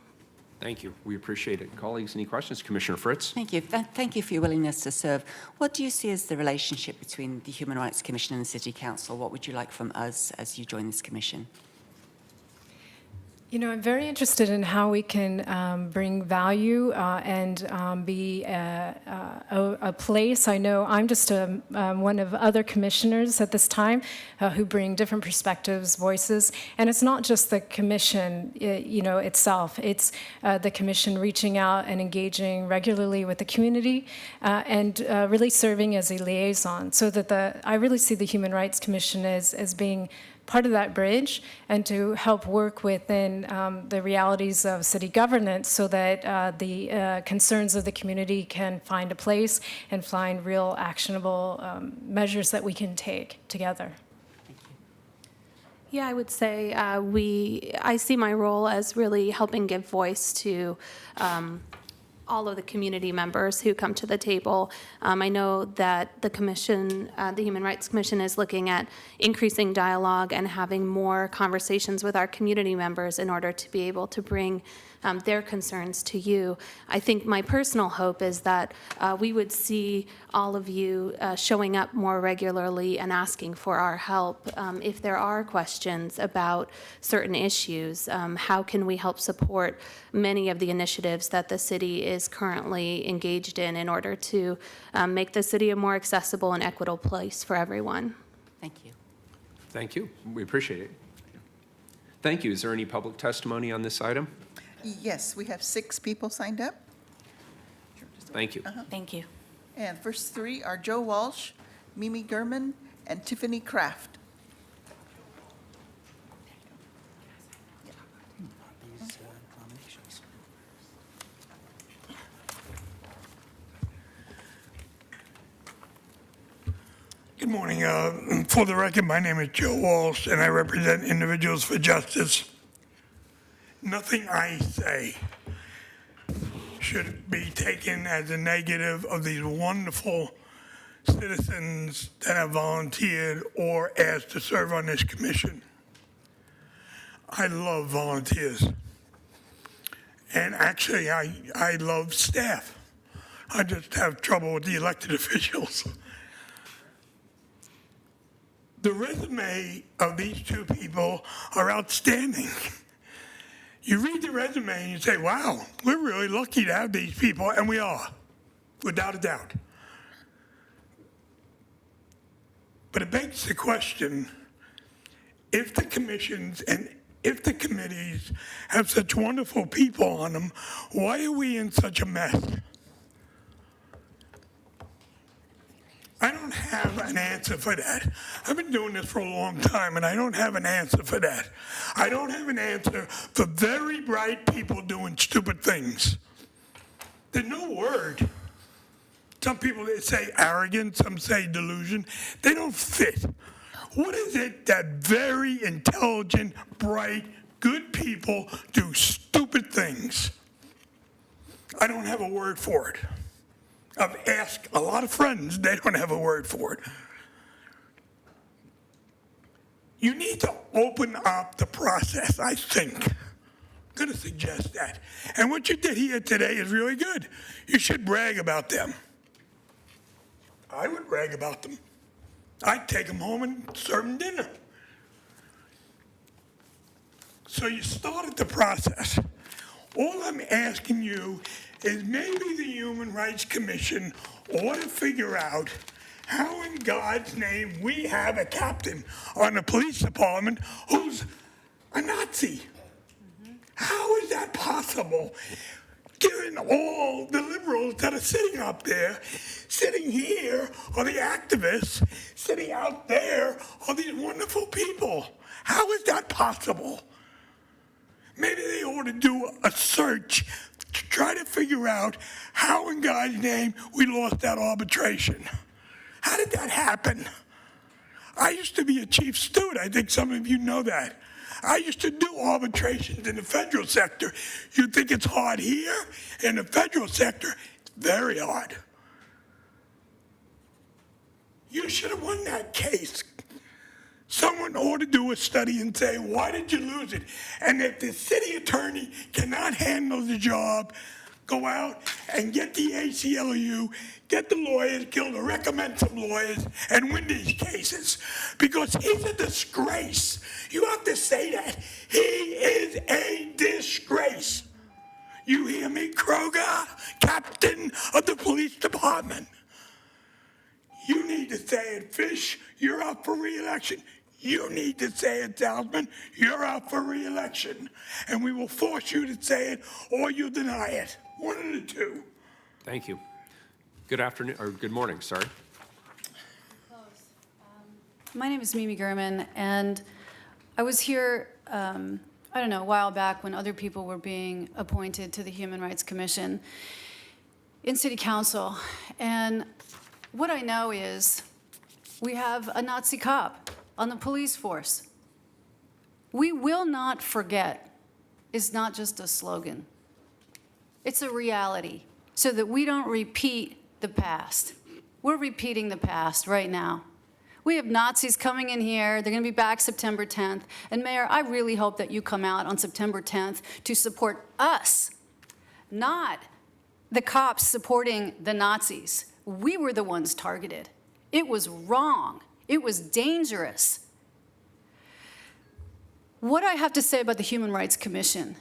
Thank you. We appreciate it. Colleagues, any questions? Commissioner Fritz? Thank you. Thank you for your willingness to serve. What do you see as the relationship between the Human Rights Commission and the City Council? What would you like from us as you join this commission? You know, I'm very interested in how we can bring value and be a place. I know I'm just one of other commissioners at this time who bring different perspectives, voices, and it's not just the commission, itself. It's the commission reaching out and engaging regularly with the community and really serving as a liaison, so that I really see the Human Rights Commission as being part of that bridge and to help work within the realities of city governance so that the concerns of the community can find a place and find real actionable measures that we can take together. Yeah, I would say I see my role as really helping give voice to all of the community members who come to the table. I know that the commission, the Human Rights Commission, is looking at increasing dialogue and having more conversations with our community members in order to be able to bring their concerns to you. I think my personal hope is that we would see all of you showing up more regularly and asking for our help. If there are questions about certain issues, how can we help support many of the initiatives that the city is currently engaged in order to make the city a more accessible and equitable place for everyone? Thank you. Thank you. We appreciate it. Thank you. Is there any public testimony on this item? Yes, we have 6 people signed up. Thank you. Thank you. And first 3 are Joe Walsh, Mimi Gurman, and Tiffany Kraft. Good morning. For the record, my name is Joe Walsh, and I represent Individuals for Justice. Nothing I say should be taken as a negative of these wonderful citizens that have volunteered or asked to serve on this commission. I love volunteers. And actually, I love staff. I just have trouble with the elected officials. The resume of these 2 people are outstanding. You read the resume and you say, wow, we're really lucky to have these people, and we are, without a doubt. But it begs the question, if the commissions and if the committees have such wonderful people on them, why are we in such a mess? I don't have an answer for that. I've been doing this for a long time, and I don't have an answer for that. I don't have an answer for very bright people doing stupid things. There's no word. Some people, they say arrogant, some say delusion. They don't fit. What is it that very intelligent, bright, good people do stupid things? I don't have a word for it. I've asked a lot of friends, they don't have a word for it. You need to open up the process, I think. I'm going to suggest that. And what you did here today is really good. You should brag about them. I would brag about them. I'd take them home and serve them dinner. So you started the process. All I'm asking you is maybe the Human Rights Commission ought to figure out how in God's name we have a captain on the police department who's a Nazi. How is that possible? Given all the liberals that are sitting up there, sitting here are the activists, sitting out there are these wonderful people. How is that possible? Maybe they ought to do a search to try to figure out how in God's name we lost that arbitration. How did that happen? I used to be a chief steward. I think some of you know that. I used to do arbitrations in the federal sector. You think it's hard here? In the federal sector, it's very hard. You should have won that case. Someone ought to do a study and say, why did you lose it? And if the city attorney cannot handle the job, go out and get the ACLU, get the lawyers, recommend some lawyers, and win these cases. Because he's a disgrace. You have to say that. He is a disgrace. You hear me, Kroger, captain of the police department? You need to say it, Fish, you're up for re-election. You need to say it, Salzman, you're up for re-election. And we will force you to say it or you deny it. One of the two. Thank you. Good afternoon, or good morning, sorry. My name is Mimi Gurman, and I was here, I don't know, a while back when other people were being appointed to the Human Rights Commission in City Council. And what I know is we have a Nazi cop on the police force. We will not forget is not just a slogan. It's a reality so that we don't repeat the past. We're repeating the past right now. We have Nazis coming in here. They're going to be back September 10th. And Mayor, I really hope that you come out on September 10th to support us, not the cops supporting the Nazis. We were the ones targeted. It was wrong. It was dangerous. What I have to say about the Human Rights Commission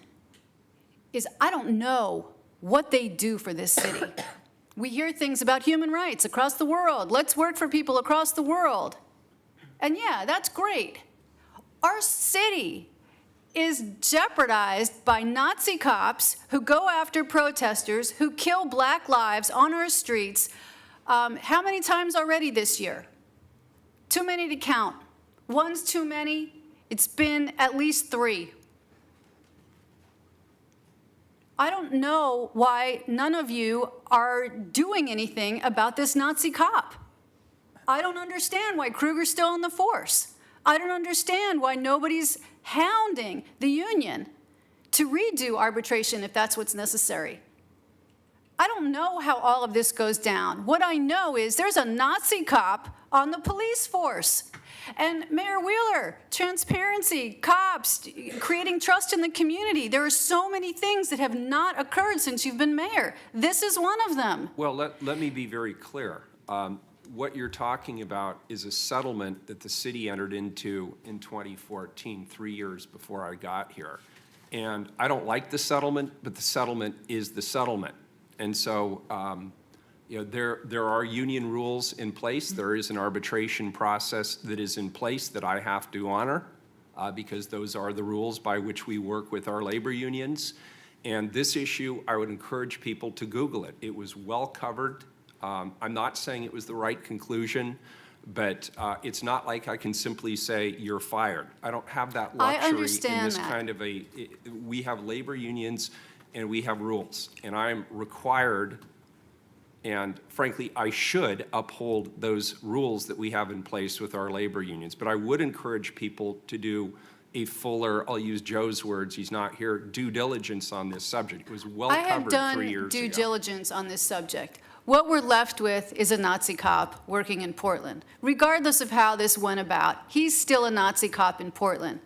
is I don't know what they do for this city. We hear things about human rights across the world. Let's work for people across the world. And yeah, that's great. Our city is jeopardized by Nazi cops who go after protesters, who kill black lives on our streets. How many times already this year? Too many to count. One's too many. It's been at least 3. I don't know why none of you are doing anything about this Nazi cop. I don't understand why Kruger's still in the force. I don't understand why nobody's hounding the union to redo arbitration if that's what's necessary. I don't know how all of this goes down. What I know is there's a Nazi cop on the police force. And Mayor Wheeler, transparency, cops, creating trust in the community. There are so many things that have not occurred since you've been mayor. This is one of them. Well, let me be very clear. What you're talking about is a settlement that the city entered into in 2014, 3 years before I got here. And I don't like the settlement, but the settlement is the settlement. And so, there are union rules in place. There is an arbitration process that is in place that I have to honor because those are the rules by which we work with our labor unions. And this issue, I would encourage people to Google it. It was well covered I'm not saying it was the right conclusion, but it's not like I can simply say, you're fired. I don't have that I luxury in understand this that. kind of we have labor unions and we have rules, and I'm required, and frankly, I should uphold those rules that we have in place with our labor unions. But I would encourage people to do a fuller, I'll use Joe's words, he's not here, due diligence on this subject. It was well I have covered done 3 years due ago. diligence on this subject. What we're left with is a Nazi cop working in Portland. Regardless of how this went about, he's still a Nazi cop in Portland.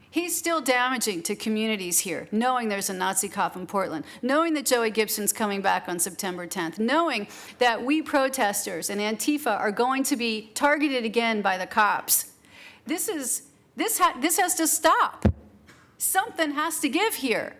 He's still damaging to communities here, knowing there's a Nazi cop in Portland, knowing that Joey Gibson's coming back on September 10th, knowing that we protesters and Antifa are going to be targeted again by the cops. This has to stop. Something has to give here.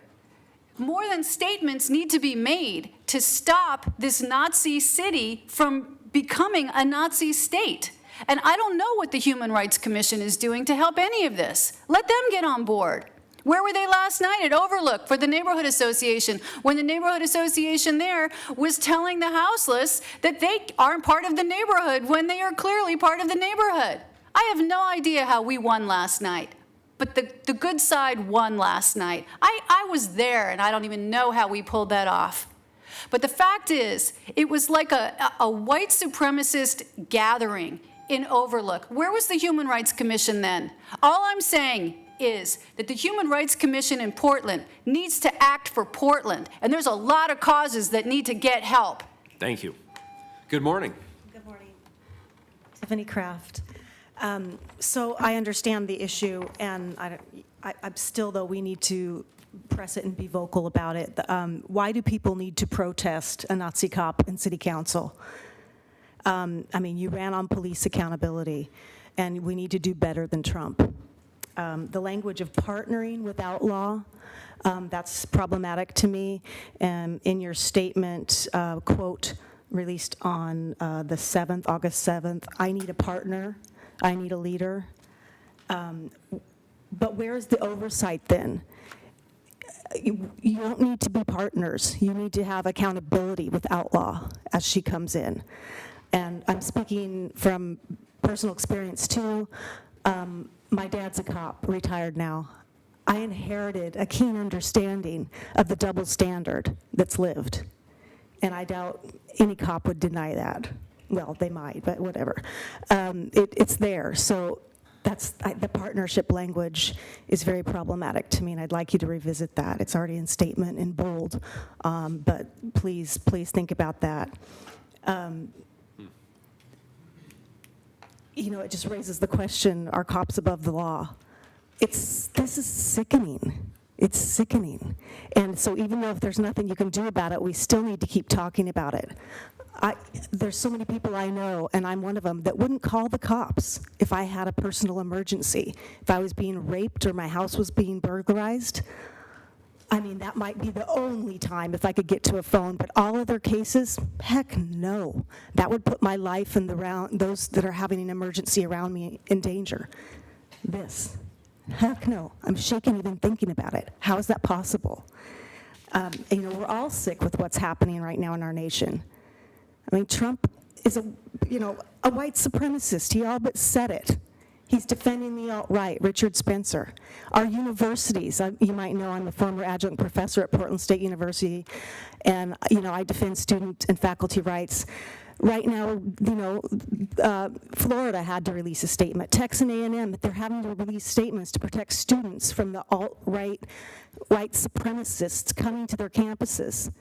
More than statements need to be made to stop this Nazi city from becoming a Nazi state. And I don't know what the Human Rights Commission is doing to help any of this. Let them get on board. Where were they last night at Overlook for the neighborhood association, when the neighborhood association there was telling the houseless that they aren't part of the neighborhood when they are clearly part of the neighborhood? I have no idea how we won last night, but the good side won last night. I was there, and I don't even know how we pulled that off. But the fact is, it was like a white supremacist gathering in Overlook. Where was the Human Rights Commission then? All I'm saying is that the Human Rights Commission in Portland needs to act for Portland, and there's a lot of causes that need to get help. Thank you. Good morning. Good morning. Tiffany Kraft. So I understand the issue, and I'm still, though, we need to press it and be vocal about it. Why do people need to protest a Nazi cop in city council? I mean, you ran on police accountability, and we need to do better than Trump. The language of partnering with outlaw, that's problematic to me. In your statement, quote, released on the 7th, August 7th, I need a partner, I need a leader. But where's the oversight then? You don't need to be partners. You need to have accountability with outlaw as she comes in. And I'm speaking from personal experience too. My dad's a cop, retired now. I inherited a keen understanding of the double standard that's lived. And I doubt any cop would deny that. Well, they might, but whatever. It's there. So the partnership language is very problematic to me, and I'd like you to revisit that. It's already in statement in bold, but please think about that. You know, it just raises the question, are cops above the law? This is sickening. It's sickening. And so even though if there's nothing you can do about it, we still need to keep talking about it. There's so many people I know, and I'm one of them, that wouldn't call the cops if I had a personal emergency. If I was being raped or my house was being burglarized, I mean, that might be the only time if I could get to a phone, but all other cases, heck no. That would put my life and those that are having an emergency around me in danger. Heck no. I'm shaking even thinking about it. How is that possible? You know, we're all sick with what's happening right now in our nation. I mean, Trump is a white supremacist. He all but said it. He's defending the alt-right, Richard Spencer. Our universities, you might know I'm a former adjunct professor at Portland State University, and I defend student and faculty rights. Right now, Florida had to release a statement. Texas A&M, they're having to release statements to protect students from the alt-right white supremacists coming to their campuses.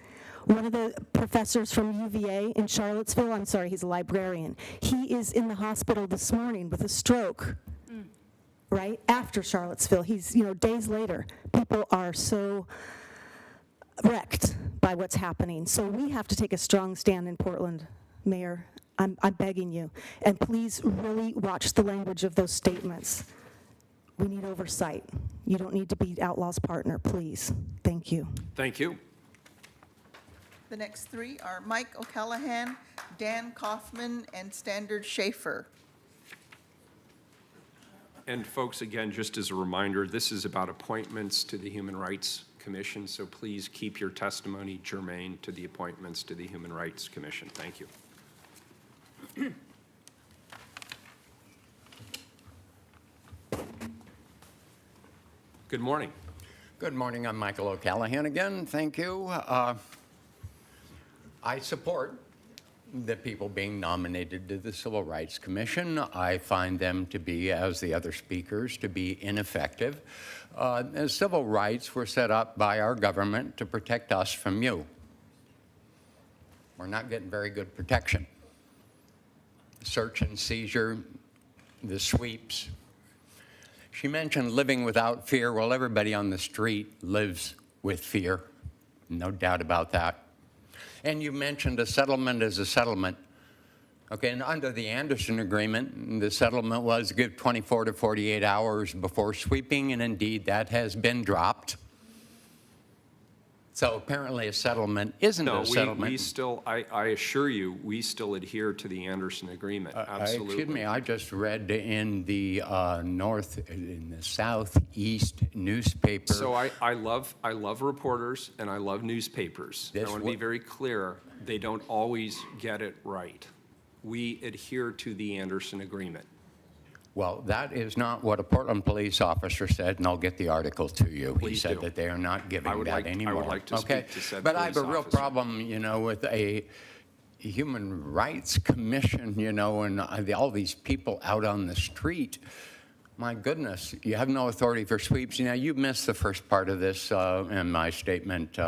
One of the professors from UVA in Charlottesville, I'm sorry, he's a librarian. He is in the hospital this morning with a stroke, right after Charlottesville. He's, days later. People are so wrecked by what's happening. So we have to take a strong stand in Portland, Mayor. I'm begging you. And please really watch the language of those statements. We need oversight. You don't need to be outlaw's partner, please. Thank you. Thank you. The next three are Mike O'Callahan, Dan Kaufman, and Standard Schaefer. And folks, again, just as a reminder, this is about appointments to the Human Rights Commission, so please keep your testimony germane to the appointments to the Human Rights Commission. Thank you. Good morning. Good morning. I'm Michael O'Callahan again. Thank you. I support the people being nominated to the Civil Rights Commission. I find them to be, as the other speakers, to be ineffective. Civil rights were set up by our government to protect us from you. We're not getting very good protection. Search and seizure, the sweeps. She mentioned living without fear. Well, everybody on the street lives with fear, no doubt about that. And you mentioned a settlement as a settlement. Okay, and under the Anderson Agreement, the settlement was give 24 to 48 hours before sweeping, and indeed that has been dropped. So apparently a settlement isn't a settlement. We still, I assure you, we still adhere to the Anderson Agreement, absolutely. Excuse me, I just read in the Southeast newspaper. So I love reporters and I love newspapers. I want to be very clear, they don't always get it right. We adhere to the Anderson Agreement. Well, that is not what a Portland police officer said, and I'll get the article to you. He said that they are not giving that anymore. I would like to speak to said but I have a police real officer. problem, you know, with a Human Rights Commission, you know, and all these people out on the street. My goodness, you have no authority for sweeps. Now, you missed the first part of this in my statement.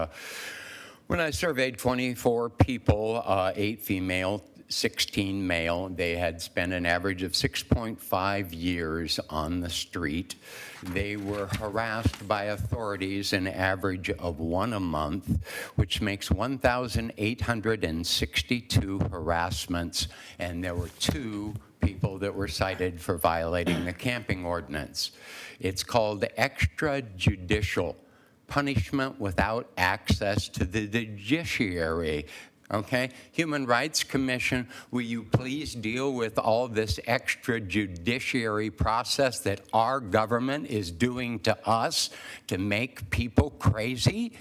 When I surveyed 24 people, 8 female, 16 male, they had spent an average of 6.5 years on the street. They were harassed by authorities an average of 1 a month, which makes 1,862 harassments, and there were 2 people that were cited for violating the camping ordinance. It's called extrajudicial punishment without access to the judiciary. Okay? Human Rights Commission, will you please deal with all this extrajudiciary process that our government is doing to us to make people crazy?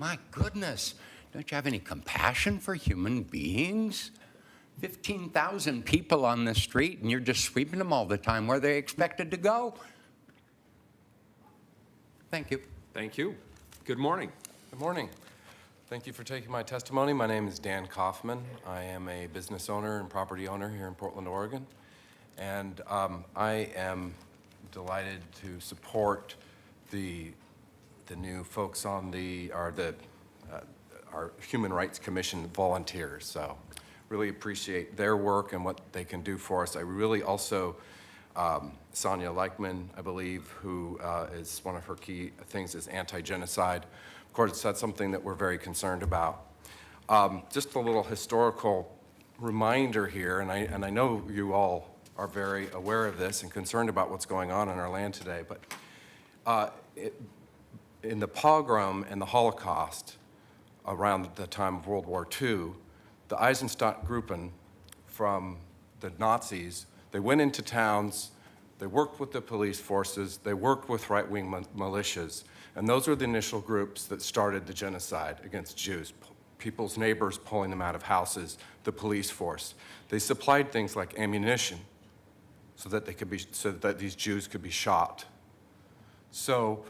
My goodness, don't you have any compassion for human beings? 15,000 people on the street and you're just sweeping them all the time. Where are they expected to go? Thank you. Thank you. Good morning. Good morning. Thank you for taking my testimony. My name is Dan Kaufman. I am a business owner and property owner here in Portland, Oregon. And I am delighted to support the new folks on our Human Rights Commission volunteers. So really appreciate their work and what they can do for us. I really also, Sonia Leichman, I believe, who is one of her key things is anti-genocide. Of course, that's something that we're very concerned about. Just a little historical reminder here, and I know you all are very aware of this and concerned about what's going on in our land today, but in the pogrom and the Holocaust around the time of World War II, the Eisenstadt-Gruppen from the Nazis, they went into towns, they worked with the police forces, they worked with right-wing militias, and those were the initial groups that started the genocide against Jews, people's neighbors pulling them out of houses, the police force. They supplied things like ammunition so that these Jews could be shot. So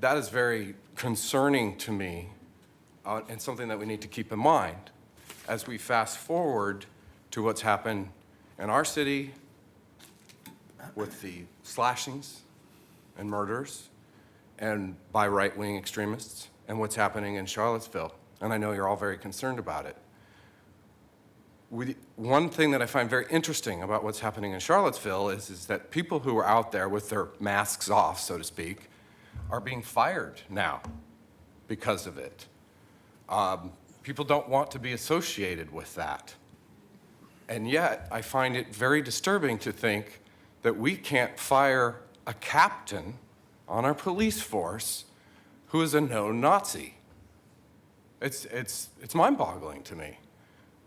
that is very concerning to me and something that we need to keep in mind as we fast forward to what's happened in our city with the slashings and murders and by right-wing extremists, and what's happening in Charlottesville. And I know you're all very concerned about it. One thing that I find very interesting about what's happening in Charlottesville is that people who are out there with their masks off, so to speak, are being fired now because of it. People don't want to be associated with that. And yet, I find it very disturbing to think that we can't fire a captain on our police force who is a known Nazi. It's mind-boggling to me.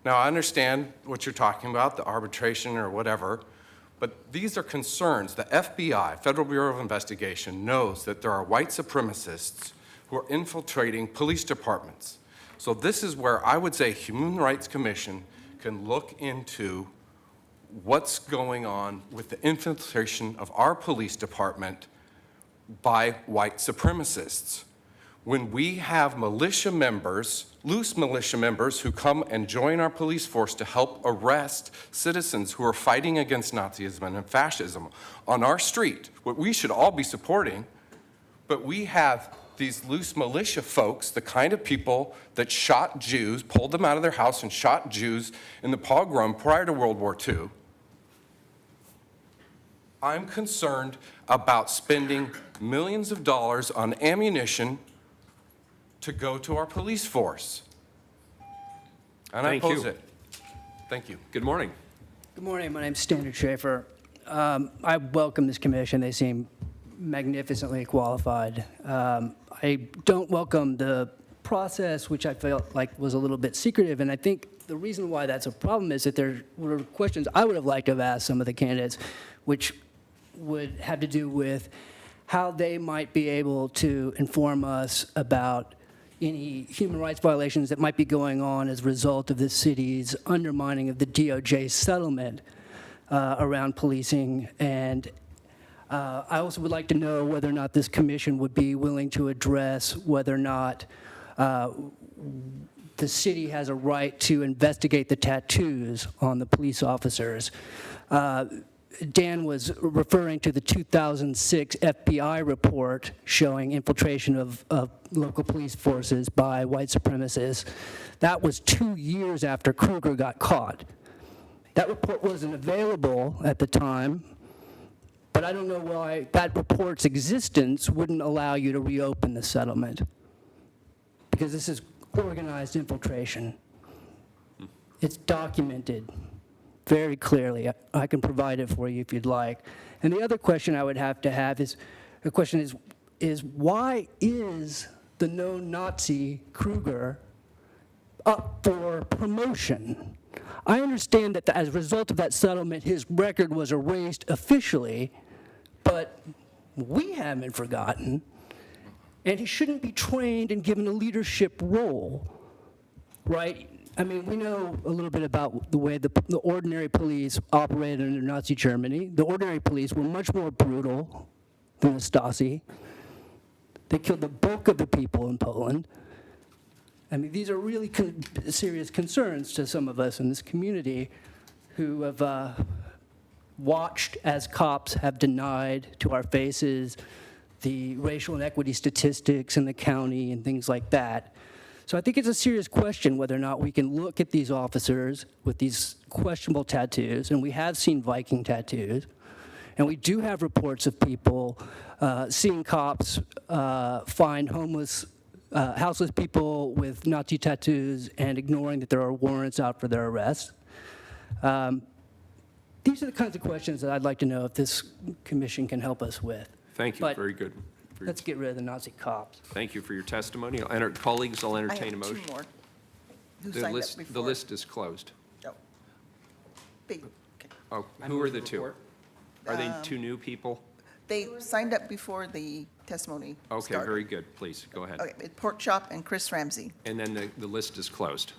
Now, I understand what you're talking about, the arbitration or whatever, but these are concerns. The FBI, Federal Bureau of Investigation, knows that there are white supremacists who are infiltrating police departments. So this is where I would say Human Rights Commission can look into what's going on with the infiltration of our police department by white supremacists. When we have militia members, loose militia members, who come and join our police force to help arrest citizens who are fighting against Nazism and fascism on our street, what we should all be supporting, but we have these loose militia folks, the kind of people that shot Jews, pulled them out of their house and shot Jews in the pogrom prior to World War II. I'm concerned about spending millions of dollars on ammunition to go to our police force. And I oppose it. Thank you. Good morning. Good morning. My name's Standard Schaefer. I welcome this commission. They seem magnificently qualified. I don't welcome the process, which I felt like was a little bit secretive, and I think the reason why that's a problem is that there were questions I would have liked to have asked some of the candidates, which would have to do with how they might be able to inform us about any human rights violations that might be going on as a result of the city's undermining of the DOJ settlement around policing. And I also would like to know whether or not this commission would be willing to address whether or not the city has a right to investigate the tattoos on the police officers. Dan was referring to the 2006 FBI report showing infiltration of local police forces by white supremacists. That was 2 years after Kruger got caught. That report wasn't available at the time, but I don't know why that report's existence wouldn't allow you to reopen the settlement, because this is organized infiltration. It's documented very clearly. I can provide it for you if you'd like. And the other question I would have to have is, the question is why is the known Nazi Kruger up for promotion? I understand that as a result of that settlement, his record was erased officially, but we haven't forgotten, and he shouldn't be trained and given a leadership role, right? I mean, we know a little bit about the way the ordinary police operated under Nazi Germany. The ordinary police were much more brutal than the Stasi. They killed the bulk of the people in Poland. I mean, these are really serious concerns to some of us in this community who have watched as cops have denied to our faces the racial inequity statistics in the county and things like that. So I think it's a serious question whether or not we can look at these officers with these questionable tattoos, and we have seen Viking tattoos, and we do have reports of people seeing cops find houseless people with Nazi tattoos and ignoring that there are warrants out for their arrest. These are the kinds of questions that I'd like to know if this commission can help us with. Thank you. But very good. let's get rid of the Nazi cops. Thank you for your testimony. Colleagues, I'll entertain a motion. I have two more who The signed up list, before. the list is closed. Oh. Okay. Oh, who are the two? Are they two new people? They signed up before the testimony Okay, started. very good. Please, go ahead. Okay, Pork Chop and Chris Ramsey. And then the list is closed.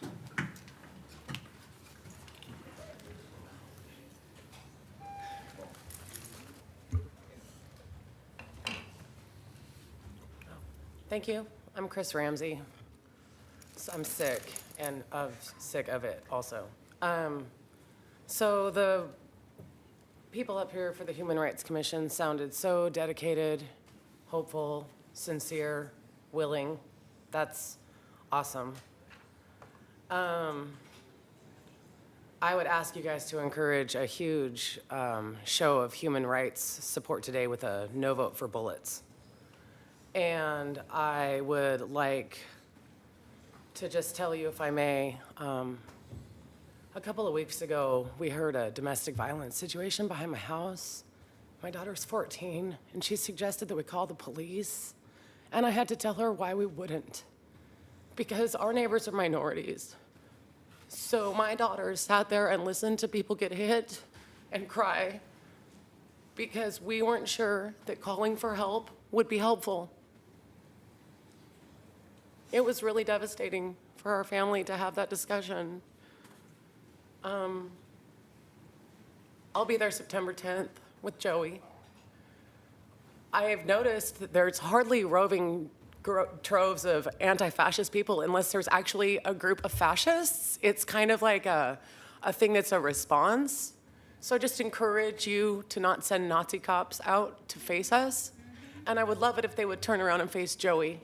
Thank you. I'm Chris Ramsey. I'm sick and sick of it also. So the people up here for the Human Rights Commission sounded so dedicated, hopeful, sincere, willing. That's awesome. I would ask you guys to encourage a huge show of human rights support today with a no vote for bullets. And I would like to just tell you, if I may, a couple of weeks ago, we heard a domestic violence situation behind my house. My daughter's 14, and she suggested that we call the police. And I had to tell her why we wouldn't, because our neighbors are minorities. So my daughter sat there and listened to people get hit and cry because we weren't sure that calling for help would be helpful. It was really devastating for our family to have that discussion. I'll be there September 10th with Joey. I have noticed that there's hardly roving troves of anti-fascist people unless there's actually a group of fascists. It's kind of like a thing that's a response. So I just encourage you to not send Nazi cops out to face us. And I would love it if they would turn around and face Joey.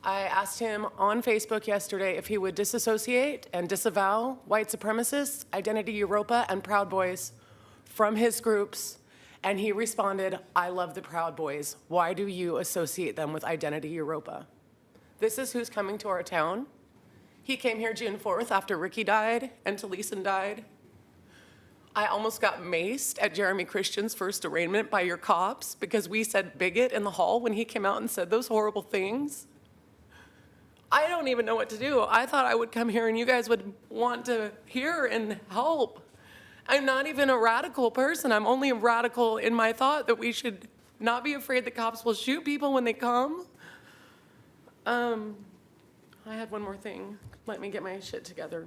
I asked him on Facebook yesterday if he would disassociate and disavow white supremacists, Identity Europa, and Proud Boys from his groups. And he responded, I love the Proud Boys. Why do you associate them with Identity Europa? This is who's coming to our town. He came here June 4th after Ricky died and Taliesin died. I almost got maced at Jeremy Christian's first arraignment by your cops because we said bigot in the hall when he came out and said those horrible things. I don't even know what to do. I thought I would come here and you guys would want to hear and help. I'm not even a radical person. I'm only radical in my thought that we should not be afraid that cops will shoot people when they come. I had one more thing. Let me get my shit together.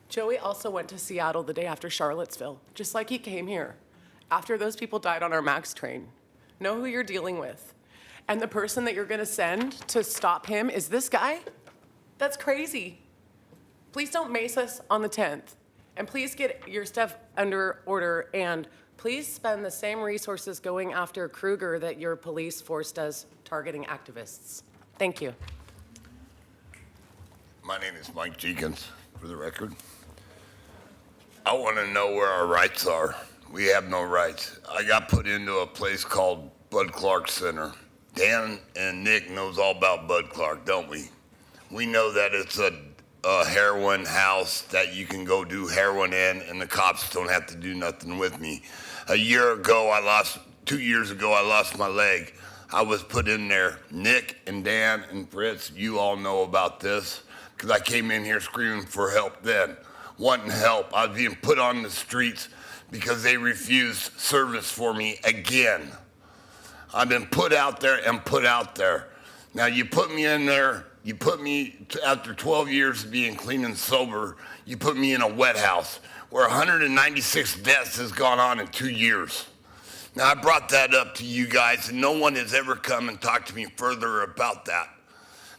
Joey also went to Seattle the day after Charlottesville, just like he came here, after those people died on our MAX train. Know who you're dealing with. And the person that you're gonna send to stop him is this guy? That's crazy. Please don't mace us on the 10th. And please get your stuff under order, and please spend the same resources going after Kruger that your police force does targeting activists. Thank you. My name is Mike Jenkins, for the record. I want to know where our rights are. We have no rights. I got put into a place called Bud Clark Center. Dan and Nick knows all about Bud Clark, don't we? We know that it's a heroin house that you can go do heroin in, and the cops don't have to do nothing with me. 2 years ago, I lost my leg. I was put in there. Nick and Dan and Fritz, you all know about this, because I came in here screaming for help then, wanting help. I was being put on the streets because they refused service for me again. I've been put out there and put out there. Now you put me in there, you put me, after 12 years of being clean and sober, you put me in a wet house where 196 deaths has gone on in 2 years. Now I brought that up to you guys and no one has ever come and talked to me further about that.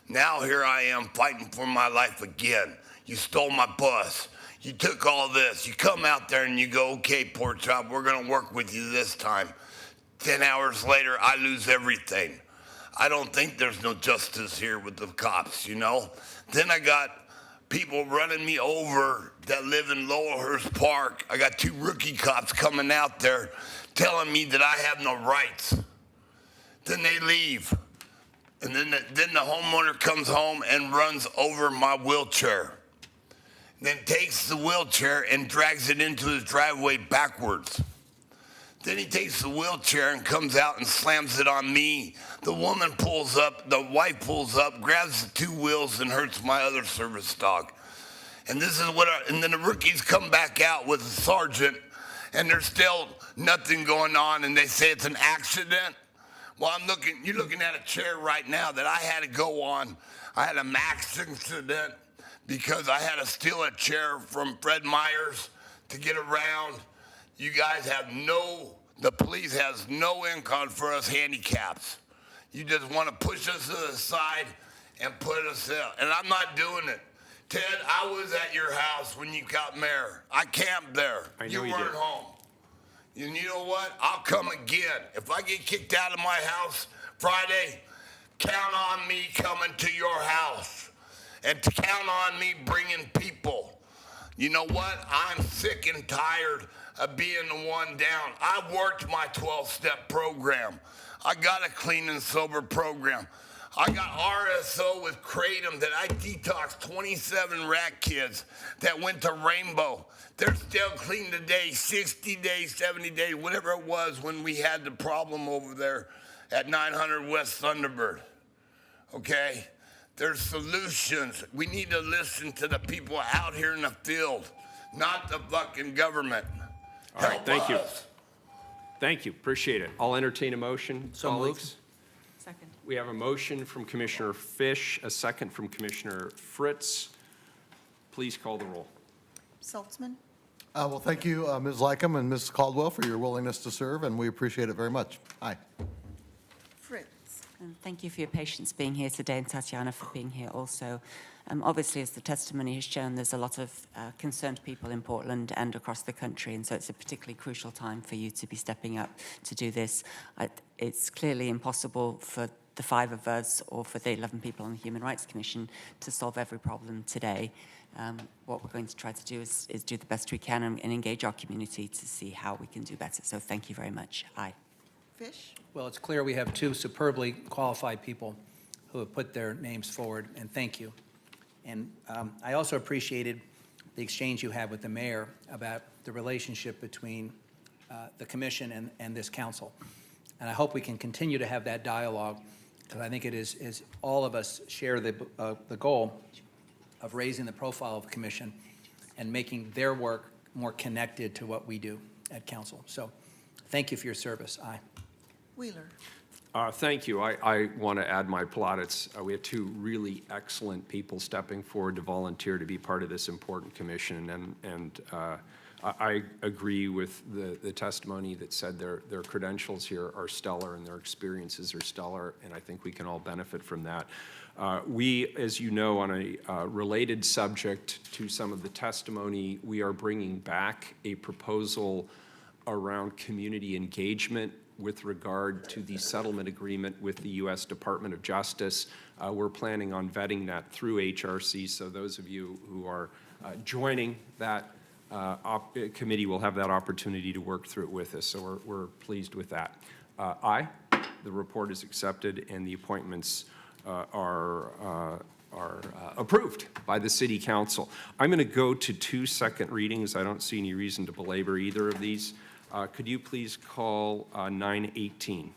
Now here I am fighting for my life again. You stole my bus. You took all this. You come out there and you go, okay, pork chop, we're gonna work with you this time. 10 hours later, I lose everything. I don't think there's no justice here with the cops, you know? Then I got people running me over that live in Lowellhurst Park. I got 2 rookie cops coming out there telling me that I have no rights. Then they leave. And then the homeowner comes home and runs over my wheelchair. Then takes the wheelchair and drags it into his driveway backwards. Then he takes the wheelchair and comes out and slams it on me. The woman pulls up, the wife pulls up, grabs the 2 wheels and hurts my other service dog. And this is and then the rookies come back out with a sergeant and there's still nothing going on and they say it's an accident. Well, you're looking at a chair right now that I had to go on. I had a MAX accident because I had to steal a chair from Fred Meyer's to get around. You guys the police has no income for us handicaps. You just want to push us to the side and put us in. And I'm not doing it. Ted, I was at your house when you got mayor. I camped there. You weren't home. And you know what? I'll come again. If I get kicked out of my house Friday, count on me coming to your house. And to count on me bringing people. You know what? I'm sick and tired of being the one down. I worked my 12-step program. I got a clean and sober program. I got RSO with Kratom that I detoxed 27 rat kids that went to Rainbow. They're still clean today, 60 days, 70 days, whatever it was when we had the problem over there at 900 West Thunderbird. Okay? There's solutions. We need to listen to the people out here in the field, not the fucking government. All right, thank you. Thank you, appreciate it. I'll entertain a motion, colleagues. Second. We have a motion from Commissioner Fish, a second from Commissioner Fritz. Please call the roll. Saltzman, Well, thank you, Ms. Lycum and Ms. Caldwell, for your willingness to serve, and we appreciate it very much. Aye. Fritz, And thank you for your patience being here today, and Tatiana for being here also. Obviously, as the testimony has shown, there's a lot of concerned people in Portland and across the country, and so it's a particularly crucial time for you to be stepping up to do this. It's clearly impossible for the 5 of us or for the 11 people on the Human Rights Commission to solve every problem today. What we're going to try to do is do the best we can and engage our community to see how we can do better. So thank you very much. Aye. Fish, Well, it's clear we have 2 superbly qualified people who have put their names forward, and thank you. And I also appreciated the exchange you had with the mayor about the relationship between the commission and this council. And I hope we can continue to have that dialogue, because I think it is all of us share the goal of raising the profile of the commission and making their work more connected to what we do at council. So thank you for your service. Aye. Wheeler, Thank you. I want to add my plaudits. We have 2 really excellent people stepping forward to volunteer to be part of this important commission, and I agree with the testimony that said their credentials here are stellar and their experiences are stellar, and I think we can all benefit from that. We, as you know, on a related subject to some of the testimony, we are bringing back a proposal around community engagement with regard to the settlement agreement with the U.S. Department of Justice. We're planning on vetting that through HRC, so those of you who are joining that committee will have that opportunity to work through it with us, so we're pleased with that. Aye, the report is accepted and the appointments are approved by the City Council. I'm going to go to 2 second readings. I don't see any reason to belabor either of these. Could you please call 918?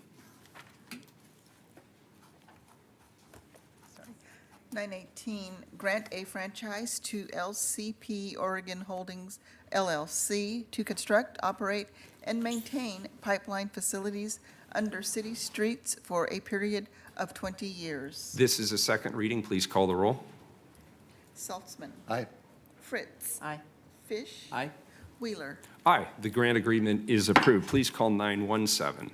918, grant a franchise to LCP Oregon Holdings LLC to construct, operate, and maintain pipeline facilities under city streets for a period of 20 years. This is a second reading. Please call the roll. Saltzman, Aye. Fritz, Aye. Fish, Aye. Wheeler, Aye, the grant agreement is approved. Please call 917.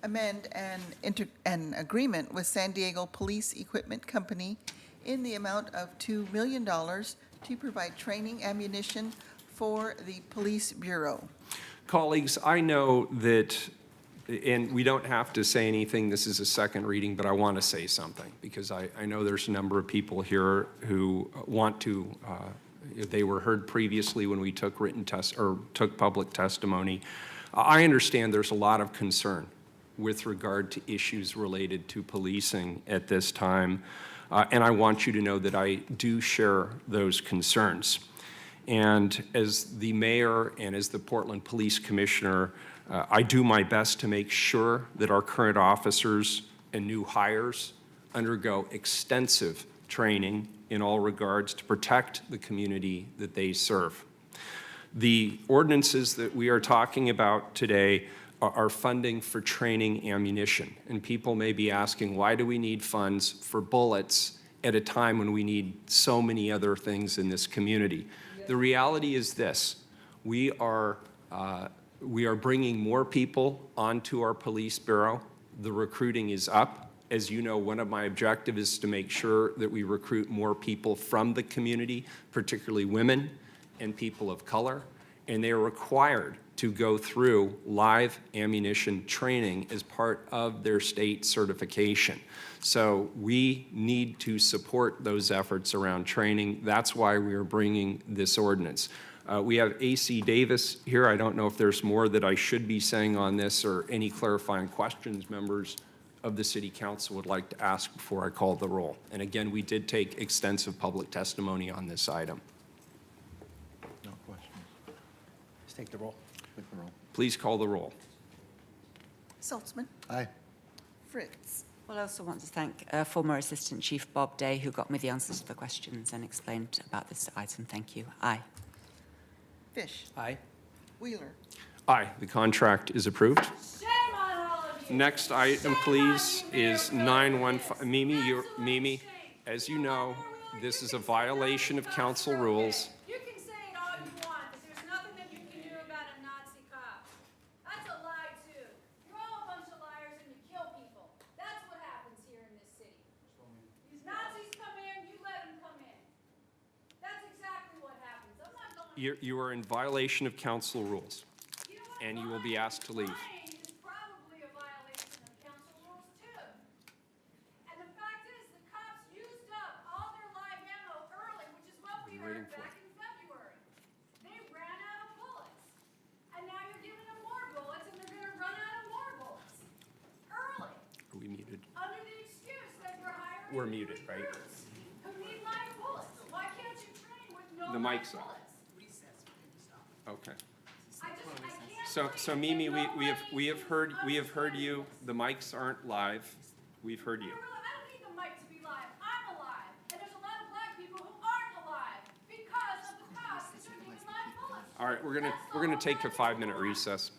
amend an agreement with San Diego Police Equipment Company in the amount of $2 million to provide training ammunition for the Police Bureau. Colleagues, I know that, and we don't have to say anything, this is a second reading, but I want to say something, because I know there's a number of people here who want to, they were heard previously when we took took public testimony. I understand there's a lot of concern with regard to issues related to policing at this time, and I want you to know that I do share those concerns. And as the mayor and as the Portland Police Commissioner, I do my best to make sure that our current officers and new hires undergo extensive training in all regards to protect the community that they serve. The ordinances that we are talking about today are funding for training ammunition. And people may be asking, why do we need funds for bullets at a time when we need so many other things in this community? The reality is this: we are bringing more people onto our police bureau. The recruiting is up. As you know, one of my objectives is to make sure that we recruit more people from the community, particularly women and people of color, and they are required to go through live ammunition training as part of their state certification. So we need to support those efforts around training. That's why we are bringing this ordinance. We have A.C. Davis here. I don't know if there's more that I should be saying on this or any clarifying questions members of the City Council would like to ask before I call the roll. And again, we did take extensive public testimony on this item. No questions. Let's take the roll. Take the roll. Please call the roll. Saltzman, Aye. Fritz, Well, I also want to thank former Assistant Chief Bob Day, who got me the answers to the questions and explained about this item. Thank you. Aye. Fish, Aye. Wheeler, Aye, the contract is approved. Shame on all of Next item, please, is 915. Mimi, as you know, this is a violation of council rules. You can say it all you want, but there's nothing that you can do about a Nazi cop. That's a lie, too. You're all a bunch of liars and you kill people. That's what happens here in this city. These Nazis come in, you let them come in. That's exactly what happens. I'm not going to... You are in violation of council rules, and you will be asked to leave. Back in February. They ran out of bullets. And now you're giving them more bullets and they're going to run out of more bullets. Early. Are we muted? Under the excuse that you're hiring We're muted, right? recruits who need live bullets. Why can't you train with no The live mic's on. bullets? Okay. I can't So Mimi, we have heard you. The mics aren't live. We've heard you. I don't need the mic to be live. I'm alive. And there's a lot of black people who aren't alive because of the cops that you're giving live bullets. All right, we're gonna take a 5-minute recess.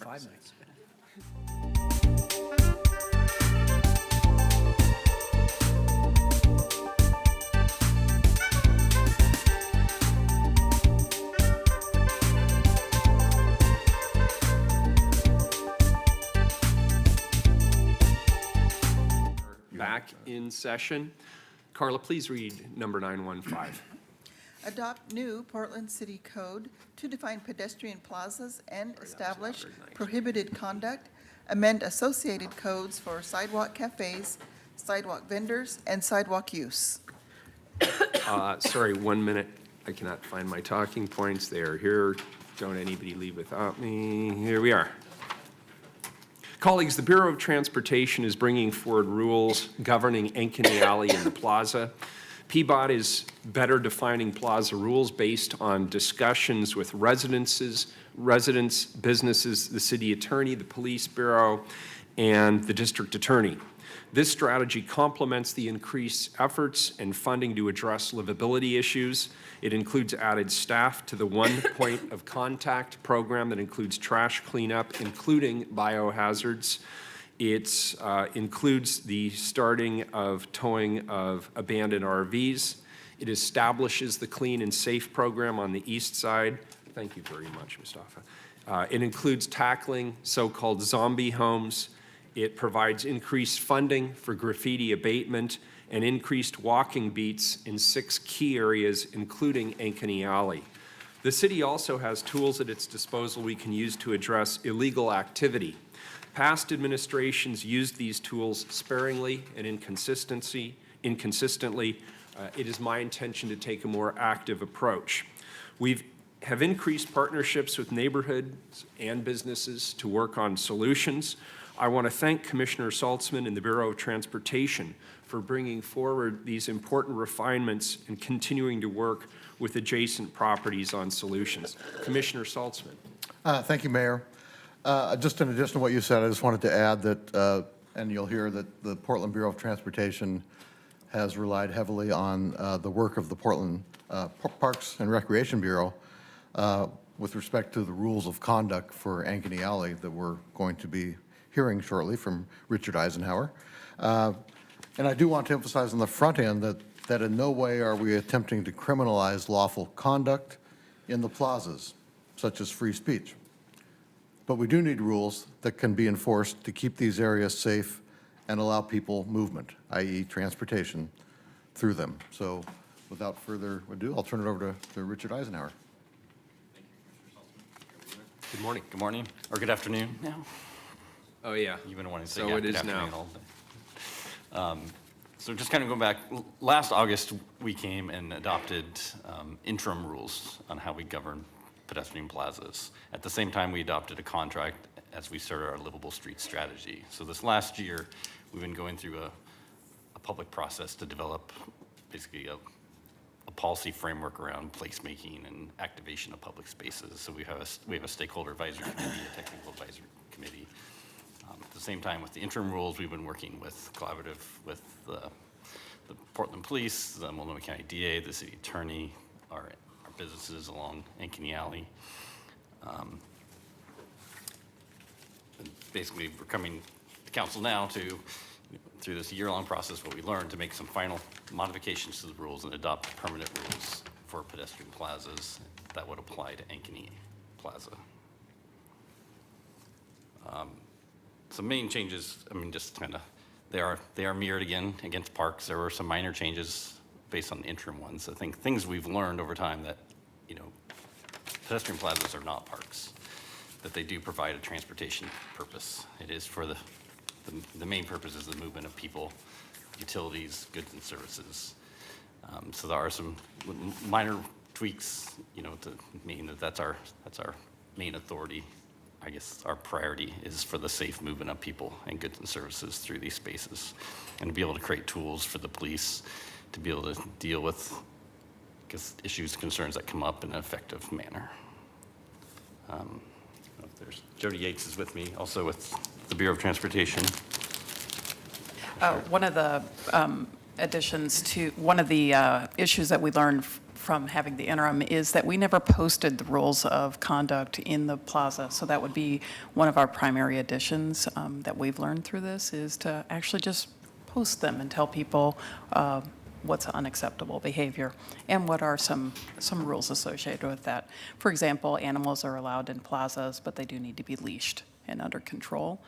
5 minutes. Back in session. Carla, please read number 915. Adopt new Portland City Code to define pedestrian plazas and establish prohibited conduct, amend associated codes for sidewalk cafes, sidewalk vendors, and sidewalk use. Sorry, 1 minute. I cannot find my talking points. They are here. Don't anybody leave without me. Here we are. Colleagues, the Bureau of Transportation is bringing forward rules governing Ankeny Alley and the plaza. PBOT is better defining plaza rules based on discussions with residents, businesses, the city attorney, the police bureau, and the district attorney. This strategy complements the increased efforts and funding to address livability issues. It includes added staff to the one point of contact program that includes trash cleanup, including biohazards. It includes the starting of towing of abandoned RVs. It establishes the Clean and Safe program on the east side. Thank you very much, Mustafa. It includes tackling so-called zombie homes. It provides increased funding for graffiti abatement and increased walking beats in 6 key areas, including Ankeny Alley. The city also has tools at its disposal we can use to address illegal activity. Past administrations used these tools sparingly and inconsistently. It is my intention to take a more active approach. We have increased partnerships with neighborhoods and businesses to work on solutions. I want to thank Commissioner Saltzman and the Bureau of Transportation for bringing forward these important refinements and continuing to work with adjacent properties on solutions. Commissioner Saltzman. Thank you, Mayor. Just in addition to what you said, I just wanted to add that, and you'll hear that the Portland Bureau of Transportation has relied heavily on the work of the Portland Parks and Recreation Bureau with respect to the rules of conduct for Ankeny Alley that we're going to be hearing shortly from Richard Eisenhower. And I do want to emphasize on the front end that in no way are we attempting to criminalize lawful conduct in the plazas, such as free speech. But we do need rules that can be enforced to keep these areas safe and allow people movement, i.e. transportation, through them. So without further ado, I'll turn it over to Richard Eisenhower. Good morning. Good morning, or good afternoon. No. Oh, yeah. You've been wanting to say So yeah, it good is now. afternoon all day. So just kind of going back, last August, we came and adopted interim rules on how we govern pedestrian plazas. At the same time, we adopted a contract as we started our livable street strategy. So this last year, we've been going through a public process to develop basically a policy framework around placemaking and activation of public spaces. So we have a stakeholder advisory committee, a technical advisory committee. At the same time, with the interim rules, we've been working collaborative with the Portland Police, the Multnomah County DA, the city attorney, our businesses along Ankeny Alley. Basically, we're coming to council now to, through this year-long process, what we learned, to make some final modifications to the rules and adopt permanent rules for pedestrian plazas that would apply to Ankeny Plaza. Some main changes, I mean, just kind of, they are mirrored again against parks. There were some minor changes based on the interim ones. I think things we've learned over time that, pedestrian plazas are not parks, that they do provide a transportation purpose. It is for the main purpose is the movement of people, utilities, goods and services. So there are some minor tweaks, to mean that's our main authority. I guess our priority is for the safe movement of people and goods and services through these spaces, and to be able to create tools for the police to be able to deal with issues, concerns that come up in an effective manner. There's Jody Yates is with me, also with the Bureau of Transportation. One of the additions to, one of the issues that we learned from having the interim is that we never posted the rules of conduct in the plaza. So that would be one of our primary additions that we've learned through this, is to actually just post them and tell people what's unacceptable behavior and what are some rules associated with that. For example, animals are allowed in plazas, but they do need to be leashed and under control.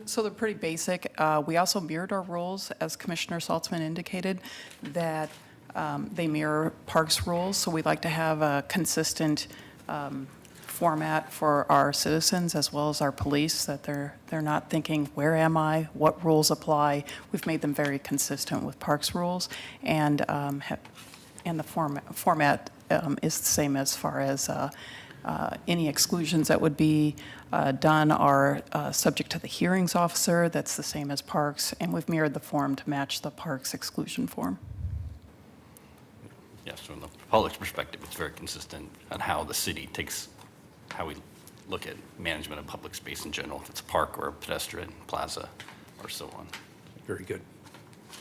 So they're pretty basic. We also mirrored our rules, as Commissioner Saltzman indicated, that they mirror parks rules. So we'd like to have a consistent format for our citizens as well as our police, that they're not thinking, where am I? What rules apply? We've made them very consistent with parks rules, and the format is the same as far as any exclusions that would be done are subject to the hearings officer. That's the same as parks, and we've mirrored the form to match the parks exclusion form. Yes, from the public's perspective, it's very consistent on how the city takes, how we look at management of public space in general, if it's a park or a pedestrian plaza or so on. Very good.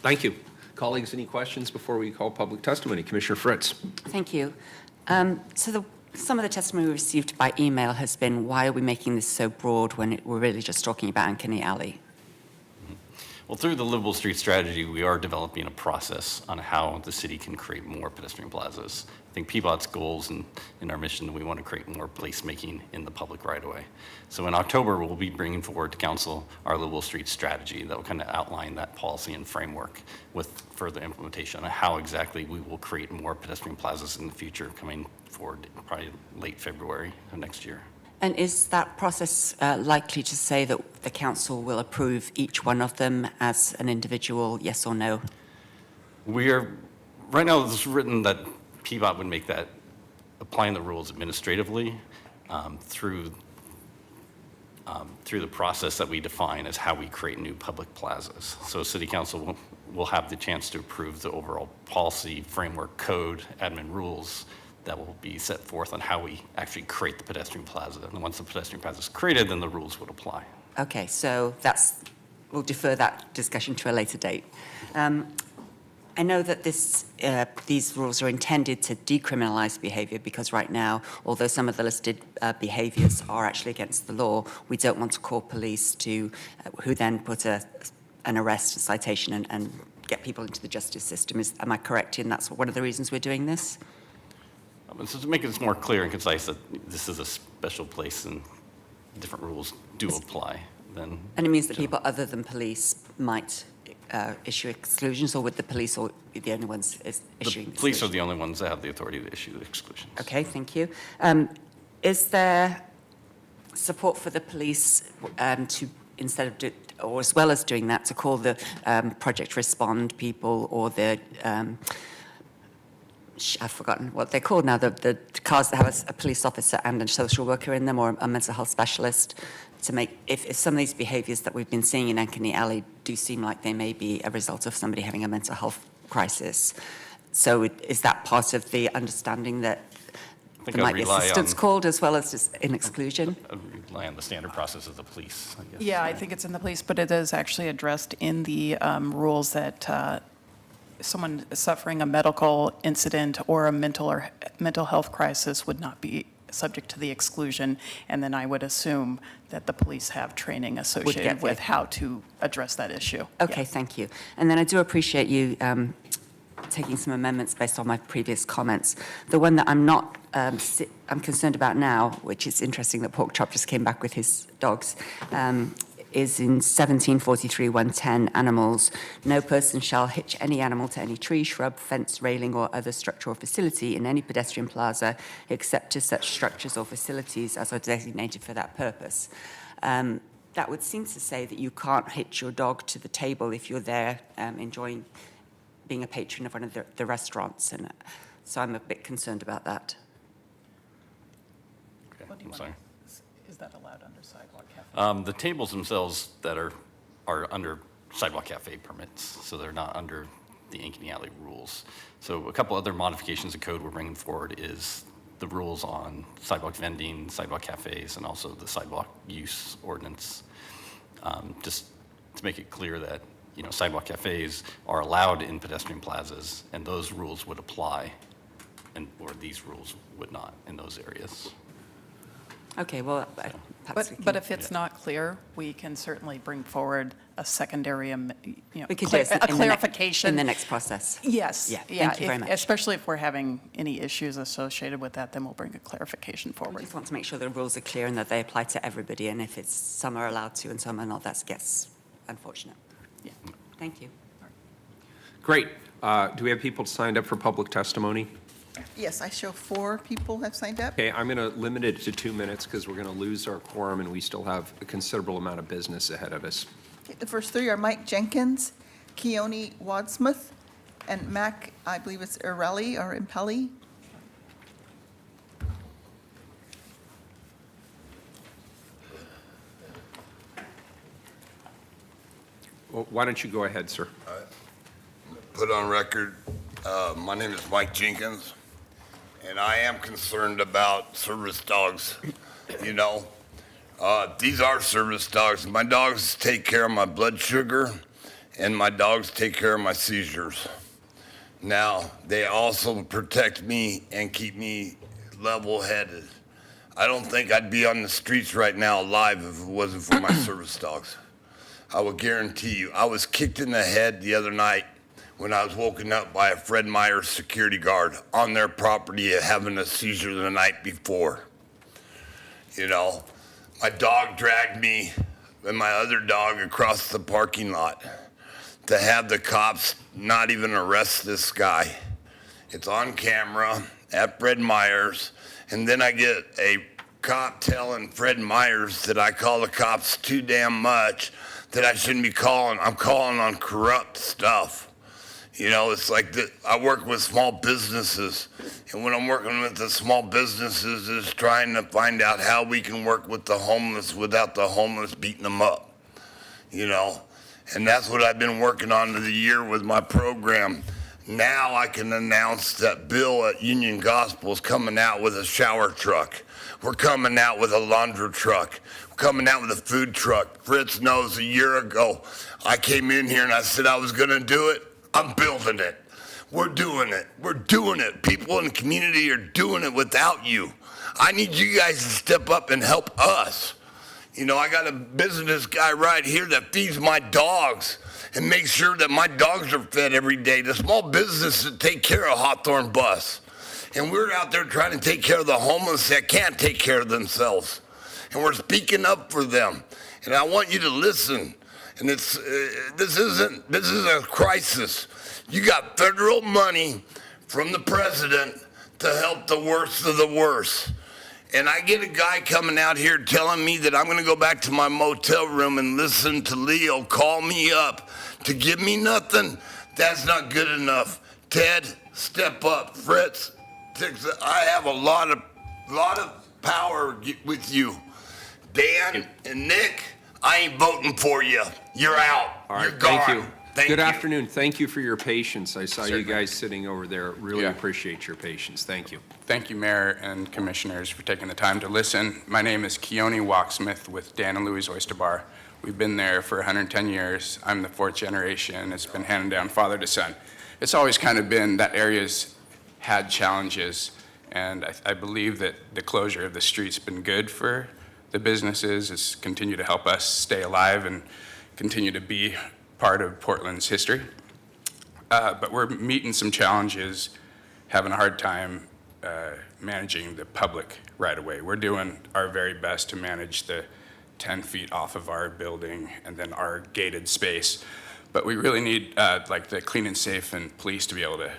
Thank you. Colleagues, any questions before we call public testimony? Commissioner Fritz. Thank you. Some of the testimony we received by email has been, why are we making this so broad when we're really just talking about Ankeny Alley? Well, through the livable street strategy, we are developing a process on how the city can create more pedestrian plazas. I think PBOT's goals and in our mission, we want to create more placemaking in the public right-of-way. So in October, we'll be bringing forward to council our livable street strategy that will kind of outline that policy and framework with further implementation on how exactly we will create more pedestrian plazas in the future, coming forward probably late February of next year. And is that process likely to say that the council will approve each one of them as an individual, yes or no? We are, right now it's written that PBOT would make that, applying the rules administratively through the process that we define as how we create new public plazas. So City Council will have the chance to approve the overall policy, framework, code, admin rules that will be set forth on how we actually create the pedestrian plaza. And once the pedestrian plaza is created, then the rules would apply. Okay, so we'll defer that discussion to a later date. I know that these rules are intended to decriminalize behavior, because right now, although some of the listed behaviors are actually against the law, we don't want to call police who then put an arrest, a citation, and get people into the justice system. Am I correct in that's one of the reasons we're doing this? So to make it more clear and concise that this is a special place and different rules do apply, then. And it means that people other than police might issue exclusions, or would the police or be the only ones issuing? The police are the only ones that have the authority to issue the exclusions. Okay, thank you. Is there support for the police to, instead of or as well as doing that, to call the Project Respond people, or the I've forgotten what they're called now, the cars that have a police officer and a social worker in them, or a mental health specialist, to make, if some of these behaviours that we've been seeing in Ankeny Alley do seem like they may be a result of somebody having a mental health crisis. So is that part of the understanding that there might be assistance called as well as just in exclusion? I'd rely on the standard process of the police, I guess. Yeah, I think it's in the police, but it is actually addressed in the rules that someone suffering a medical incident or a mental health crisis would not be subject to the exclusion, and then I would assume that the police have training associated with how to address that issue. Okay, thank you. And then I do appreciate you taking some amendments based on my previous comments. The one that I'm not, I'm concerned about now, which is interesting that Pork Chop just came back with his dogs, is in 1743-110, animals. No person shall hitch any animal to any tree, shrub, fence, railing, or other structure or facility in any pedestrian plaza, except to such structures or facilities as are designated for that purpose. That would seem to say that you can't hitch your dog to the table if you're there enjoying being a patron of one of the restaurants, and so I'm a bit concerned about that. Okay, I'm sorry. Is that allowed under sidewalk cafe? The tables themselves that are under sidewalk cafe permits, so they're not under the Ankeny Alley rules. So a couple other modifications of code we're bringing forward is the rules on sidewalk vending, sidewalk cafes, and also the sidewalk use ordinance. Just to make it clear that sidewalk cafes are allowed in pedestrian plazas, and those rules would apply, or these rules would not in those areas. Okay, well, perhaps we But can- if it's not clear, we can certainly bring forward a secondary, We could do it a clarification. in the next process. Yes. Yeah, thank you very much. Especially if we're having any issues associated with that, then we'll bring a clarification We forward. just want to make sure the rules are clear and that they apply to everybody, and if it's some are allowed to and some are not, that gets unfortunate. Yeah. Thank you. Great. Do we have people signed up for public testimony? Yes, I show 4 people have signed up. Okay, I'm going to limit it to 2 minutes because we're going to lose our quorum and we still have a considerable amount of business ahead of us. Okay, the first 3 are Mike Jenkins, Keone Wadsmith, and Mac, I believe it's Irelli or Impelli. Well, why don't you go ahead, sir? Put on record, my name is Mike Jenkins, and I am concerned about service dogs. You know, these are service dogs. My dogs take care of my blood sugar, and my dogs take care of my seizures. Now, they also protect me and keep me level-headed. I don't think I'd be on the streets right now alive if it wasn't for my service dogs. I will guarantee you, I was kicked in the head the other night when I was woken up by a Fred Meyer security guard on their property having a seizure the night before. You know, my dog dragged me and my other dog across the parking lot to have the cops not even arrest this guy. It's on camera at Fred Meyer's, and then I get a cop telling Fred Meyer's that I call the cops too damn much, that I shouldn't be calling. I'm calling on corrupt stuff. You know, it's like I work with small businesses, and when I'm working with the small businesses is trying to find out how we can work with the homeless without the homeless beating them up, you know. And that's what I've been working on the year with my program. Now I can announce that Bill at Union Gospel is coming out with a shower truck. We're coming out with a laundry truck. We're coming out with a food truck. Fritz knows a year ago I came in here and I said I was going to do it. I'm building it. We're doing it. We're doing it. People in the community are doing it without you. I need you guys to step up and help us. You know, I got a business guy right here that feeds my dogs and makes sure that my dogs are fed every day. The small business that take care of Hawthorne Bus. And we're out there trying to take care of the homeless that can't take care of themselves. And we're speaking up for them. And I want you to listen. And this is a crisis. You got federal money from the president to help the worst of the worst. And I get a guy coming out here telling me that I'm going to go back to my motel room and listen to Leo call me up to give me nothing. That's not good enough. Ted, step up. Fritz, I have a lot of power with you. Dan and Nick, I ain't voting for you. You're out. All right, You're gone. thank you. Thank Good you. afternoon. Thank you for your patience. I saw you Certainly. guys sitting over there. Really Yeah. appreciate your patience. Thank you. Thank you, Mayor and Commissioners, for taking the time to listen. My name is Keone Walksmith with Dan and Louie's Oyster Bar. We've been there for 110 years. I'm the 4th generation. It's been handed down father to son. It's always kind of been that area's had challenges, and I believe that the closure of the street's been good for the businesses. It's continued to help us stay alive and continue to be part of Portland's history. But we're meeting some challenges, having a hard time managing the public right away. We're doing our very best to manage the 10 feet off of our building and then our gated space. But we really need like the clean and safe and police to be able to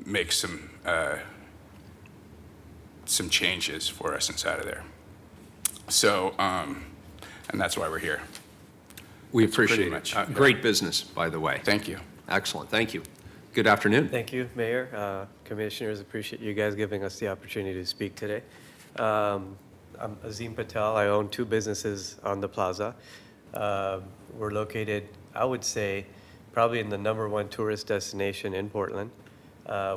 make some changes for us inside of there. So, and that's why we're here. We That's pretty appreciate much, it. Great business, by the way. Thank you. Excellent. Thank you. Good afternoon. Thank you, Mayor, Commissioners. Appreciate you guys giving us the opportunity to speak today. I'm Azim Patel. I own 2 businesses on the plaza. We're located, I would say, probably in the #1 tourist destination in Portland.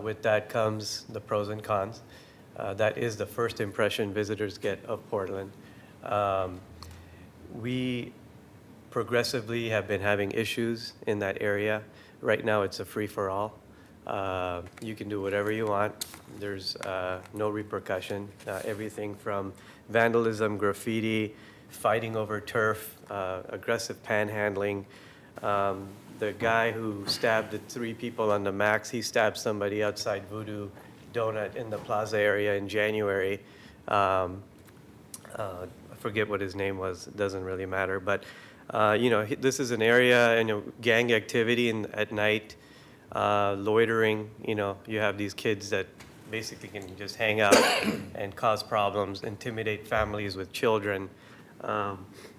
With that comes the pros and cons. That is the first impression visitors get of Portland. We progressively have been having issues in that area. Right now, it's a free-for-all. You can do whatever you want. There's no repercussion. Everything from vandalism, graffiti, fighting over turf, aggressive panhandling. The guy who stabbed the 3 people on the Max, he stabbed somebody outside Voodoo Donut in the plaza area in January. I forget what his name was. It doesn't really matter. But, this is an area, gang activity at night, loitering. You have these kids that basically can just hang out and cause problems, intimidate families with children.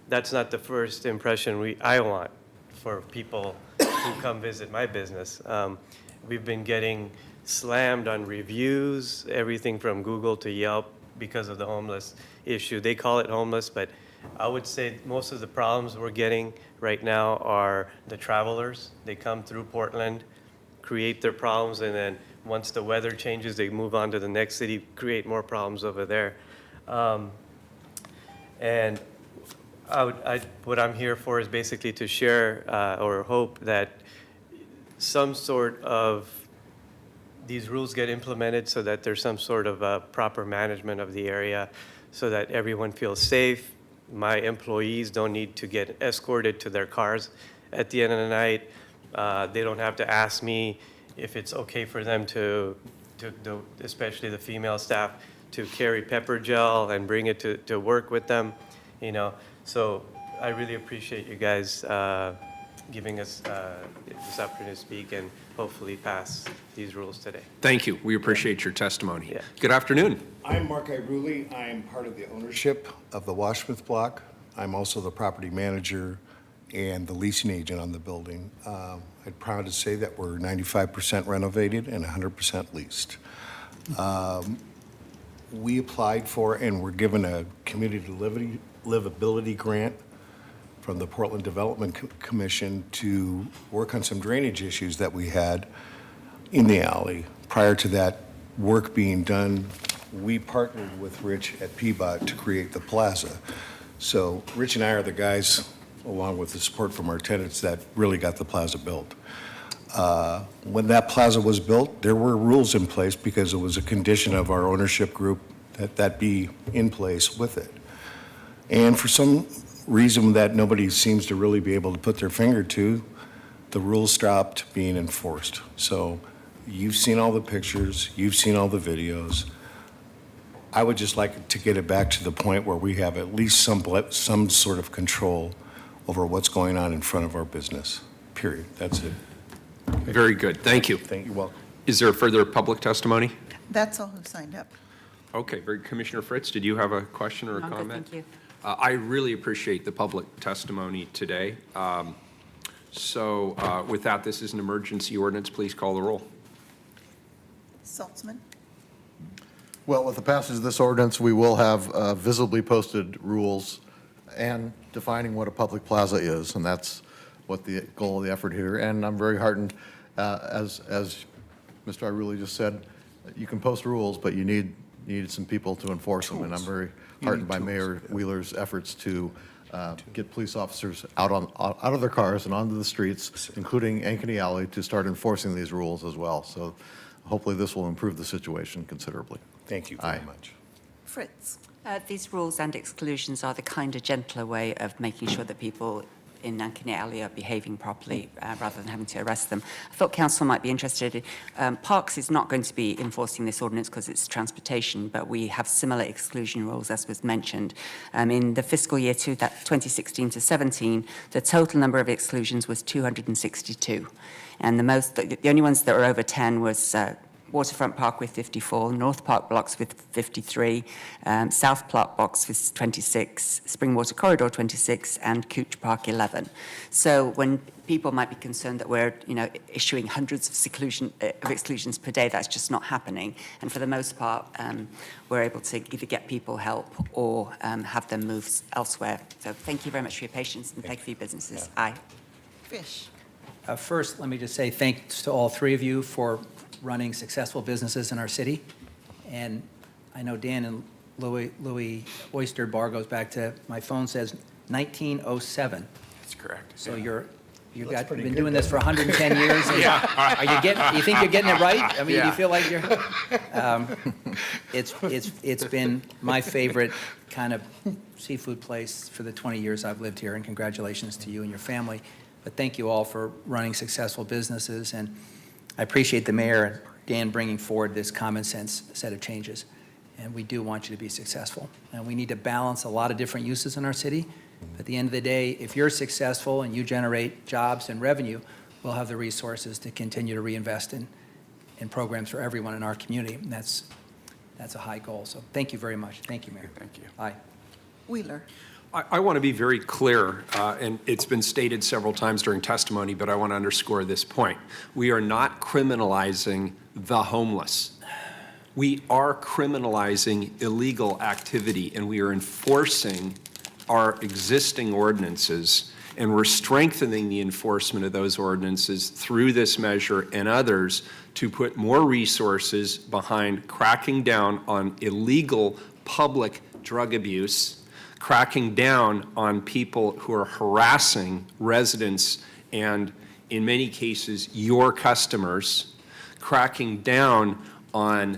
That's not the first impression I want for people who come visit my business. We've been getting slammed on reviews, everything from Google to Yelp, because of the homeless issue. They call it homeless, but I would say most of the problems we're getting right now are the travelers. They come through Portland, create their problems, and then once the weather changes, they move on to the next city, create more problems over there. And what I'm here for is basically to share or hope that some sort of these rules get implemented so that there's some sort of proper management of the area so that everyone feels safe. My employees don't need to get escorted to their cars at the end of the night. They don't have to ask me if it's okay for them to especially the female staff, to carry pepper gel and bring it to work with them, So I really appreciate you guys giving us this opportunity to speak and hopefully pass these rules today. Thank you. We appreciate your testimony. Good afternoon. I'm Mark Iruli. I'm part of the ownership of the Washmith block. I'm also the property manager and the leasing agent on the building. I'm proud to say that we're 95% renovated and 100% leased. We applied for and were given a community livability grant from the Portland Development Commission to work on some drainage issues that we had in the alley. Prior to that work being done, we partnered with Rich at PBOT to create the plaza. So Rich and I are the guys, along with the support from our tenants, that really got the plaza built. When that plaza was built, there were rules in place because it was a condition of our ownership group that be in place with it. And for some reason that nobody seems to really be able to put their finger to, the rules stopped being enforced. So you've seen all the pictures, you've seen all the videos. I would just like to get it back to the point where we have at least some sort of control over what's going on in front of our business, period. That's it. Okay. Very good. Thank you. Thank you. Welcome. Is there further public testimony? That's all who signed up. Okay, Commissioner Fritz, did you have a question or a I'm good, comment? thank you. I really appreciate the public testimony today. With that, this is an emergency ordinance. Please call the roll. Saltzman, Well, with the passage of this ordinance, we will have visibly posted rules and defining what a public plaza is, and that's what the goal of the effort here. And I'm very heartened, as Mr. Iruli just said, you can post rules, but you need some people to enforce them. And I'm very heartened by Mayor Wheeler's efforts to get police officers out of their cars and onto the streets, including Ankeny Alley, to start enforcing these rules as well. So hopefully this will improve the situation considerably. Thank you very much. Fritz. These rules and exclusions are the kinder, gentler way of making sure that people in Ankeny Alley are behaving properly rather than having to arrest them. I thought council might be interested. Parks is not going to be enforcing this ordinance because it's transportation, but we have similar exclusion rules as was mentioned. In the fiscal year 2016 to 17, the total number of exclusions was 262. And the only ones that were over 10 was Waterfront Park with 54, North Park blocks with 53, South Park blocks with 26, Springwater Corridor 26, and Cooch Park 11. So when people might be concerned that we're, issuing hundreds of exclusions per day, that's just not happening. And for the most part, we're able to either get people help or have them move elsewhere. So thank you very much for your patience and thank you for your businesses. Yeah. Aye. Fish. First, let me just say thanks to all three of you for running successful businesses in our city. And I know Dan and Louis Oyster Bar goes back to, my phone says 1907. That's correct. So you've been doing this for 110 years. and you think you're getting it right? I mean, do you feel like you're? It's been my favorite kind of seafood place for the 20 years I've lived here, and congratulations to you and your family. But thank you all for running successful businesses, and I appreciate the mayor and Dan bringing forward this common sense set of changes. And we do want you to be successful. And we need to balance a lot of different uses in our city. At the end of the day, if you're successful and you generate jobs and revenue, we'll have the resources to continue to reinvest in programs for everyone in our community. And that's a high goal. So thank you very much. Thank you, Mayor. Thank you. Aye. Wheeler. I want to be very clear, and it's been stated several times during testimony, but I want to underscore this point. We are not criminalizing the homeless. We are criminalizing illegal activity, and we are enforcing our existing ordinances, and we're strengthening the enforcement of those ordinances through this measure and others to put more resources behind cracking down on illegal public drug abuse, cracking down on people who are harassing residents and, in many cases, your customers, cracking down on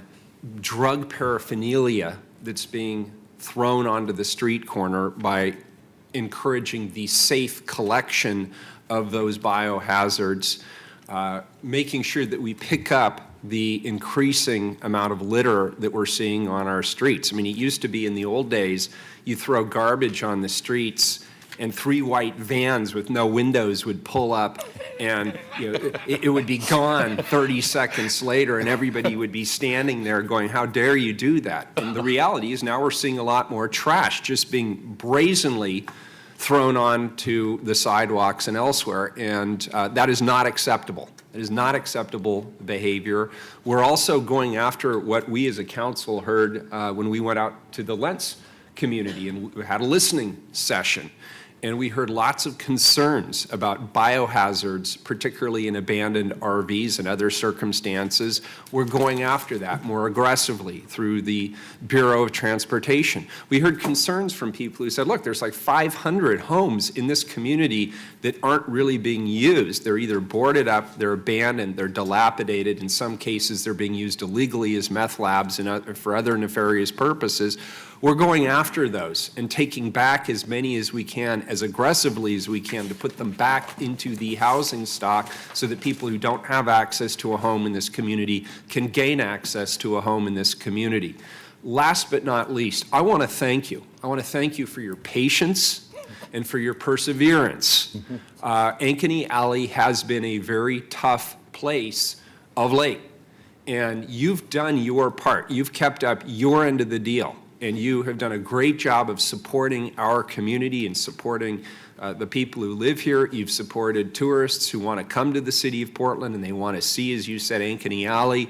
drug paraphernalia that's being thrown onto the street corner by encouraging the safe collection of those biohazards, making sure that we pick up the increasing amount of litter that we're seeing on our streets. I mean, it used to be in the old days, you throw garbage on the streets and 3 white vans with no windows would pull up, and it would be gone 30 seconds later, and everybody would be standing there going, how dare you do that? And the reality is now we're seeing a lot more trash just being brazenly thrown onto the sidewalks and elsewhere, and that is not acceptable. It is not acceptable behavior. We're also going after what we as a council heard when we went out to the Lentz community and we had a listening session. And we heard lots of concerns about biohazards, particularly in abandoned RVs and other circumstances. We're going after that more aggressively through the Bureau of Transportation. We heard concerns from people who said, look, there's like 500 homes in this community that aren't really being used. They're either boarded up, they're abandoned, they're dilapidated. In some cases, they're being used illegally as meth labs and for other nefarious purposes. We're going after those and taking back as many as we can, as aggressively as we can, to put them back into the housing stock so that people who don't have access to a home in this community can gain access to a home in this community. Last but not least, I want to thank you. I want to thank you for your patience and for your perseverance. Ankeny Alley has been a very tough place of late, and you've done your part. You've kept up your end of the deal. And you have done a great job of supporting our community and supporting the people who live here. You've supported tourists who want to come to the city of Portland and they want to see, as you said, Ankeny Alley.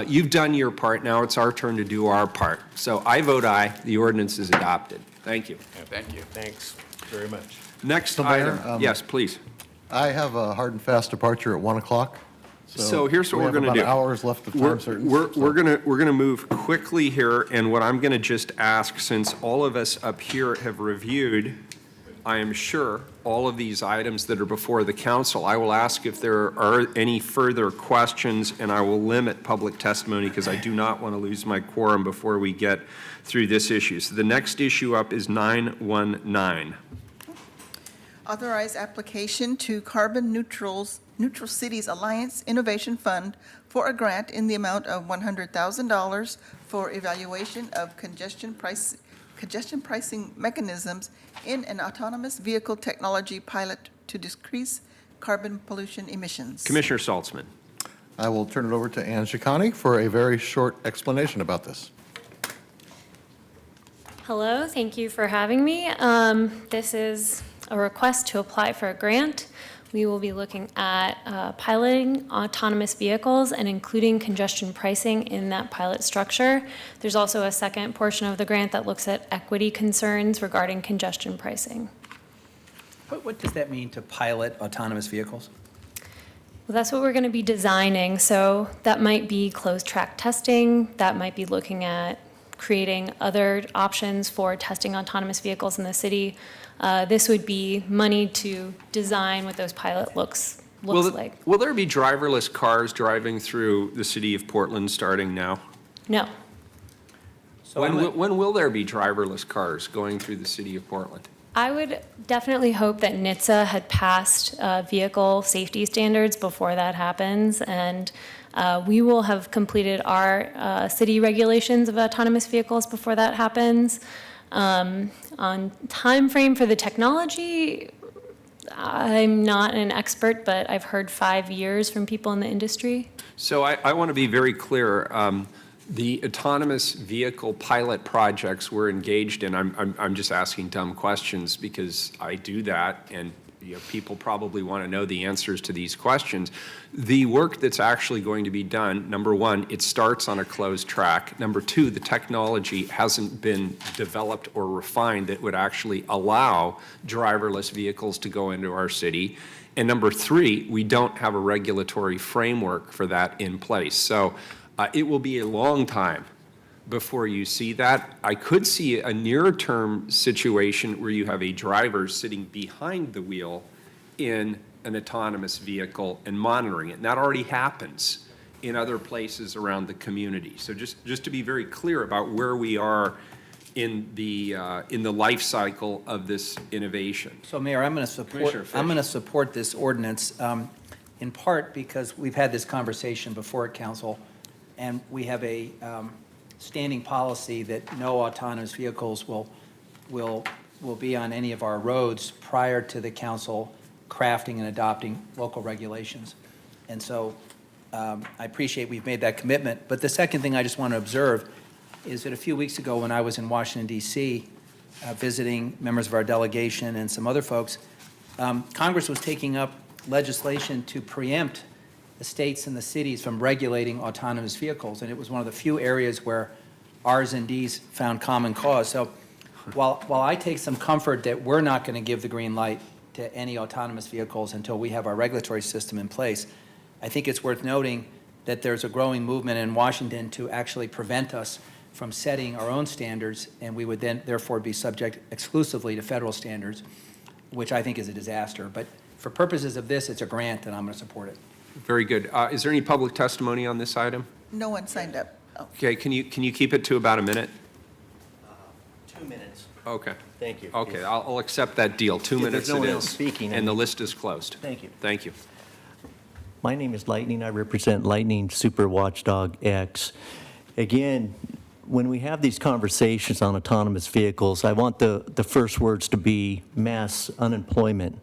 You've done your part. now it's our turn to do our part. So I vote aye. The ordinance is adopted. Thank you. Thank you. Thanks very much. Next Mayor, item. Yes, please. I have a hard and fast departure at 1 o'clock. So here's what we're going to do. We have about hours left of time certain. We're going to move quickly here, and what I'm going to just ask, since all of us up here have reviewed, I am sure, all of these items that are before the council, I will ask if there are any further questions, and I will limit public testimony because I do not want to lose my quorum before we get through this issue. So the next issue up is 919. Authorize application to Carbon Neutral Cities Alliance Innovation Fund for a grant in the amount of $100,000 for evaluation of congestion pricing mechanisms in an autonomous vehicle technology pilot to decrease carbon pollution emissions. Commissioner Saltzman. I will turn it over to Ann Shikani for a very short explanation about this. Hello, thank you for having me. This is a request to apply for a grant. We will be looking at piloting autonomous vehicles and including congestion pricing in that pilot structure. There's also a second portion of the grant that looks at equity concerns regarding congestion pricing. What does that mean to pilot autonomous vehicles? Well, that's what we're going to be designing. So that might be closed track testing. That might be looking at creating other options for testing autonomous vehicles in the city. This would be money to design what those pilot looks like. Will there be driverless cars driving through the city of Portland starting now? No. So When will there be driverless cars going through the city of Portland? I would definitely hope that NHTSA had passed vehicle safety standards before that happens, and we will have completed our city regulations of autonomous vehicles before that happens. On time frame for the technology, I'm not an expert, but I've heard 5 years from people in the industry. So I want to be very clear. The autonomous vehicle pilot projects we're engaged in, I'm just asking dumb questions because I do that, and people probably want to know the answers to these questions. The work that's actually going to be done, number one, it starts on a closed track. Number two, the technology hasn't been developed or refined that would actually allow driverless vehicles to go into our city. And number three, we don't have a regulatory framework for that in place. So it will be a long time before you see that. I could see a near-term situation where you have a driver sitting behind the wheel in an autonomous vehicle and monitoring it. And that already happens in other places around the community. So just to be very clear about where we are in the life cycle of this innovation. So Mayor, I'm going to support this ordinance in part because we've had this conversation before at council, and we have a standing policy that no autonomous vehicles will be on any of our roads prior to the council crafting and adopting local regulations. And so I appreciate we've made that commitment. But the second thing I just want to observe is that a few weeks ago when I was in Washington, D.C., visiting members of our delegation and some other folks, Congress was taking up legislation to preempt the states and the cities from regulating autonomous vehicles, and it was one of the few areas where R's and D's found common cause. So while I take some comfort that we're not going to give the green light to any autonomous vehicles until we have our regulatory system in place, I think it's worth noting that there's a growing movement in Washington to actually prevent us from setting our own standards, and we would then therefore be subject exclusively to federal standards, which I think is a disaster. But for purposes of this, it's a grant, and I'm going to support it. Very good. Is there any public testimony on this item? No one signed up. Oh. Okay, can you keep it to about a minute? 2 minutes. Okay. Thank you. Okay, I'll accept that deal. 2 minutes no it one is. else speaking, And the list is closed. Thank you. Thank you. My name is Lightning. I represent Lightning Super Watchdog X. Again, when we have these conversations on autonomous vehicles, I want the first words to be mass unemployment.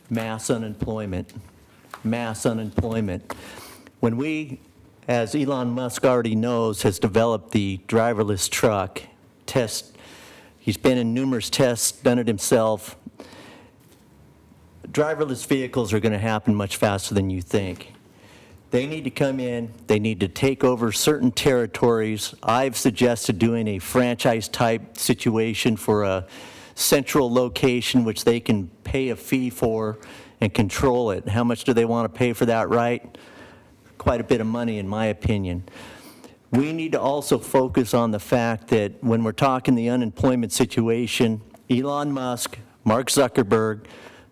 Mass unemployment. Mass unemployment. When we, as Elon Musk already knows, has developed the driverless truck test, he's been in numerous tests, done it himself. Driverless vehicles are going to happen much faster than you think. They need to come in, they need to take over certain territories. I've suggested doing a franchise type situation for a central location which they can pay a fee for and control it. How much do they want to pay for that, right? Quite a bit of money, in my opinion. We need to also focus on the fact that when we're talking the unemployment situation, Elon Musk, Mark Zuckerberg,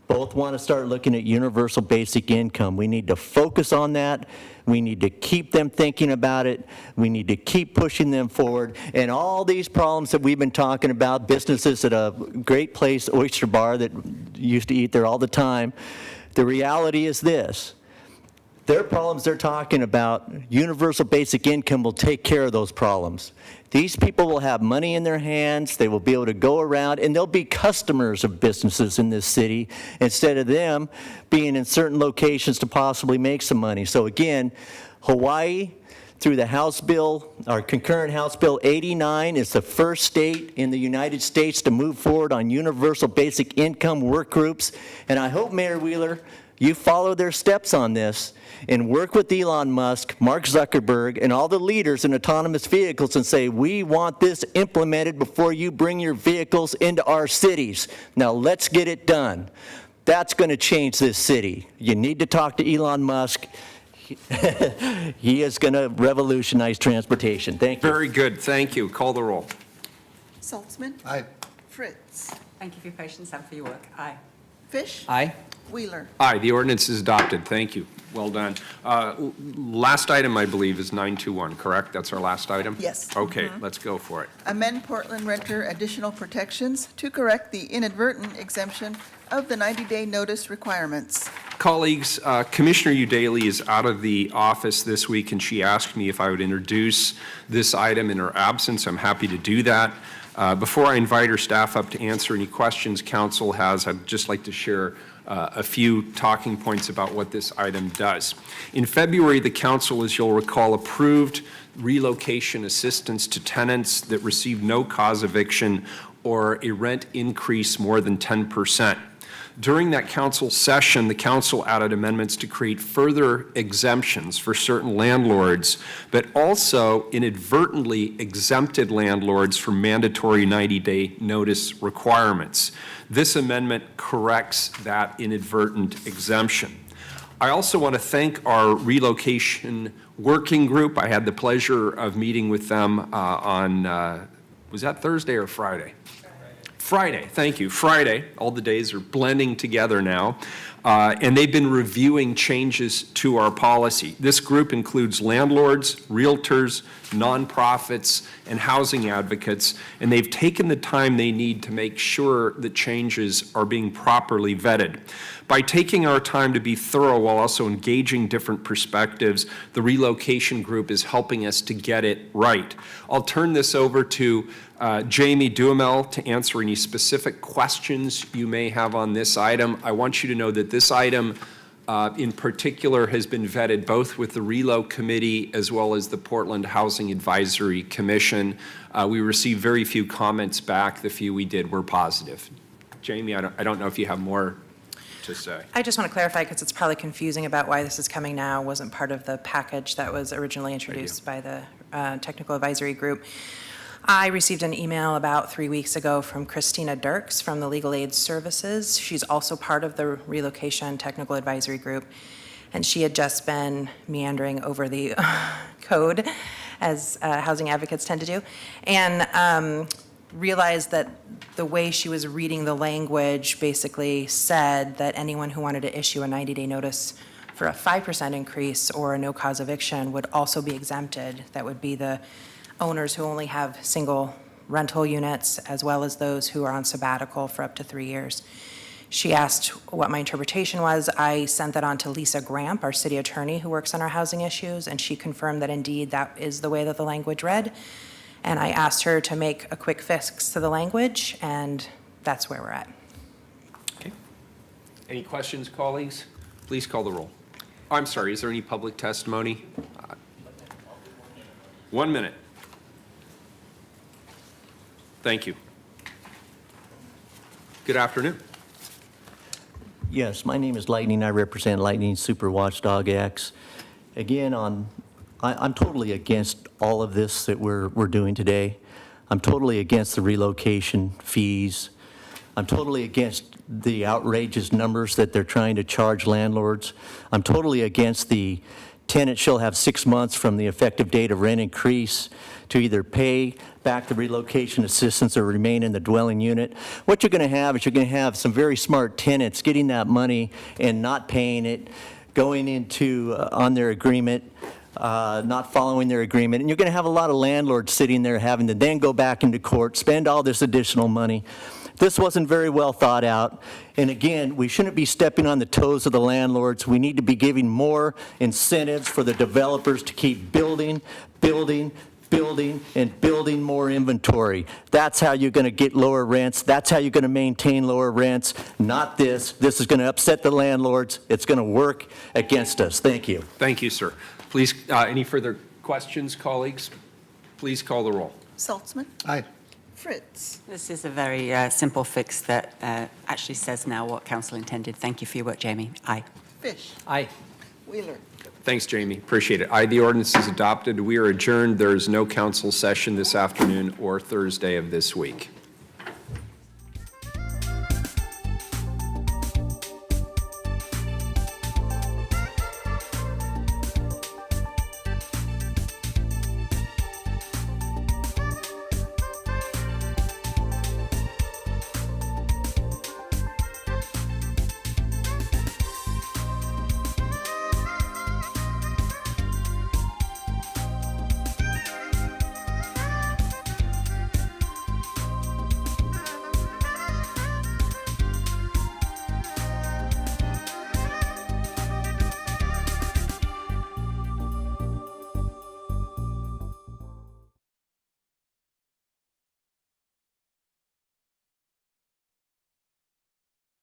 both want to start looking at universal basic income. We need to focus on that. We need to keep them thinking about it. We need to keep pushing them forward. And all these problems that we've been talking about, businesses at a great place, Oyster Bar, that used to eat there all the time, the reality is this. Their problems they're talking about, universal basic income will take care of those problems. These people will have money in their hands, they will be able to go around, and they'll be customers of businesses in this city instead of them being in certain locations to possibly make some money. So again, Hawaii, through the House bill, our concurrent House Bill 89, is the first state in the United States to move forward on universal basic income work groups. And I hope, Mayor Wheeler, you follow their steps on this and work with Elon Musk, Mark Zuckerberg, and all the leaders in autonomous vehicles and say, we want this implemented before you bring your vehicles into our cities. Now let's get it done. That's going to change this city. You need to talk to Elon Musk. He is going to revolutionize transportation. Thank you. Very good, thank you. Call the roll. Saltzman. Aye. Fritz. Thank you for your patience and for your work. Aye. Fish. Aye. Wheeler. Aye, the ordinance is adopted. Thank you. Well done. Last item, I believe, is 921, correct? That's our last item? Yes. Okay, let's go for it. Amend Portland Renter additional protections to correct the inadvertent exemption of the 90-day notice requirements. Colleagues, Commissioner Udaly is out of the office this week, and she asked me if I would introduce this item in her absence. I'm happy to do that. Before I invite her staff up to answer any questions council has, I'd just like to share a few talking points about what this item does. In February, the council, as you'll recall, approved relocation assistance to tenants that received no cause eviction or a rent increase more than 10%. During that council session, the council added amendments to create further exemptions for certain landlords, but also inadvertently exempted landlords from mandatory 90-day notice requirements. This amendment corrects that inadvertent exemption. I also want to thank our relocation working group. I had the pleasure of meeting with them on, was that Thursday or Friday? Friday, thank you, Friday. All the days are blending together now. And they've been reviewing changes to our policy. This group includes landlords, realtors, nonprofits, and housing advocates, and they've taken the time they need to make sure the changes are being properly vetted. By taking our time to be thorough while also engaging different perspectives, the relocation group is helping us to get it right. I'll turn this over to Jamie Duhamel to answer any specific questions you may have on this item. I want you to know that this item in particular has been vetted both with the Relo Committee as well as the Portland Housing Advisory Commission. We received very few comments back. The few we did were positive. Jamie, I don't know if you have more to say. I just want to clarify, because it's probably confusing about why this is coming now, wasn't part of the package that was originally introduced by the Technical Advisory Group. I received an email about 3 weeks ago from Christina Dirks from the Legal Aid Services. She's also part of the Relocation Technical Advisory Group, and she had just been meandering over the code, as housing advocates tend to do, and realized that the way she was reading the language basically said that anyone who wanted to issue a 90-day notice for a 5% increase or a no-cause eviction would also be exempted. That would be the owners who only have single rental units, as well as those who are on sabbatical for up to 3 years. She asked what my interpretation was. I sent that on to Lisa Gramp, our city attorney who works on our housing issues, and she confirmed that indeed that is the way that the language read. And I asked her to make a quick fix to the language, and that's where we're at. Okay. Any questions, colleagues? Please call the roll. Oh, I'm sorry, is there any public testimony? 1 minute. Thank you. Good afternoon. Yes, my name is Lightning. I represent Lightning Super Watchdog X. Again, I'm totally against all of this that we're doing today. I'm totally against the relocation fees. I'm totally against the outrageous numbers that they're trying to charge landlords. I'm totally against the tenant shall have 6 months from the effective date of rent increase to either pay back the relocation assistance or remain in the dwelling unit. What you're going to have is you're going to have some very smart tenants getting that money and not paying it, going into on their agreement, not following their agreement. And you're going to have a lot of landlords sitting there having to then go back into court, spend all this additional money. This wasn't very well thought out. And again, we shouldn't be stepping on the toes of the landlords. We need to be giving more incentives for the developers to keep building, and building more inventory. That's how you're going to get lower rents. That's how you're going to maintain lower rents. Not this. This is going to upset the landlords. It's going to work against us. Thank you. Thank you, sir. Please, any further questions, colleagues? Please call the roll. Saltzman. Aye. Fritz. This is a very simple fix that actually says now what council intended. Thank you for your work, Jamie. Aye. Fish. Aye. Wheeler. Thanks, Jamie. Appreciate it. Aye, the ordinance is adopted. We are adjourned. There is no council session this afternoon or Thursday of this week.